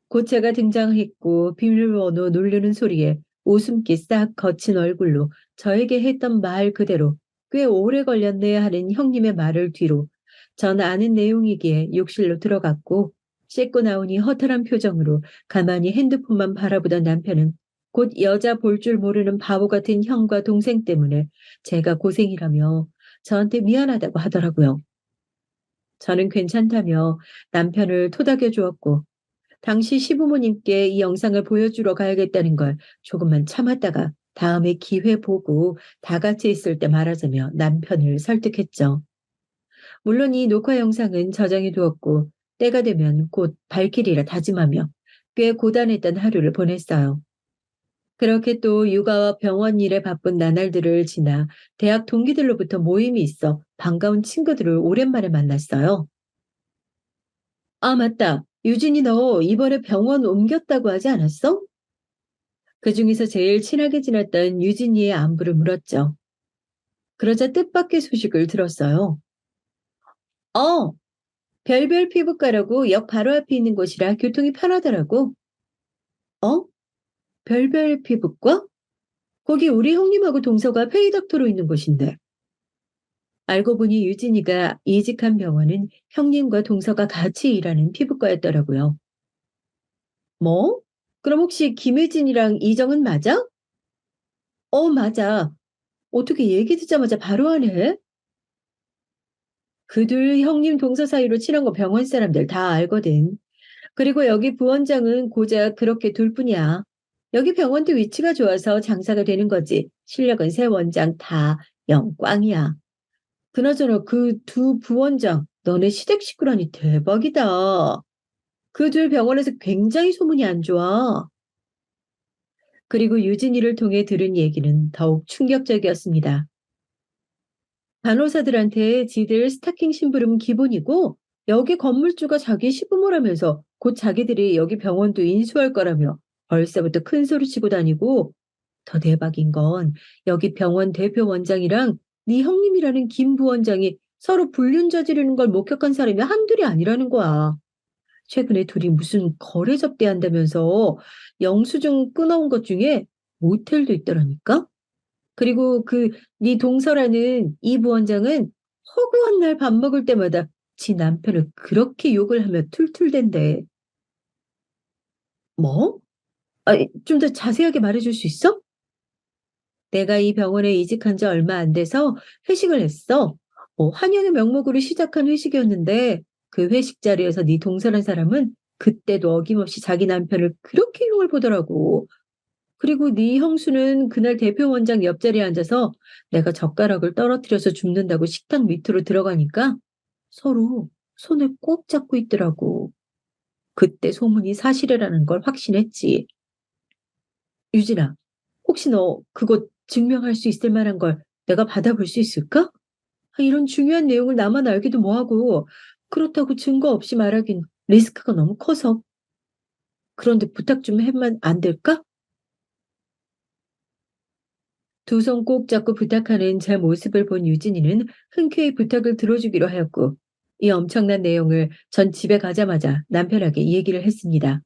고차가 등장했고 비밀번호 누르는 소리에 웃음기 싹 거친 얼굴로 저에게 했던 말 그대로 꽤 오래 걸렸네 하는 형님의 말을 뒤로 전 아는 내용이기에 욕실로 들어갔고 씻고 나오니 허탈한 표정으로 가만히 핸드폰만 바라보던 남편은 곧 여자 볼 줄 모르는 바보 같은 형과 동생 때문에 제가 고생이라며 저한테 미안하다고 하더라고요. 저는 괜찮다며 남편을 토닥여 주었고 당시 시부모님께 이 영상을 보여주러 가야겠다는 걸 조금만 참았다가 다음에 기회 보고 다 같이 있을 때 말하자며 남편을 설득했죠. 물론 이 녹화 영상은 저장해 두었고 때가 되면 곧 밝히리라 다짐하며 꽤 고단했던 하루를 보냈어요. 그렇게 또 육아와 병원 일에 바쁜 나날들을 지나 대학 동기들로부터 모임이 있어 반가운 친구들을 오랜만에 만났어요. 아, 맞다. 유진이 너 이번에 병원 옮겼다고 하지 않았어? 그 중에서 제일 친하게 지냈던 유진이의 안부를 물었죠. 그러자 뜻밖의 소식을 들었어요. 어, 별별 피부과라고 역 바로 앞에 있는 곳이라 교통이 편하더라고. 어? 별별 피부과? 거기 우리 형님하고 동서가 페이닥터로 있는 곳인데. 알고 보니 유진이가 이직한 병원은 형님과 동서가 같이 일하는 피부과였더라고요. 뭐? 그럼 혹시 김혜진이랑 이정은 맞아? 맞아. 어떻게 얘기 듣자마자 바로 하네? 그 둘 형님 동서 사이로 친한 거 병원 사람들 다 알거든. 그리고 여기 부원장은 고작 그렇게 둘뿐이야. 여기 병원도 위치가 좋아서 장사가 되는 거지. 실력은 세 원장 다 영꽝이야. 그나저나 그 두 부원장, 너네 시댁 식구라니 대박이다. 그 둘 병원에서 굉장히 소문이 안 좋아. 그리고 유진이를 통해 들은 얘기는 더욱 충격적이었습니다. 간호사들한테 지들 스타킹 심부름 기본이고 여기 건물주가 자기 시부모라면서 곧 자기들이 여기 병원도 인수할 거라며 벌써부터 큰 소리 치고 다니고 더 대박인 건 여기 병원 대표 원장이랑 네 형님이라는 김 부원장이 서로 불륜 저지르는 걸 목격한 사람이 한둘이 아니라는 거야. 최근에 둘이 무슨 거래 접대한다면서 영수증 끊어온 것 중에 모텔도 있더라니까? 그리고 그 네 동서라는 이 부원장은 허구한 날 밥 먹을 때마다 지 남편을 그렇게 욕을 하며 툴툴댄대. 뭐? 좀 더 자세하게 말해줄 수 있어? 내가 이 병원에 이직한 지 얼마 안 돼서 회식을 했어. 환영의 명목으로 시작한 회식이었는데 그 회식 자리에서 네 동서란 사람은 그때도 어김없이 자기 남편을 그렇게 흉을 보더라고. 그리고 네 형수는 그날 대표 원장 옆자리에 앉아서 내가 젓가락을 떨어뜨려서 죽는다고 식탁 밑으로 들어가니까 서로 손을 꼭 잡고 있더라고. 그때 소문이 사실이라는 걸 확신했지. 유진아, 혹시 너 그거 증명할 수 있을 만한 걸 내가 받아볼 수 있을까? 이런 중요한 내용을 나만 알기도 뭐하고 그렇다고 증거 없이 말하긴 리스크가 너무 커서. 그런데 부탁 좀 해면 안 될까? 두 손 꼭 잡고 부탁하는 제 모습을 본 유진이는 흔쾌히 부탁을 들어주기로 하였고 이 엄청난 내용을 전 집에 가자마자 남편에게 얘기를 했습니다.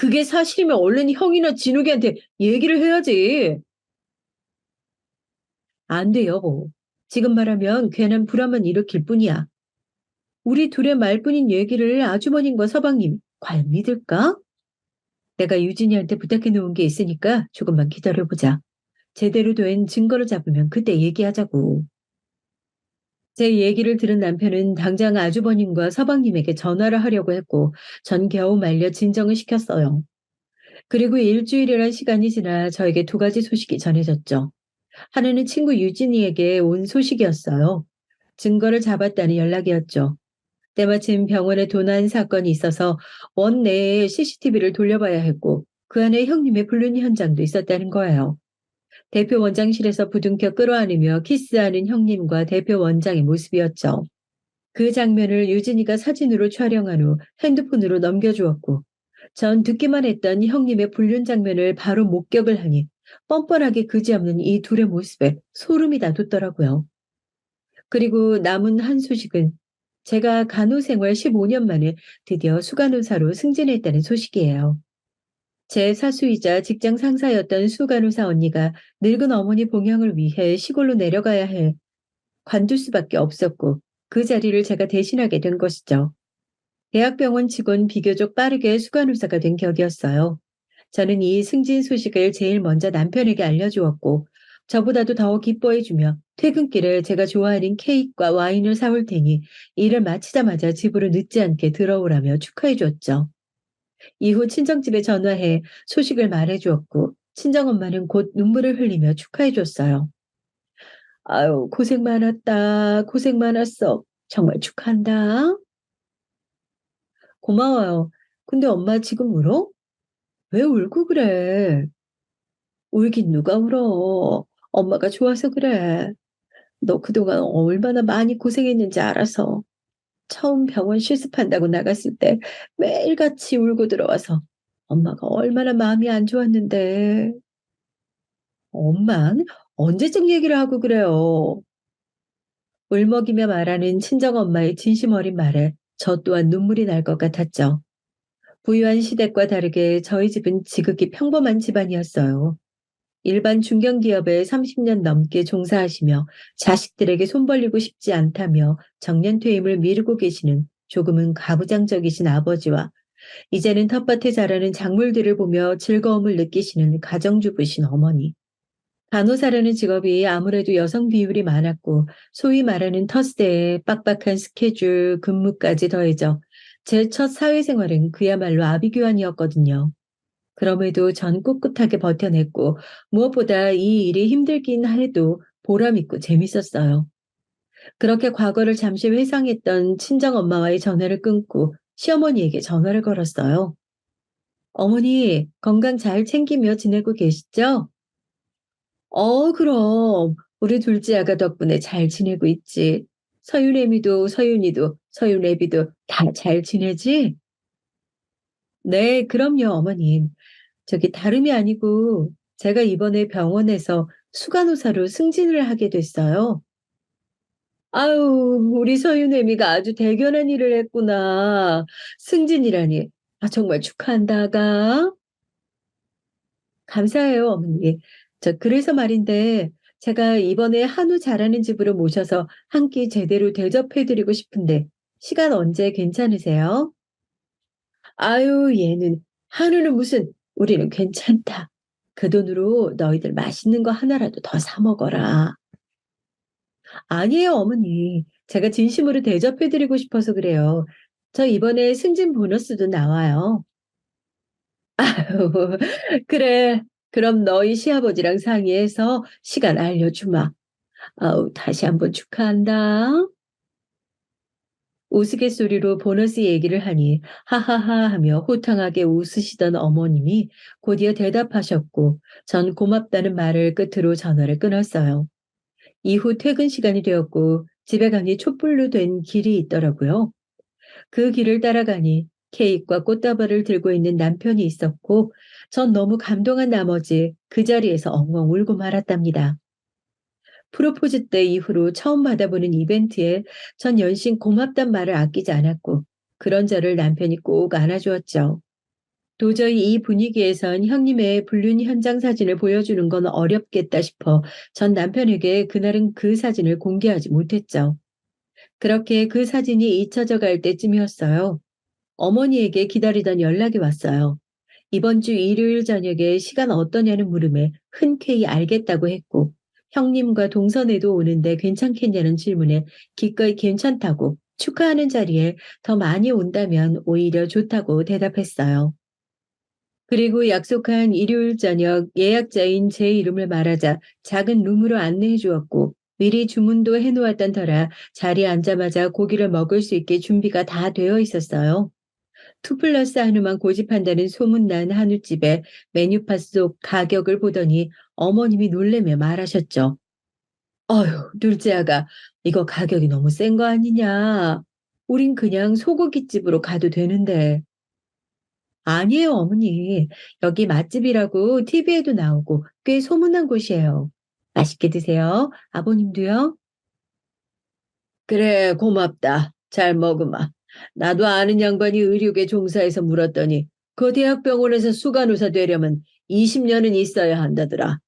그게 사실이면 얼른 형이나 진욱이한테 얘기를 해야지. 안 돼, 여보. 지금 말하면 괜한 불안만 일으킬 뿐이야. 우리 둘의 말뿐인 얘기를 아주머님과 서방님 과연 믿을까? 내가 유진이한테 부탁해 놓은 게 있으니까 조금만 기다려보자. 제대로 된 증거를 잡으면 그때 얘기하자고. 제 얘기를 들은 남편은 당장 아주버님과 서방님에게 전화를 하려고 했고 전 겨우 말려 진정을 시켰어요. 그리고 일주일이란 시간이 지나 저에게 두 가지 소식이 전해졌죠. 하나는 친구 유진이에게 온 소식이었어요. 증거를 잡았다는 연락이었죠. 때마침 병원에 도난 사건이 있어서 원 내에 CCTV를 돌려봐야 했고 그 안에 형님의 불륜 현장도 있었다는 거예요. 대표 원장실에서 부둥켜 끌어안으며 키스하는 형님과 대표 원장의 모습이었죠. 그 장면을 유진이가 사진으로 촬영한 후 핸드폰으로 넘겨주었고 전 듣기만 했던 형님의 불륜 장면을 바로 목격을 하니 뻔뻔하게 그지없는 이 둘의 모습에 소름이 다 돋더라고요. 그리고 남은 한 소식은 제가 간호생활 15년 만에 드디어 수간호사로 승진했다는 소식이에요. 제 사수이자 직장 상사였던 수간호사 언니가 늙은 어머니 봉양을 위해 시골로 내려가야 해 관둘 수밖에 없었고 그 자리를 제가 대신하게 된 것이죠. 대학병원 직원 비교적 빠르게 수간호사가 된 격이었어요. 저는 이 승진 소식을 제일 먼저 남편에게 알려주었고 저보다도 더 기뻐해주며 퇴근길에 제가 좋아하는 케이크와 와인을 사올 테니 일을 마치자마자 집으로 늦지 않게 들어오라며 축하해주었죠. 이후 친정집에 전화해 소식을 말해주었고 친정엄마는 곧 눈물을 흘리며 축하해줬어요. 아유, 고생 많았다. 고생 많았어. 정말 축하한다. 고마워요. 근데 엄마 지금 울어? 왜 울고 그래? 울긴 누가 울어. 엄마가 좋아서 그래. 너 그동안 얼마나 많이 고생했는지 알아서. 처음 병원 실습한다고 나갔을 때 매일같이 울고 들어와서 엄마가 얼마나 마음이 안 좋았는데. 엄만 언제적 얘기를 하고 그래요. 울먹이며 말하는 친정엄마의 진심 어린 말에 저 또한 눈물이 날 것 같았죠. 부유한 시댁과 다르게 저희 집은 지극히 평범한 집안이었어요. 일반 중견기업에 30년 넘게 종사하시며 자식들에게 손 벌리고 싶지 않다며 정년퇴임을 미루고 계시는 조금은 가부장적이신 아버지와 이제는 텃밭에 자라는 작물들을 보며 즐거움을 느끼시는 가정주부신 어머니. 간호사라는 직업이 아무래도 여성 비율이 많았고 소위 말하는 텃세에 빡빡한 스케줄, 근무까지 더해져 제 첫 사회생활은 그야말로 아비규환이었거든요. 그럼에도 전 꿋꿋하게 버텨냈고 무엇보다 이 일이 힘들긴 해도 보람있고 재밌었어요. 그렇게 과거를 잠시 회상했던 친정엄마와의 전화를 끊고 시어머니에게 전화를 걸었어요. 어머니, 건강 잘 챙기며 지내고 계시죠? 그럼. 우리 둘째 아가 덕분에 잘 지내고 있지. 서윤애미도 서윤이도 서윤애비도 다 잘 지내지? 네, 그럼요, 어머님. 저기 다름이 아니고 제가 이번에 병원에서 수간호사로 승진을 하게 됐어요. 아유, 우리 서윤애미가 아주 대견한 일을 했구나. 승진이라니. 아, 정말 축하한다, 아가. 감사해요, 어머니. 그래서 말인데, 제가 이번에 한우 잘하는 집으로 모셔서 한 끼 제대로 대접해드리고 싶은데, 시간 언제 괜찮으세요? 아유, 얘는, 한우는 무슨, 우리는 괜찮다. 그 돈으로 너희들 맛있는 거 하나라도 더 사 먹어라. 아니에요, 어머니. 제가 진심으로 대접해드리고 싶어서 그래요. 저 이번에 승진 보너스도 나와요. 그래. 그럼 너희 시아버지랑 상의해서 시간 알려주마. 아우, 다시 한번 축하한다. 우스갯소리로 보너스 얘기를 하니 하하하 하며 호탕하게 웃으시던 어머님이 곧이어 대답하셨고 전 고맙다는 말을 끝으로 전화를 끊었어요. 이후 퇴근 시간이 되었고 집에 가니 촛불로 된 길이 있더라고요. 그 길을 따라가니 케이크와 꽃다발을 들고 있는 남편이 있었고 전 너무 감동한 나머지 그 자리에서 엉엉 울고 말았답니다. 프로포즈 때 이후로 처음 받아보는 이벤트에 전 연신 고맙단 말을 아끼지 않았고 그런 저를 남편이 꼭 안아주었죠. 도저히 이 분위기에선 형님의 불륜 현장 사진을 보여주는 건 어렵겠다 싶어 전 남편에게 그날은 그 사진을 공개하지 못했죠. 그렇게 그 사진이 잊혀져 갈 때쯤이었어요. 어머니에게 기다리던 연락이 왔어요. 이번 주 일요일 저녁에 시간 어떠냐는 물음에 흔쾌히 알겠다고 했고, 형님과 동선에도 오는데 괜찮겠냐는 질문에 기꺼이 괜찮다고 축하하는 자리에 더 많이 온다면 오히려 좋다고 대답했어요. 그리고 약속한 일요일 저녁 예약자인 제 이름을 말하자 작은 룸으로 안내해 주었고, 미리 주문도 해놓았던 터라 자리에 앉자마자 고기를 먹을 수 있게 준비가 다 되어 있었어요. 투 플러스 한우만 고집한다는 소문난 한우집의 메뉴판 속 가격을 보더니 어머님이 놀래며 말하셨죠. 어휴, 둘째 아가, 이거 가격이 너무 센 거 아니냐. 우린 그냥 소고기집으로 가도 되는데. 아니에요, 어머니. 여기 맛집이라고 TV에도 나오고 꽤 소문난 곳이에요. 맛있게 드세요. 아버님도요. 그래, 고맙다. 잘 먹으마. 나도 아는 양반이 의료계 종사해서 물었더니 그 대학병원에서 수간호사 되려면 20년은 있어야 한다더라.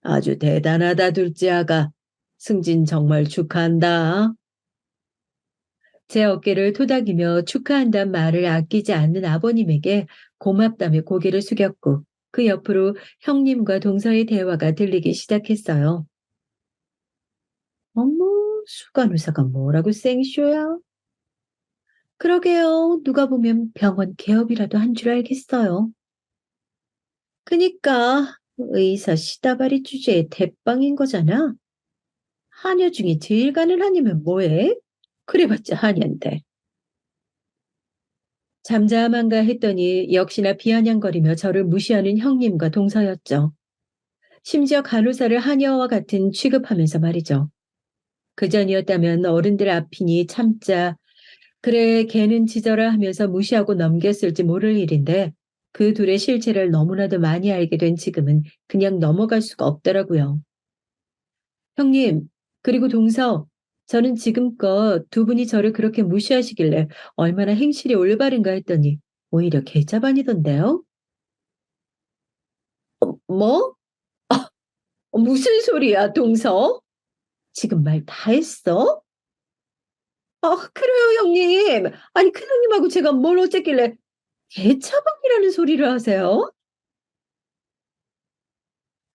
아주 대단하다, 둘째 아가. 승진 정말 축하한다. 제 어깨를 토닥이며 축하한다는 말을 아끼지 않는 아버님에게 고맙다며 고개를 숙였고 그 옆으로 형님과 동서의 대화가 들리기 시작했어요. 어머, 수간호사가 뭐라고 생쇼야? 그러게요. 누가 보면 병원 개업이라도 한 줄 알겠어요. 그니까 의사 시다바리 주제에 대빵인 거잖아. 한여 중에 제일 가는 한이면 뭐해? 그래봤자 한의인데. 잠잠한가 했더니 역시나 비아냥거리며 저를 무시하는 형님과 동서였죠. 심지어 간호사를 한여와 같은 취급하면서 말이죠. 그전이었다면 어른들 앞이니 참자, 그래 걔는 지저라 하면서 무시하고 넘겼을지 모를 일인데 그 둘의 실체를 너무나도 많이 알게 된 지금은 그냥 넘어갈 수가 없더라고요. 형님, 그리고 동서, 저는 지금껏 두 분이 저를 그렇게 무시하시길래 얼마나 행실이 올바른가 했더니 오히려 계자반이던데요? 뭐? 무슨 소리야, 동서? 지금 말 다 했어? 그래요, 형님. 아니, 큰형님하고 제가 뭘 어쨌길래 개차반이라는 소리를 하세요?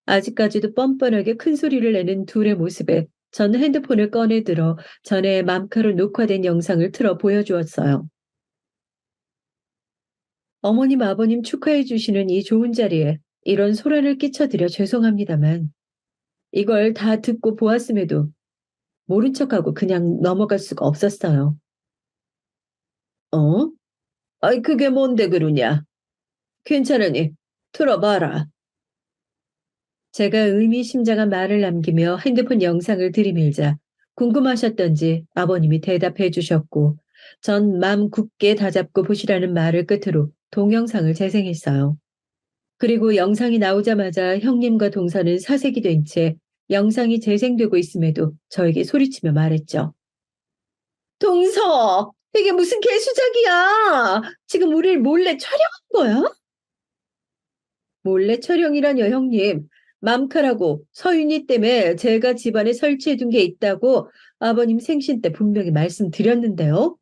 아직까지도 뻔뻔하게 큰 소리를 내는 둘의 모습에 저는 핸드폰을 꺼내 들어 전에 맘카로 녹화된 영상을 틀어 보여주었어요. 어머님, 아버님 축하해 주시는 이 좋은 자리에 이런 소란을 끼쳐드려 죄송합니다만 이걸 다 듣고 보았음에도 모른 척하고 그냥 넘어갈 수가 없었어요. 어? 아이, 그게 뭔데 그러냐? 괜찮으니 틀어봐라. 제가 의미심장한 말을 남기며 핸드폰 영상을 들이밀자 궁금하셨던지 아버님이 대답해 주셨고 전 맘 굳게 다잡고 보시라는 말을 끝으로 동영상을 재생했어요. 그리고 영상이 나오자마자 형님과 동서는 사색이 된 채 영상이 재생되고 있음에도 저에게 소리치며 말했죠. 동서! 이게 무슨 개수작이야! 지금 우릴 몰래 촬영한 거야? 몰래 촬영이라뇨, 형님. 맘카라고 서윤이 때문에 제가 집안에 설치해둔 게 있다고 아버님 생신 때 분명히 말씀드렸는데요.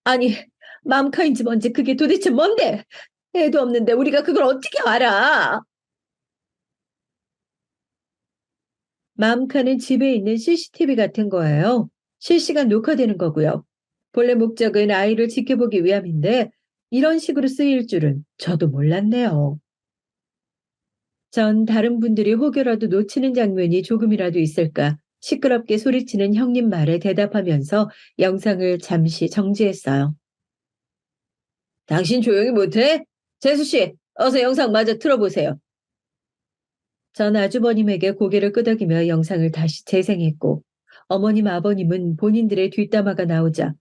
아니, 맘카인지 뭔지 그게 도대체 뭔데? 애도 없는데 우리가 그걸 어떻게 알아? 맘카는 집에 있는 CCTV 같은 거예요. 실시간 녹화되는 거고요. 본래 목적은 아이를 지켜보기 위함인데 이런 식으로 쓰일 줄은 저도 몰랐네요. 전 다른 분들이 혹여라도 놓치는 장면이 조금이라도 있을까 시끄럽게 소리치는 형님 말에 대답하면서 영상을 잠시 정지했어요. 당신 조용히 못해? 재수 씨, 어서 영상 마저 틀어보세요. 전 아주버님에게 고개를 끄덕이며 영상을 다시 재생했고 어머님 아버님은 본인들의 뒷담화가 나오자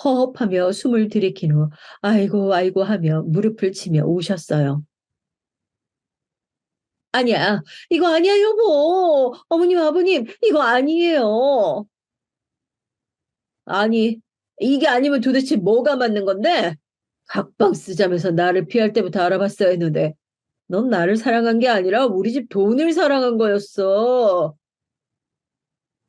허흡하며 숨을 들이킨 후 아이고 아이고 하며 무릎을 치며 우셨어요. 아니야. 이거 아니야, 여보. 어머님, 아버님, 이거 아니에요. 아니, 이게 아니면 도대체 뭐가 맞는 건데? 각방 쓰자면서 나를 피할 때부터 알아봤어야 했는데 넌 나를 사랑한 게 아니라 우리 집 돈을 사랑한 거였어.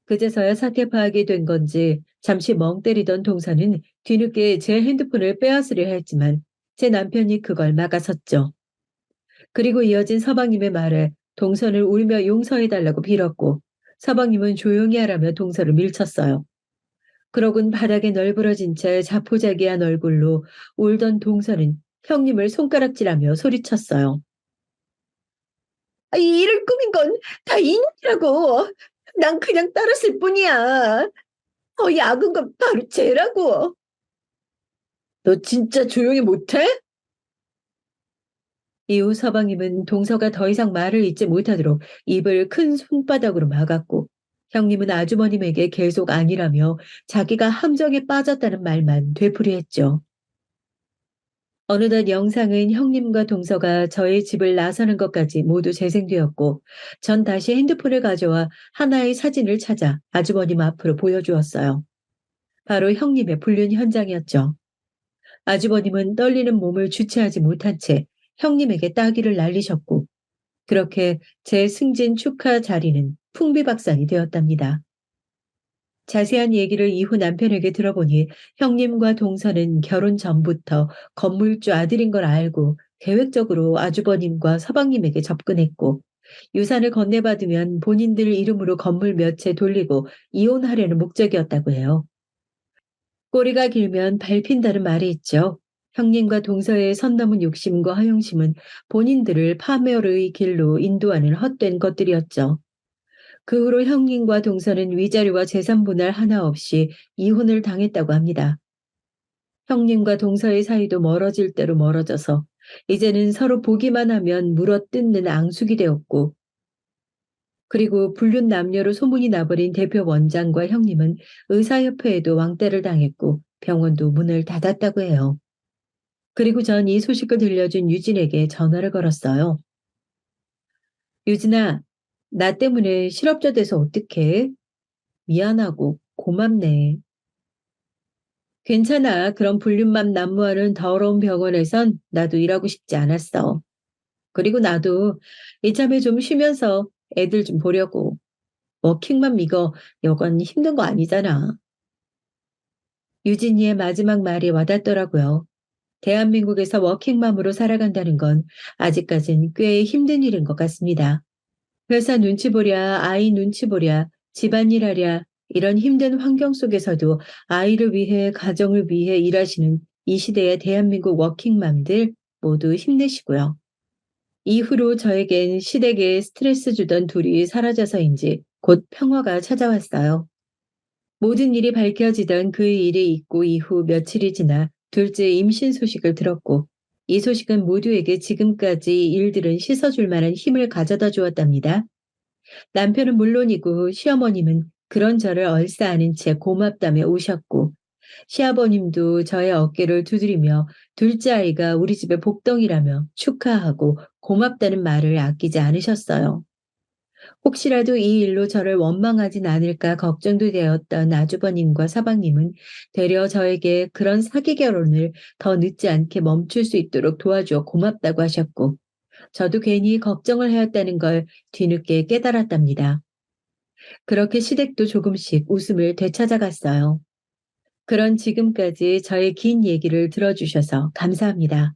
그제서야 사태 파악이 된 건지 잠시 멍 때리던 동서는 뒤늦게 제 핸드폰을 빼앗으려 했지만 제 남편이 그걸 막아섰죠. 그리고 이어진 서방님의 말에 동서를 울며 용서해달라고 빌었고 서방님은 조용히 하라며 동서를 밀쳤어요. 그러곤 바닥에 널브러진 채 자포자기한 얼굴로 울던 동서는 형님을 손가락질하며 소리쳤어요. 아, 이 일을 꾸민 건 다 인연이라고. 난 그냥 따랐을 뿐이야. 더 야근 건 바로 쟤라고. 너 진짜 조용히 못해? 이후 서방님은 동서가 더 이상 말을 잇지 못하도록 입을 큰 손바닥으로 막았고 형님은 아주머님에게 계속 아니라며 자기가 함정에 빠졌다는 말만 되풀이했죠. 어느덧 영상은 형님과 동서가 저의 집을 나서는 것까지 모두 재생되었고 전 다시 핸드폰을 가져와 하나의 사진을 찾아 아주머님 앞으로 보여주었어요. 바로 형님의 불륜 현장이었죠. 아주버님은 떨리는 몸을 주체하지 못한 채 형님에게 따귀를 날리셨고 그렇게 제 승진 축하 자리는 풍비박산이 되었답니다. 자세한 얘기를 이후 남편에게 들어보니 형님과 동서는 결혼 전부터 건물주 아들인 걸 알고 계획적으로 아주버님과 서방님에게 접근했고 유산을 건네받으면 본인들 이름으로 건물 몇 채 돌리고 이혼하려는 목적이었다고 해요. 꼬리가 길면 밟힌다는 말이 있죠. 형님과 동서의 선 넘은 욕심과 허영심은 본인들을 파멸의 길로 인도하는 헛된 것들이었죠. 그 후로 형님과 동서는 위자료와 재산 분할 하나 없이 이혼을 당했다고 합니다. 형님과 동서의 사이도 멀어질 대로 멀어져서 이제는 서로 보기만 하면 물어뜯는 앙숙이 되었고 그리고 불륜 남녀로 소문이 나버린 대표 원장과 형님은 의사협회에도 왕따를 당했고 병원도 문을 닫았다고 해요. 그리고 전 이 소식을 들려준 유진에게 전화를 걸었어요. 유진아, 나 때문에 실업자 돼서 어떡해? 미안하고 고맙네. 괜찮아. 그런 불륜맘 난무하는 더러운 병원에선 나도 일하고 싶지 않았어. 그리고 나도 이참에 좀 쉬면서 애들 좀 보려고. 워킹맘 이거 여간 힘든 거 아니잖아. 유진이의 마지막 말이 와닿더라고요. 대한민국에서 워킹맘으로 살아간다는 건 아직까진 꽤 힘든 일인 것 같습니다. 회사 눈치 보랴, 아이 눈치 보랴, 집안일 하랴, 이런 힘든 환경 속에서도 아이를 위해, 가정을 위해 일하시는 이 시대의 대한민국 워킹맘들 모두 힘내시고요. 이후로 저에겐 시댁에 스트레스 주던 둘이 사라져서인지 곧 평화가 찾아왔어요. 모든 일이 밝혀지던 그 일이 있고 이후 며칠이 지나 둘째 임신 소식을 들었고 이 소식은 모두에게 지금까지 일들은 씻어줄 만한 힘을 가져다 주었답니다. 남편은 물론이고 시어머님은 그런 저를 얼싸안은 채 고맙다며 우셨고 시아버님도 저의 어깨를 두드리며 둘째 아이가 우리 집의 복덩이라며 축하하고 고맙다는 말을 아끼지 않으셨어요. 혹시라도 이 일로 저를 원망하진 않을까 걱정도 되었던 아주버님과 사방님은 되려 저에게 그런 사기 결혼을 더 늦지 않게 멈출 수 있도록 도와주어 고맙다고 하셨고 저도 괜히 걱정을 하였다는 걸 뒤늦게 깨달았답니다. 그렇게 시댁도 조금씩 웃음을 되찾아갔어요. 그런 지금까지 저의 긴 얘기를 들어주셔서 감사합니다.